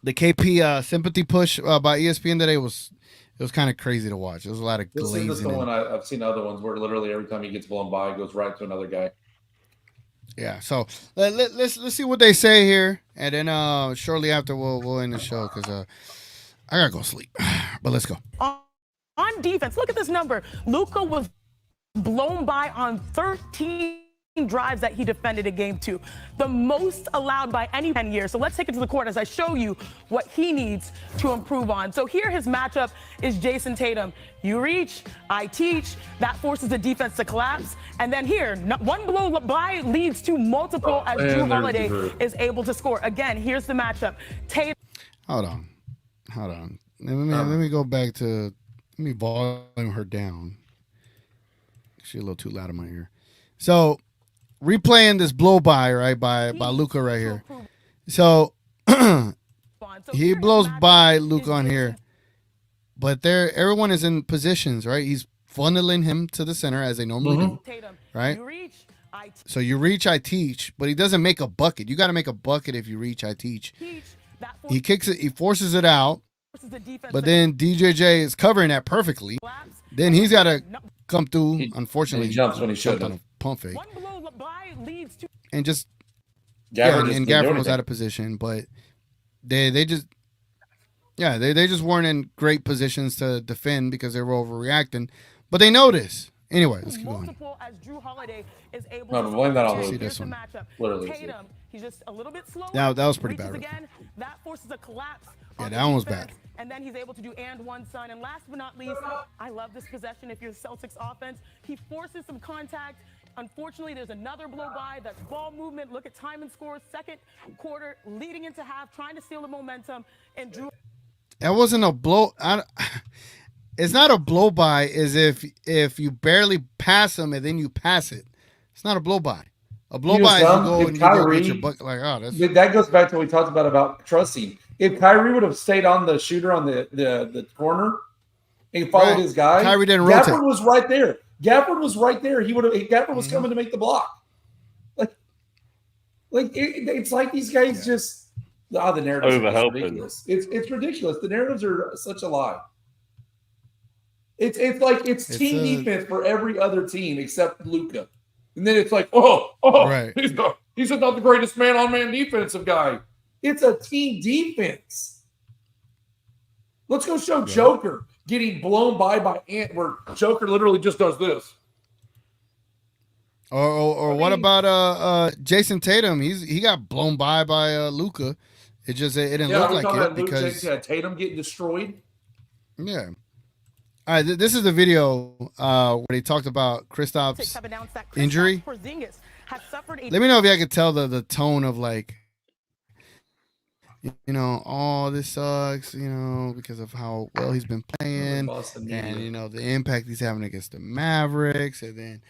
KP sympathy push by ESPN today. It was kind of crazy to watch. There was a lot of glazing. This is the one I've seen other ones where literally every time he gets blown by, it goes right to another guy. Yeah, so let's see what they say here, and then shortly after we'll end the show because I gotta go sleep. But let's go. On defense, look at this number. Luka was blown by on 13 drives that he defended in game 2, the most allowed by any 10 years. So let's take it to the court as I show you what he needs to improve on. So here his matchup is Jason Tatum. You reach, I teach. That forces the defense to collapse. And then here, one blow by leads to multiple as Drew Holiday is able to score. Again, here's the matchup. Tatum. Hold on. Let me go back to. Let me volume her down. She's a little too loud in my ear. So, replaying this blow by, right, by Luka right here. So, he blows by Luka on here. But everyone is in positions, right? He's funneling him to the center as they normally do, right? So you reach, I teach, but he doesn't make a bucket. You got to make a bucket if you reach, I teach. He kicks it, he forces it out, but then DJJ is covering that perfectly. Then he's got to come through. Unfortunately, he jumps when he should on a pump fake, and just Gafford and Gafford was out of position, but they just weren't in great positions to defend because they were overreacting, but they noticed. Anyway, let's keep going. As Drew Holiday is able to blame that on see this one. Literally. Tatum, he's just a little bit slower. That was pretty bad. Again, that forces a collapse. Yeah, that one was bad. And then he's able to do and one son. And last but not least, I love this possession. If you're the Celtics offense, he forces some contact. Unfortunately, there's another blow by. That's ball movement. Look at time and score. Second quarter, leading into half, trying to steal the momentum. And Drew. That wasn't a blow. It's not a blow by as if you barely pass him and then you pass it. It's not a blow by. A blow by is you go and Kyrie, you get your bucket like, oh, that's. That goes back to what we talked about trusting. If Kyrie would have stayed on the shooter on the corner and followed his guy, Kyrie didn't rotate. Gafford was right there. Gafford was right there. Gafford was coming to make the block. It's like these guys just the narratives are ridiculous. It's ridiculous. The narratives are such a lie. It's team defense for every other team except Luka. And then it's like, right. He's not the greatest man-on-man defensive guy. It's a team defense. Let's go show Joker getting blown by Ant, where Joker literally just does this. Or what about Jason Tatum? He got blown by Luka. It didn't look like it because Tatum getting destroyed. Yeah. All right, this is the video where they talked about Kristaps' injury. Let me know if y'all could tell the tone of like, this sucks, because of how well he's been playing and, the impact he's having against the Mavericks. And then,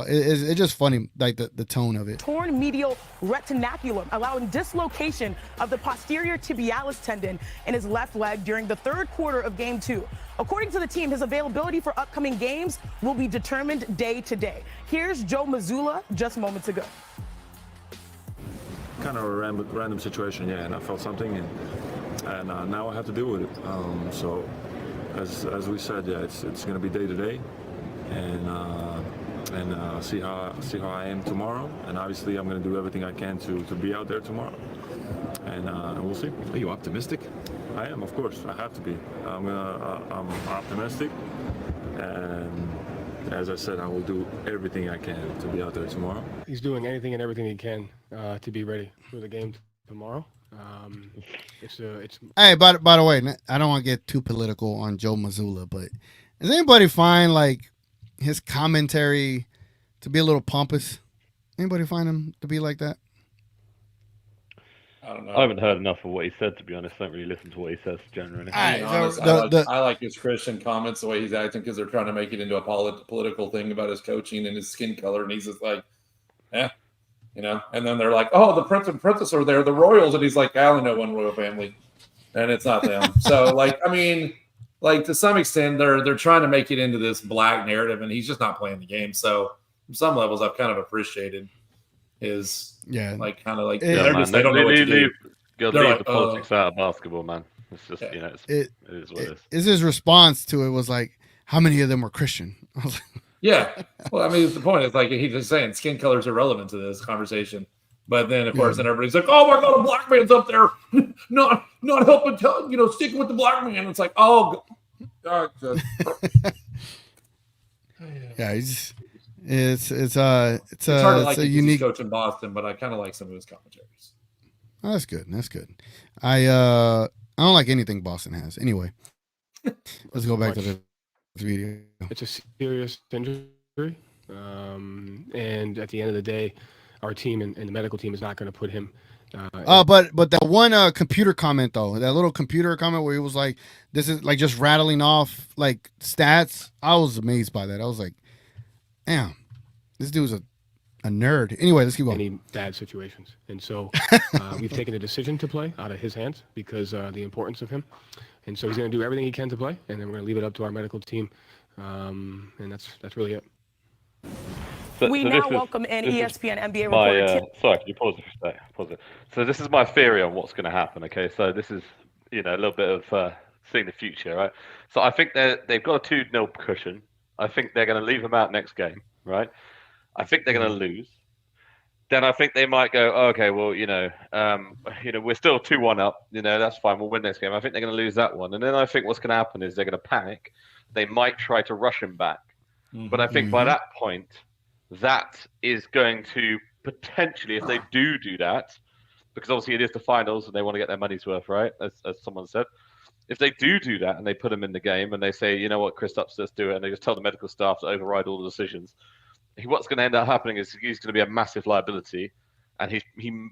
it's just funny, like the tone of it. Torn medial retinaculum, allowing dislocation of the posterior tibialis tendon in his left leg during the third quarter of game 2. According to the team, his availability for upcoming games will be determined day to day. Here's Joe Mazzulla just moments ago. kind of a random situation, yeah. And I felt something, and now I have to deal with it. So, as we said, yeah, it's going to be day to day, and see how I am tomorrow. And obviously, I'm going to do everything I can to be out there tomorrow, and we'll see. Are you optimistic? I am, of course. I have to be. I'm optimistic, and as I said, I will do everything I can to be out there tomorrow. He's doing anything and everything he can to be ready for the game tomorrow. It's Hey, by the way, I don't want to get too political on Joe Mazzulla, but does anybody find like his commentary to be a little pompous? Anybody find him to be like that? I don't know. I haven't heard enough of what he said, to be honest. I don't really listen to what he says generally. I like his Christian comments, the way he's acting, because they're trying to make it into a political thing about his coaching and his skin color, and he's just like, you know. And then they're like, oh, the prince and princess are there, the royals, and he's like, I only know one royal family, and it's not them. So, like, I mean, like to some extent, they're trying to make it into this black narrative, and he's just not playing the game. So, from some levels, I've kind of appreciated his. Yeah, like kind of like they don't know what to do. Leave the politics out of basketball, man. It's just it is what it is. Is his response to it was like, how many of them were Christian? I was like, yeah, well, I mean, it's the point. It's like he's just saying skin color is irrelevant to this conversation. But then, of course, then everybody's like, "Oh my God, a black man's up there, not helping, sticking with the black man." It's like, oh, God. Yeah, he's. It's hard to like a unique coach in Boston, but I kind of like some of his commentaries. Oh, that's good. That's good. I don't like anything Boston has. Anyway, let's go back to the video. It's a serious injury, and at the end of the day, our team and the medical team is not going to put him. But that one computer comment though, that little computer comment where he was like, "This is like just rattling off like stats." I was amazed by that. I was like, damn, this dude's a nerd. Anyway, let's keep going. Any bad situations. And so we've taken a decision to play out of his hands because the importance of him. And so he's going to do everything he can to play, and then we're going to leave it up to our medical team. And that's really it. We now welcome in ESPN NBA reporter. Sorry, can you pause it for a sec? Pause it. So this is my theory on what's going to happen, okay? So this is, a little bit of seeing the future, right? So I think they've got a 2-0 cushion. I think they're going to leave him out next game, right? I think they're going to lose. Then I think they might go, okay, well, we're still 2-1 up. That's fine. We'll win next game. I think they're going to lose that one. And then I think what's going to happen is they're going to panic. They might try to rush him back. But I think by that point, that is going to potentially, if they do that, because obviously it is the finals and they want to get their money's worth, right? As someone said. If they do that and they put him in the game and they say, you know what, Chris Kristaps, let's do it, and they just tell the medical staff to override all the decisions, what's going to end up happening is he's going to be a massive liability, and he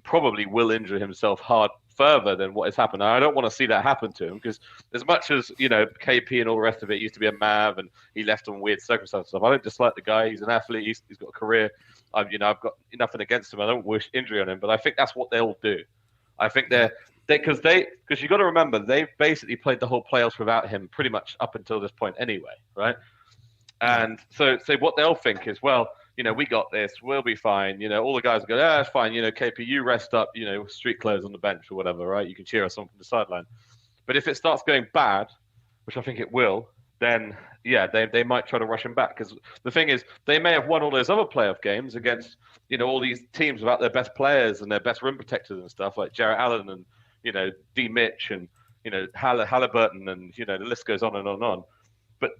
probably will injure himself hard further than what has happened. Now, I don't want to see that happen to him because as much as, KP and all the rest of it used to be a Mav and he left on weird circumstances, I don't dislike the guy. He's an athlete. He's got a career. I've got nothing against him. I don't wish injury on him, but I think that's what they'll do. I think because you got to remember they've basically played the whole playoffs without him pretty much up until this point anyway, right? And so what they'll think is, well, we got this, we'll be fine. All the guys will go, it's fine. KP, you rest up. Street clothes on the bench or whatever, right? You can cheer us on from the sideline. But if it starts going bad, which I think it will, then they might try to rush him back because the thing is they may have won all those other playoff games against all these teams without their best players and their best rim protectors and stuff like Jarrett Allen and D. Mitch and Halliburton and the list goes on and on and on. But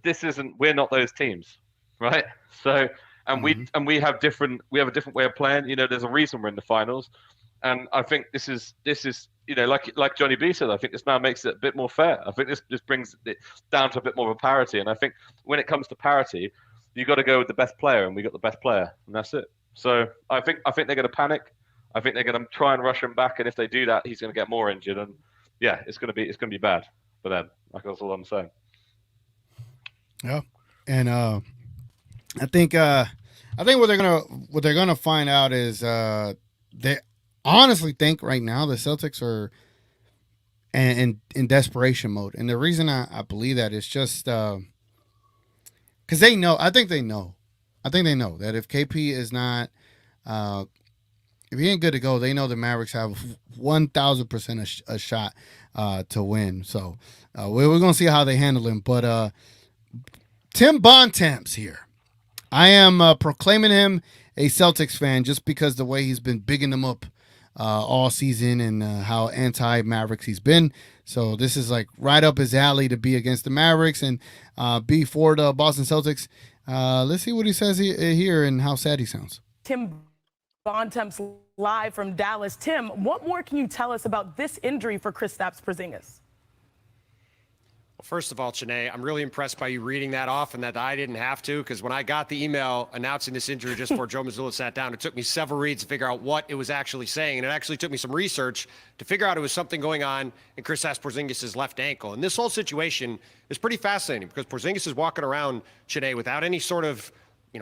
we're not those teams, right? So we have a different way of playing. There's a reason we're in the finals, and I think this is like Johnny B said. I think this now makes it a bit more fair. I think this brings it down to a bit more of a parity. And I think when it comes to parity, you got to go with the best player, and we got the best player, and that's it. So I think they're going to panic. I think they're going to try and rush him back, and if they do that, he's going to get more injured, and it's going to be bad for them. That's all I'm saying. Yeah, and I think what they're gonna find out is they honestly think right now the Celtics are in desperation mode, and the reason I believe that is just because they know. I think they know that if KP is not good to go, they know the Mavericks have 1,000% a shot to win. So we're gonna see how they handle him. But Tim Bontemps here. I am proclaiming him a Celtics fan just because the way he's been bigging them up all season and how anti-Mavericks he's been. So this is like right up his alley to be against the Mavericks and be for the Boston Celtics. Let's see what he says here and how sad he sounds. Tim Bontemps live from Dallas. Tim, what more can you tell us about this injury for Kristaps Porzingis? Well, first of all, Chene, I'm really impressed by you reading that off and that I didn't have to, because when I got the email announcing this injury just before Joe Mazzulla sat down, it took me several reads to figure out what it was actually saying. And it actually took me some research to figure out it was something going on in Kristaps Porzingis' left ankle. And this whole situation is pretty fascinating because Porzingis is walking around, Chene, without any sort of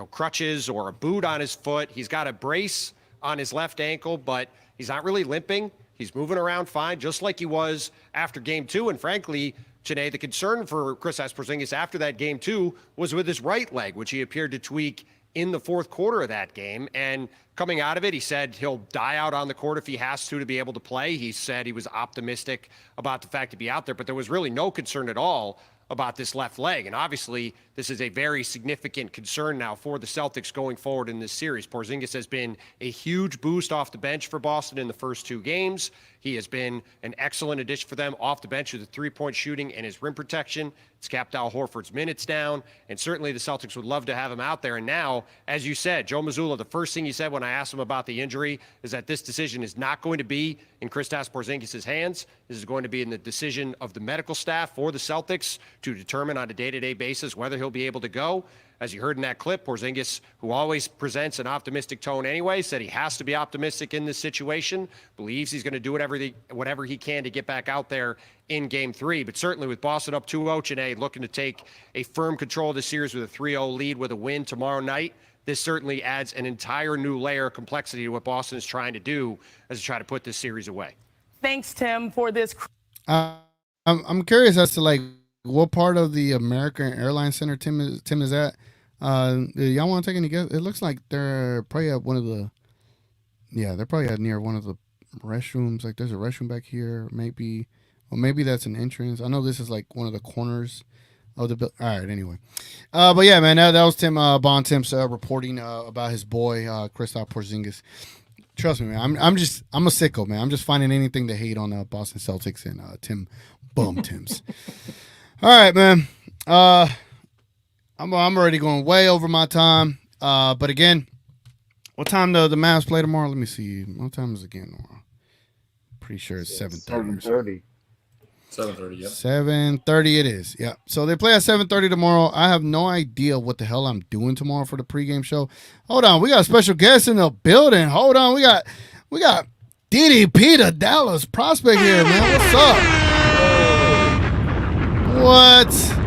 crutches or a boot on his foot. He's got a brace on his left ankle, but he's not really limping. He's moving around fine, just like he was after game 2. And frankly, Chene, the concern for Kristaps Porzingis after that game 2 was with his right leg, which he appeared to tweak in the fourth quarter of that game. And coming out of it, he said he'll die out on the court if he has to be able to play. He said he was optimistic about the fact to be out there, but there was really no concern at all about this left leg. And obviously, this is a very significant concern now for the Celtics going forward in this series. Porzingis has been a huge boost off the bench for Boston in the first 2 games. He has been an excellent addition for them off the bench with the three-point shooting and his rim protection. It's capped Al Horford's minutes down, and certainly the Celtics would love to have him out there. And now, as you said, Joe Mazzulla, the first thing he said when I asked him about the injury is that this decision is not going to be in Kristaps Porzingis' hands. This is going to be in the decision of the medical staff for the Celtics to determine on a day-to-day basis whether he'll be able to go. As you heard in that clip, Porzingis, who always presents an optimistic tone anyway, said he has to be optimistic in this situation, believes he's going to do whatever he can to get back out there in Game 3. But certainly with Boston up 2-0, Chene, looking to take a firm control of the series with a 3-0 lead with a win tomorrow night, this certainly adds an entire new layer of complexity to what Boston is trying to do as they try to put this series away. Thanks, Tim, for this. I'm curious as to what part of the American Airlines Center Tim is at. Y'all want to take any guess? It looks like they're probably at one of the. Yeah, they're probably at near one of the restrooms. Like there's a restroom back here, maybe. Well, maybe that's an entrance. I know this is like one of the corners of the building. All right, anyway. But yeah, man, that was Tim Bontemps reporting about his boy Kristaps Porzingis. Trust me, man. I'm a sicko, man. I'm just finding anything to hate on Boston Celtics and Tim Bontemps. All right, man. I'm already going way over my time. But again, what time do the Mavs play tomorrow? Let me see. What time is the game tomorrow? Pretty sure it's 7:30. 7:30. 7:30, yep. 7:30 it is. Yeah. So they play at 7:30 tomorrow. I have no idea what the hell I'm doing tomorrow for the pregame show. Hold on. We got a special guest in the building. Hold on. We got DDP, the Dallas prospect here, man. What's up? What?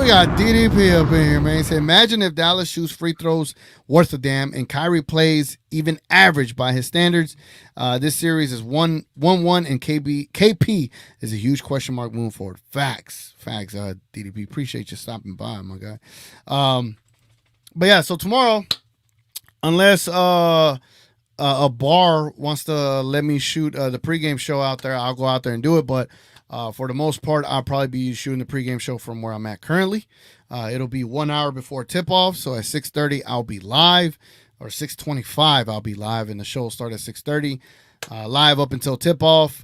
We got DDP up in here, man. He said, imagine if Dallas shoots free throws worth a damn and Kyrie plays even average by his standards. This series is 1-1 and KP is a huge question mark moving forward. Facts. DDP. Appreciate you stopping by, my guy. But yeah, so tomorrow, unless a bar wants to let me shoot the pregame show out there, I'll go out there and do it. But for the most part, I'll probably be shooting the pregame show from where I'm at currently. It'll be 1 hour before tip-off, so at 6:30 I'll be live, or 6:25 I'll be live, and the show will start at 6:30, live up until tip-off.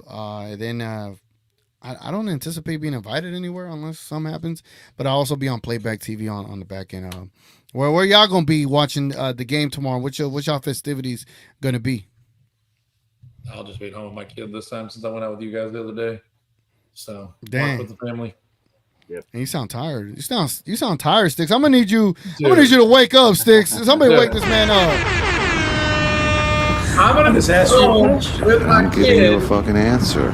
Then I don't anticipate being invited anywhere unless something happens, but I'll also be on Playback TV on the back end. Where y'all gonna be watching the game tomorrow? What's y'all festivities gonna be? I'll just be at home with my kid this time since I went out with you guys the other day. So dang, with the family. Yep. And you sound tired. You sound tired, Sticks. I'm gonna need you. Dude. I'm gonna need you to wake up, Sticks. Somebody wake this man up. I'm gonna just ask you with my I'm giving you a fucking answer.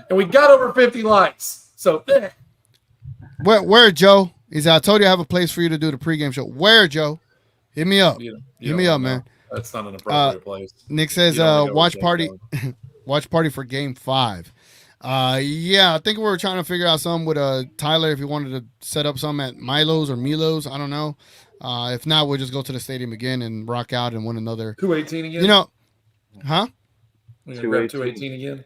And we got over 50 likes. So where Joe? I told you I have a place for you to do the pregame show. Where, Joe? Hit me up. Hit me up, man. That's not an appropriate place. Nick says watch party. Watch party for game 5. Yeah, I think we were trying to figure out something with Tyler if he wanted to set up something at Milo's or Milo's. I don't know. If not, we'll just go to the stadium again and rock out and win another. 218 again. You know, huh? We're gonna grab 218 again.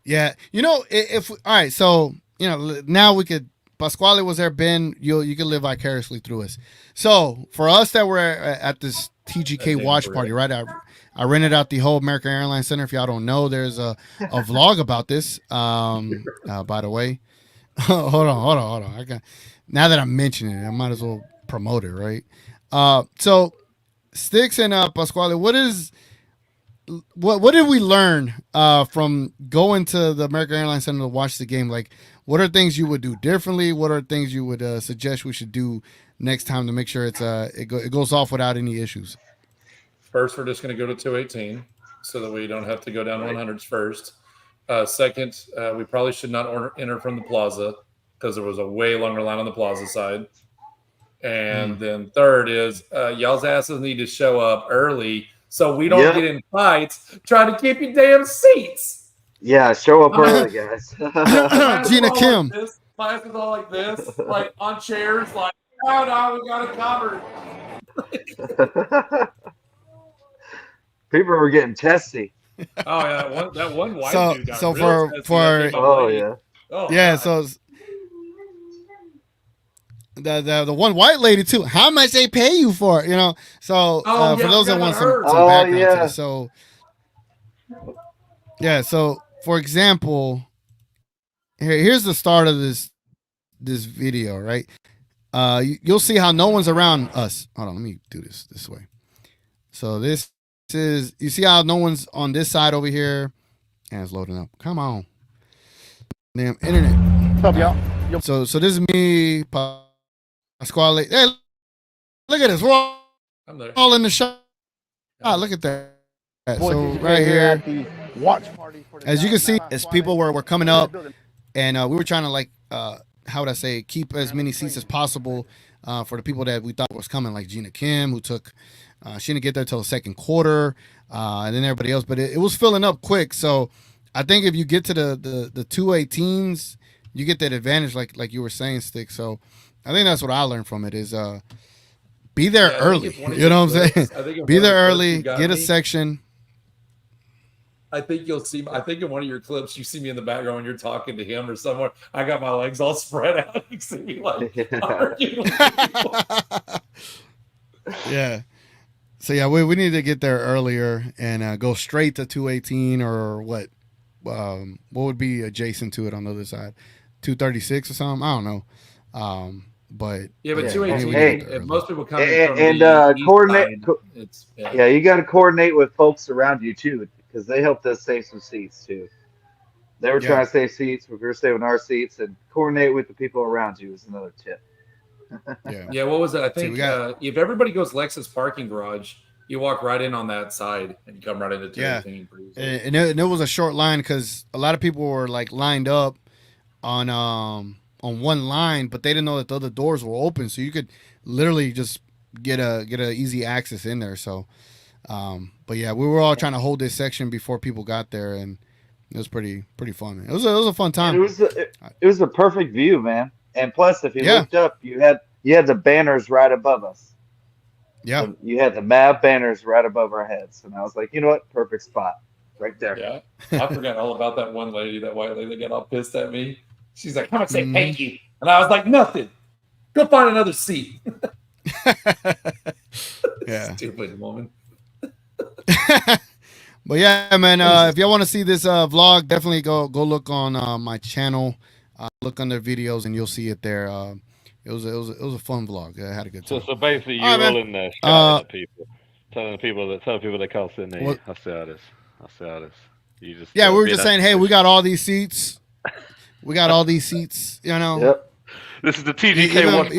Yeah. You know, if all right, so you know, now we could. Pasquale was there. Ben, you can live vicariously through us. So for us that were at this TGK watch party, right? I rented out the whole American Airlines Center. If y'all don't know, there's a vlog about this. By the way, hold on. Now that I'm mentioning it, I might as well promote it, right? So Sticks and Pasquale, what did we learn from going to the American Airlines Center to watch the game? Like, what are things you would do differently? What are things you would suggest we should do next time to make sure it goes off without any issues? First, we're just going to go to 218 so that we don't have to go down 100s first. Second, we probably should not enter from the plaza because there was a way longer line on the plaza side. And then third is y'all's asses need to show up early so we don't get in fights trying to keep your damn seats. Yeah, show up early, guys. Gina Kim. My ass is all like this, like on chairs, like, oh no, we got it covered. People were getting testy. Oh yeah, that one white dude got so real testy. Yeah, so the one white lady too. How much they pay you for it? You know. So for those that want some background to this, so yeah. So for example, here's the start of this video, right? You'll see how no one's around us. Hold on, let me do this way. So this is, you see how no one's on this side over here, and it's loading up. Come on, damn internet. What's up, y'all? So this is me, Pasquale. Hey, look at this. We're all in the shot. Look at that. So right here, watch party for as you can see, as people were coming up, and we were trying to, like, how would I say, keep as many seats as possible for the people that we thought was coming, like Gina Kim, who took, she didn't get there till the second quarter, and then everybody else, but it was filling up quick. So I think if you get to the 218s, you get that advantage, like you were saying, Stick. So I think that's what I learned from it is be there early. You know what I'm saying? Be there early, get a section. I think you'll see. I think in one of your clips, you see me in the background when you're talking to him or somewhere. I got my legs all spread out. You see me like arguing with people. Yeah. So yeah, we need to get there earlier and go straight to 218 or what? What would be adjacent to it on the other side? 236 or something? I don't know. But yeah, but 218. If most people come in from and the coordinate. East side, Yeah, you got to coordinate with folks around you too, because they helped us save some seats too. They were trying to save seats. We were saving our seats, and coordinate with the people around you is another tip. Yeah. What was it? I think if everybody goes Lexus parking garage, you walk right in on that side and you come right into 218. Yeah, and it was a short line because a lot of people were like lined up on one line, but they didn't know that the other doors were open, so you could literally just get a easy access in there. So, but yeah, we were all trying to hold this section before people got there, and it was pretty fun. It was a fun time. It was a perfect view, man. And plus, if you looked up, you had the banners right above us. Yeah, so you had the Mav banners right above our heads, and I was like, you know what, perfect spot, right there. Yeah, I forgot all about that one lady, that white lady that got all pissed at me. She's like, "How much say thank you?" And I was like, "Nothing. Go find another seat." Yeah, stupid woman. But yeah, man, if y'all want to see this vlog, definitely go look on my channel. Look under videos, and you'll see it there. It was a fun vlog. I had a good time. So basically, you're all in there shouting at people, telling people they can't sit in there. I see how this. You just we were just saying, hey, we got all these seats. We got all these seats, you know. Yep. This is the TGK watch party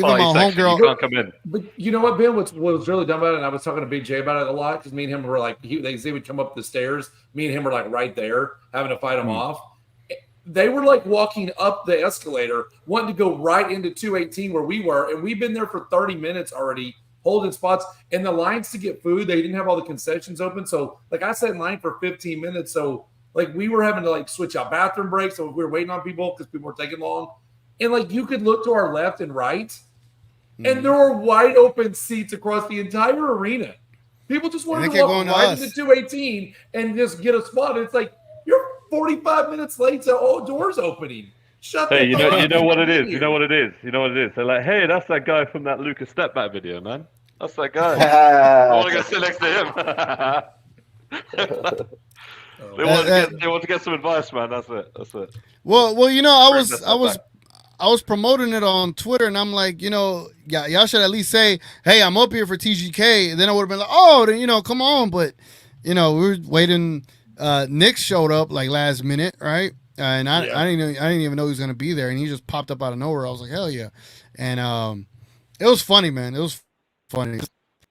section. You can't come in. But you know what, Ben? What was really dumb about it, and I was talking to Big J about it a lot, because me and him were like, they would come up the stairs. Me and him were like right there, having to fight them off. They were like walking up the escalator, wanting to go right into 218 where we were, and we've been there for 30 minutes already, holding spots. And the lines to get food, they didn't have all the concessions open. So, like, I sat in line for 15 minutes. So, like, we were having to, like, switch out bathroom breaks. So we were waiting on people because people were taking long. And, like, you could look to our left and right, and there were wide open seats across the entire arena. People just wanted to walk right into 218 and just get a spot. It's like, you're 45 minutes late to all doors opening. Shut Hey, the fuck up. you know what it is. You know what it is. You know what it is. They're like, hey, that's that guy from that Lucas step back video, man. That's that guy. I want to go sit next to him. They want to get some advice, man. That's it. That's it. Well, you know, I was promoting it on Twitter, and I'm like, you know, y'all should at least say, hey, I'm up here for TGK. And then I would have been like, oh, then, you know, come on. But, you know, we were waiting. Nick showed up like last minute, right? And I didn't even know he was gonna be there, and he just popped up out of nowhere. I was like, hell yeah. And it was funny, man. It was funny.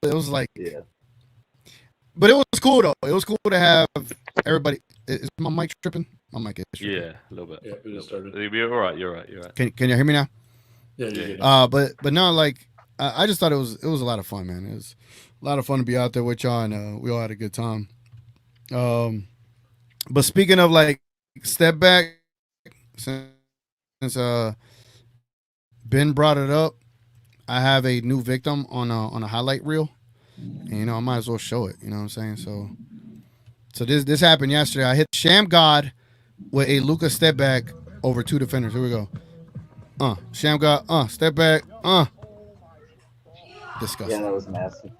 It was like, but it was cool though. It was cool to have everybody. Is my mic tripping? My mic is tripping. Yeah, a little bit. Yeah, we just started. You're all right. You're right. You're right. Can you hear me now? Yeah. But no, like I just thought it was a lot of fun, man. It was a lot of fun to be out there with y'all, and we all had a good time. But speaking of like step back, since Ben brought it up, I have a new victim on a highlight reel, and you know I might as well show it. You know what I'm saying? So this happened yesterday. I hit Sham God with a Luka step back over two defenders. Here we go. Sham God. Step back. Disgusting. Yeah, that was nasty.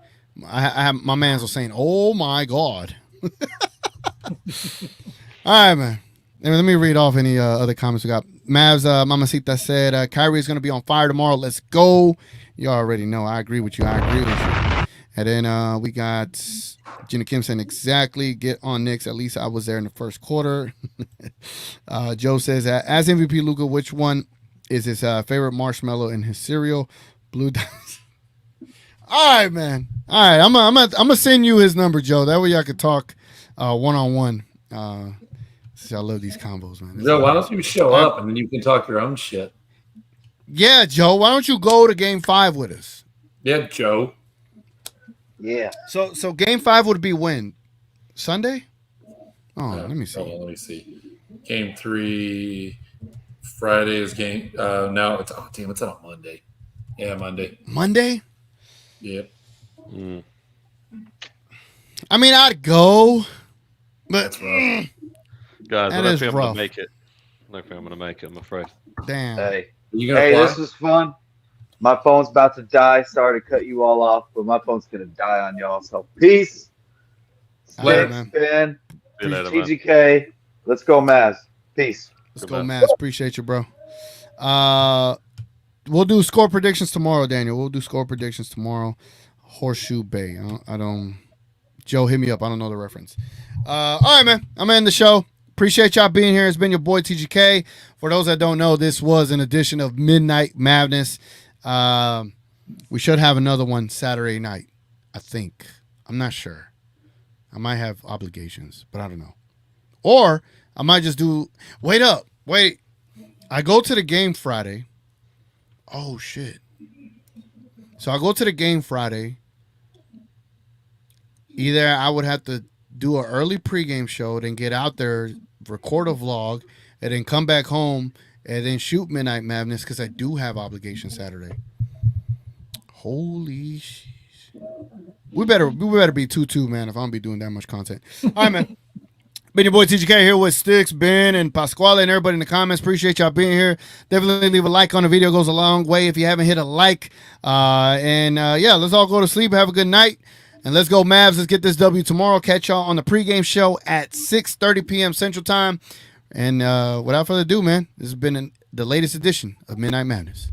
I have my man's was saying, "Oh my God." All right, man. Let me read off any other comments we got. Mavs Mamacita said, Kyrie is going to be on fire tomorrow. Let's go. You already know. I agree with you. And then we got Gina Kim saying, exactly. Get on Knicks. At least I was there in the first quarter. Joe says, as MVP Luka, which one is his favorite marshmallow in his cereal? Blue Diamonds. All right, man. All right. I'm gonna send you his number, Joe. That way y'all could talk one-on-one. I love these combos, man. Joe, why don't you show up and then you can talk your own shit? Yeah, Joe. Why don't you go to Game 5 with us? Yeah, Joe. Yeah. So Game 5 would be when? Sunday? Oh, let me see. Let me see. Game 3, Friday is game. Now it's it's on Monday. Yeah, Monday. Monday? Yep. I mean, I'd go, but that's rough. Guys, that I don't is think I'm rough. going to make it. I don't think I'm going to make it, I'm afraid. Damn. Hey, you gonna fly? This was fun. My phone's about to die. Sorry to cut you all off, but my phone's going to die on y'all. So peace. Later, Sticks, man. Ben. See you later, TGK. Let's go, Mavs. Peace. Let's go, Mavs. Appreciate you, bro. We'll do score predictions tomorrow, Daniel. We'll do score predictions tomorrow. Horseshoe Bay. I don't. Joe, hit me up. I don't know the reference. All right, man. I'm ending the show. Appreciate y'all being here. It's been your boy TGK. For those that don't know, this was an edition of Midnight Madness. We should have another one Saturday night, I think. I'm not sure. I might have obligations, but I don't know. Or I might just do. Wait. I go to the game Friday. Oh, shit. So I go to the game Friday. Either I would have to do an early pregame show, then get out there, record a vlog, and then come back home and then shoot Midnight Madness because I do have obligations Saturday. Holy shit. We better be 2-2, man, if I'm going to be doing that much content. All right, man. Been your boy TGK here with Sticks, Ben, and Pasquale, and everybody in the comments. Appreciate y'all being here. Definitely leave a like on the video. Goes a long way if you haven't hit a like. Let's all go to sleep. Have a good night. And let's go, Mavs. Let's get this W tomorrow. Catch y'all on the pregame show at 6:30 p.m. Central Time. And without further ado, man, this has been the latest edition of Midnight Madness.